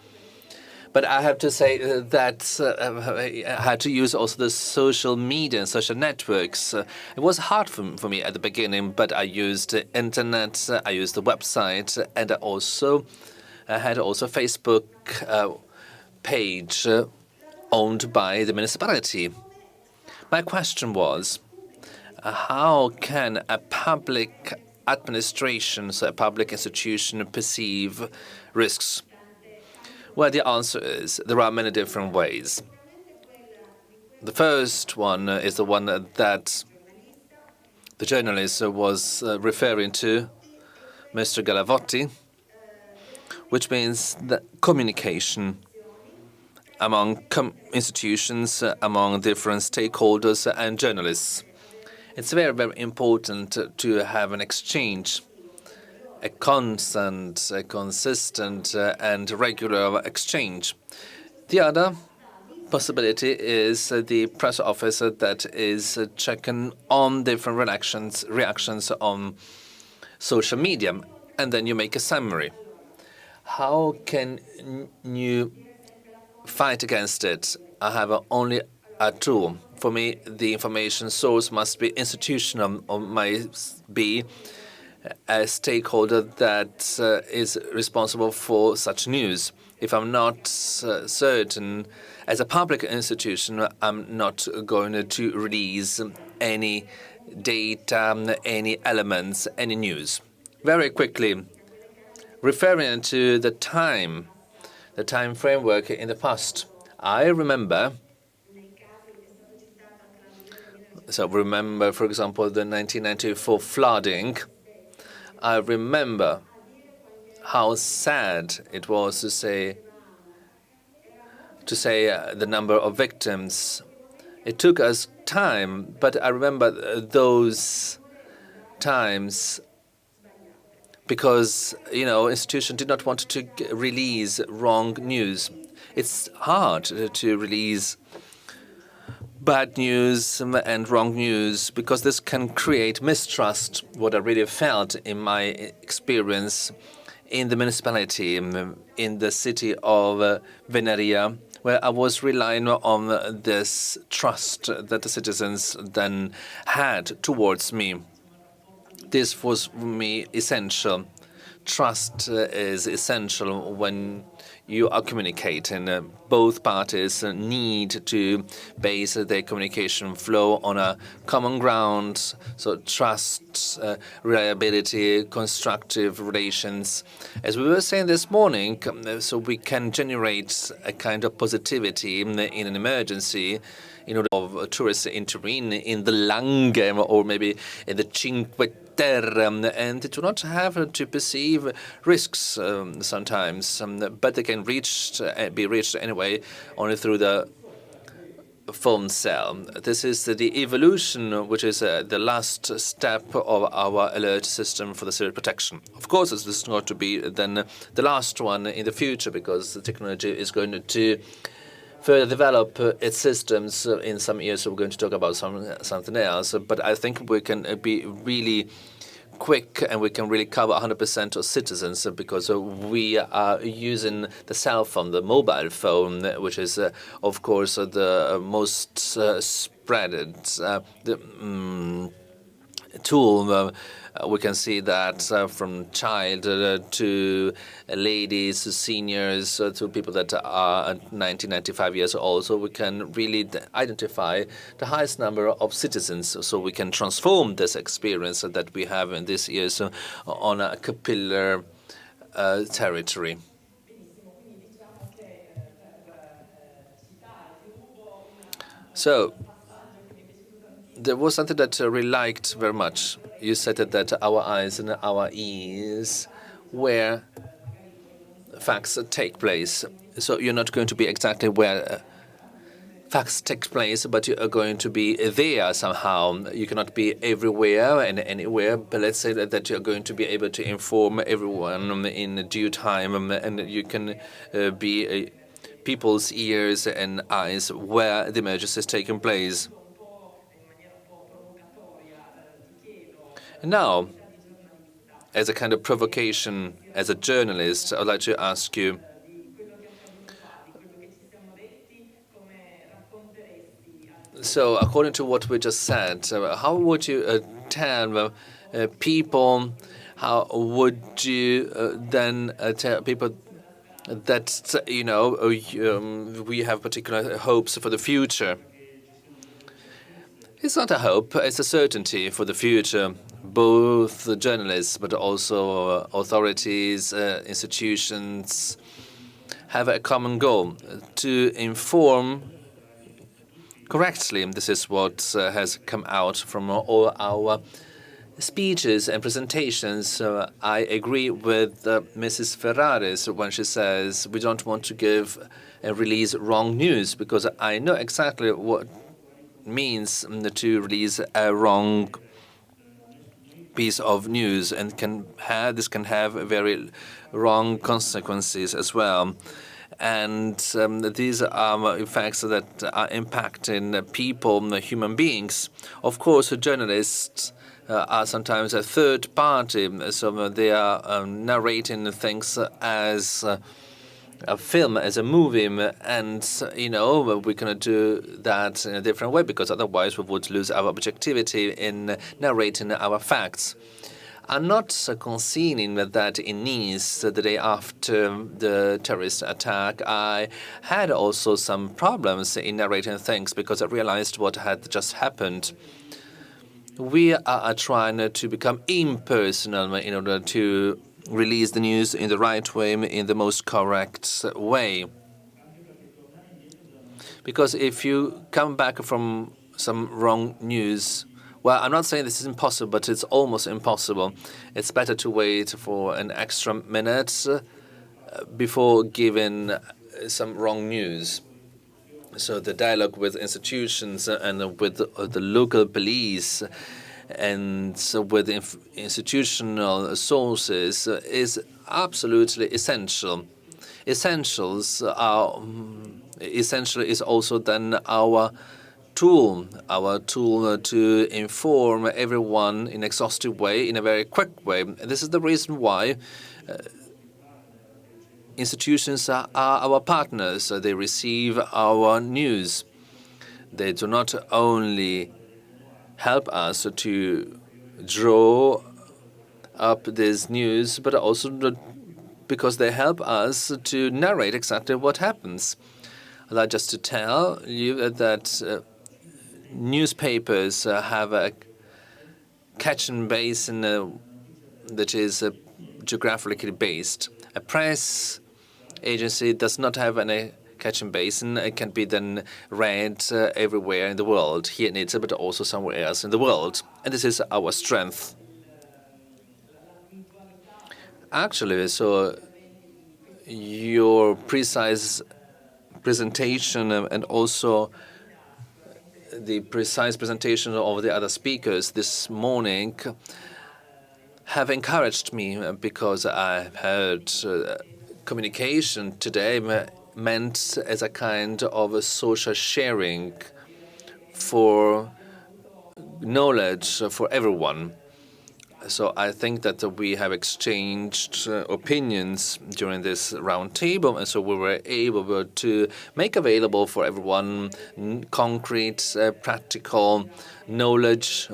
But I have to say that I had to use also the social media and social networks. It was hard for me at the beginning, but I used the internet, I used the website, and I had also a Facebook page owned by the municipality. My question was, how can a public administration, so a public institution, perceive risks? Well, the answer is there are many different ways. The first one is the one that the journalist was referring to, Mr. Galavotti, which means the communication among institutions, among different stakeholders and journalists. It's very, very important to have an exchange, a constant, a consistent and regular exchange. The other possibility is the press office that is checking on different reactions on social media, and then you make a summary. How can you fight against it? I have only a tool. For me, the information source must be institutional or might be a stakeholder that is responsible for such news. If I'm not certain, as a public institution, I'm not going to release any data, any elements, any news. Very quickly, referring to the time framework in the past, I remember. So remember, for example, the 1994 flooding. I remember how sad it was to say the number of victims. It took us time, but I remember those times because, institutions did not want to release wrong news. It's hard to release bad news and wrong news because this can create mistrust, what I really felt in my experience in the municipality, in the city of Venaria, where I was relying on this trust that the citizens then had towards me. This was for me essential. Trust is essential when you are communicating. Both parties need to base their communication flow on a common ground. So trust, reliability, constructive relations. As we were saying this morning, so we can generate a kind of positivity in an emergency in order of tourists entering in the Langhe or maybe in the Cinque Terre, and they do not have to perceive risks sometimes, but they can be reached anyway only through the phone cell. This is the evolution, which is the last step of our alert system for the civil protection. Of course, this is going to be then the last one in the future because the technology is going to further develop its systems in some years. So we're going to talk about something else. But I think we can be really quick and we can really cover 100% of citizens because we are using the cell phone, the mobile phone, which is, of course, the most spreaded tool. We can see that from child to ladies, to seniors, to people that are 90, 95 years old. So we can really identify the highest number of citizens. So we can transform this experience that we have in this years on a capillary territory. So there was something that I really liked very much. You said that our eyes and our ears where facts take place. So you're not going to be exactly where facts take place, but you are going to be there somehow. You cannot be everywhere and anywhere, but let's say that you're going to be able to inform everyone in due time, and you can be people's ears and eyes where the emergency is taking place. Now, as a kind of provocation, as a journalist, I'd like to ask you, so according to what we just said, how would you tell people, how would you then tell people that, we have particular hopes for the future? It's not a hope, it's a certainty for the future. Both the journalists, but also authorities, institutions have a common goal to inform correctly. This is what has come out from all our speeches and presentations. I agree with Mrs. Ferraris when she says we don't want to give and release wrong news, because I know exactly what means to release a wrong piece of news, and this can have very wrong consequences as well. And these are effects that are impacting people, human beings. Of course, journalists are sometimes a third party, so they are narrating things as a film, as a movie, and we cannot do that in a different way, because otherwise we would lose our objectivity in narrating our facts. I'm not conceding that in Nice, the day after the terrorist attack, I had also some problems in narrating things, because I realized what had just happened we are trying to become impersonal in order to release the news in the right way, in the most correct way. Because if you come back from some wrong news, well, I'm not saying this is impossible, but it's almost impossible. It's better to wait for an extra minute before giving some wrong news. So the dialogue with institutions and with the local police and with institutional sources is absolutely essential. Essential is also then our tool to inform everyone in an exhaustive way, in a very quick way. This is the reason why institutions are our partners. They receive our news. They do not only help us to draw up this news, but also because they help us to narrate exactly what happens. I'd like just to tell you that newspapers have a catching basin that is geographically based. A press agency does not have any catching basin. It can be then read everywhere in the world, here in Italy, but also somewhere else in the world. And this is our strength. Actually, so your precise presentation and also the precise presentation of the other speakers this morning have encouraged me, because I heard communication today meant as a kind of a social sharing for knowledge for everyone. So I think that we have exchanged opinions during this round table, and so we were able to make available for everyone concrete, practical knowledge.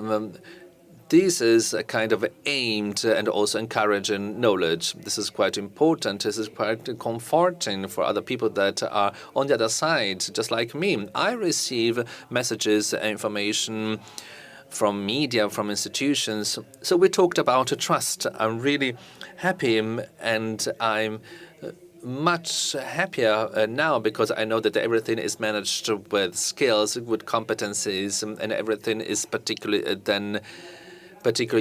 This is a kind of aimed and also encouraging knowledge. This is quite important. This is quite comforting for other people that are on the other side, just like me. I receive messages and information from media, from institutions. So we talked about trust. I'm really happy, and I'm much happier now because I know that everything is managed with skills, with competencies, and everything is particularly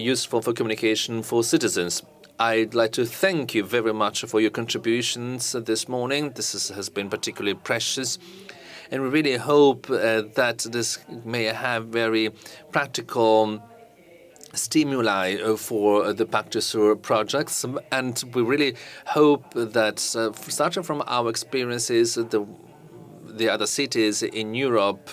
useful for communication for citizens. I'd like to thank you very much for your contributions this morning. This has been particularly precious. And we really hope that this may have very practical stimuli for the Pacte Sur projects. And we really hope that, starting from our experiences, the other cities in Europe,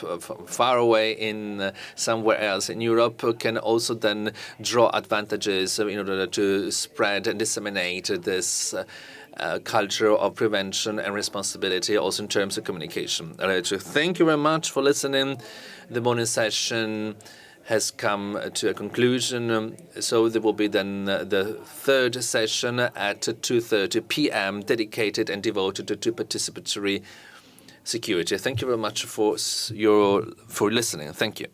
far away in somewhere else in Europe, can also then draw advantages in order to spread and disseminate this culture of prevention and responsibility, also in terms of communication. I'd like to thank you very much for listening. The morning session has come to a conclusion, so there will be then the third session at 2:30 p.m. dedicated and devoted to participatory security. Thank you very much for listening. Thank you.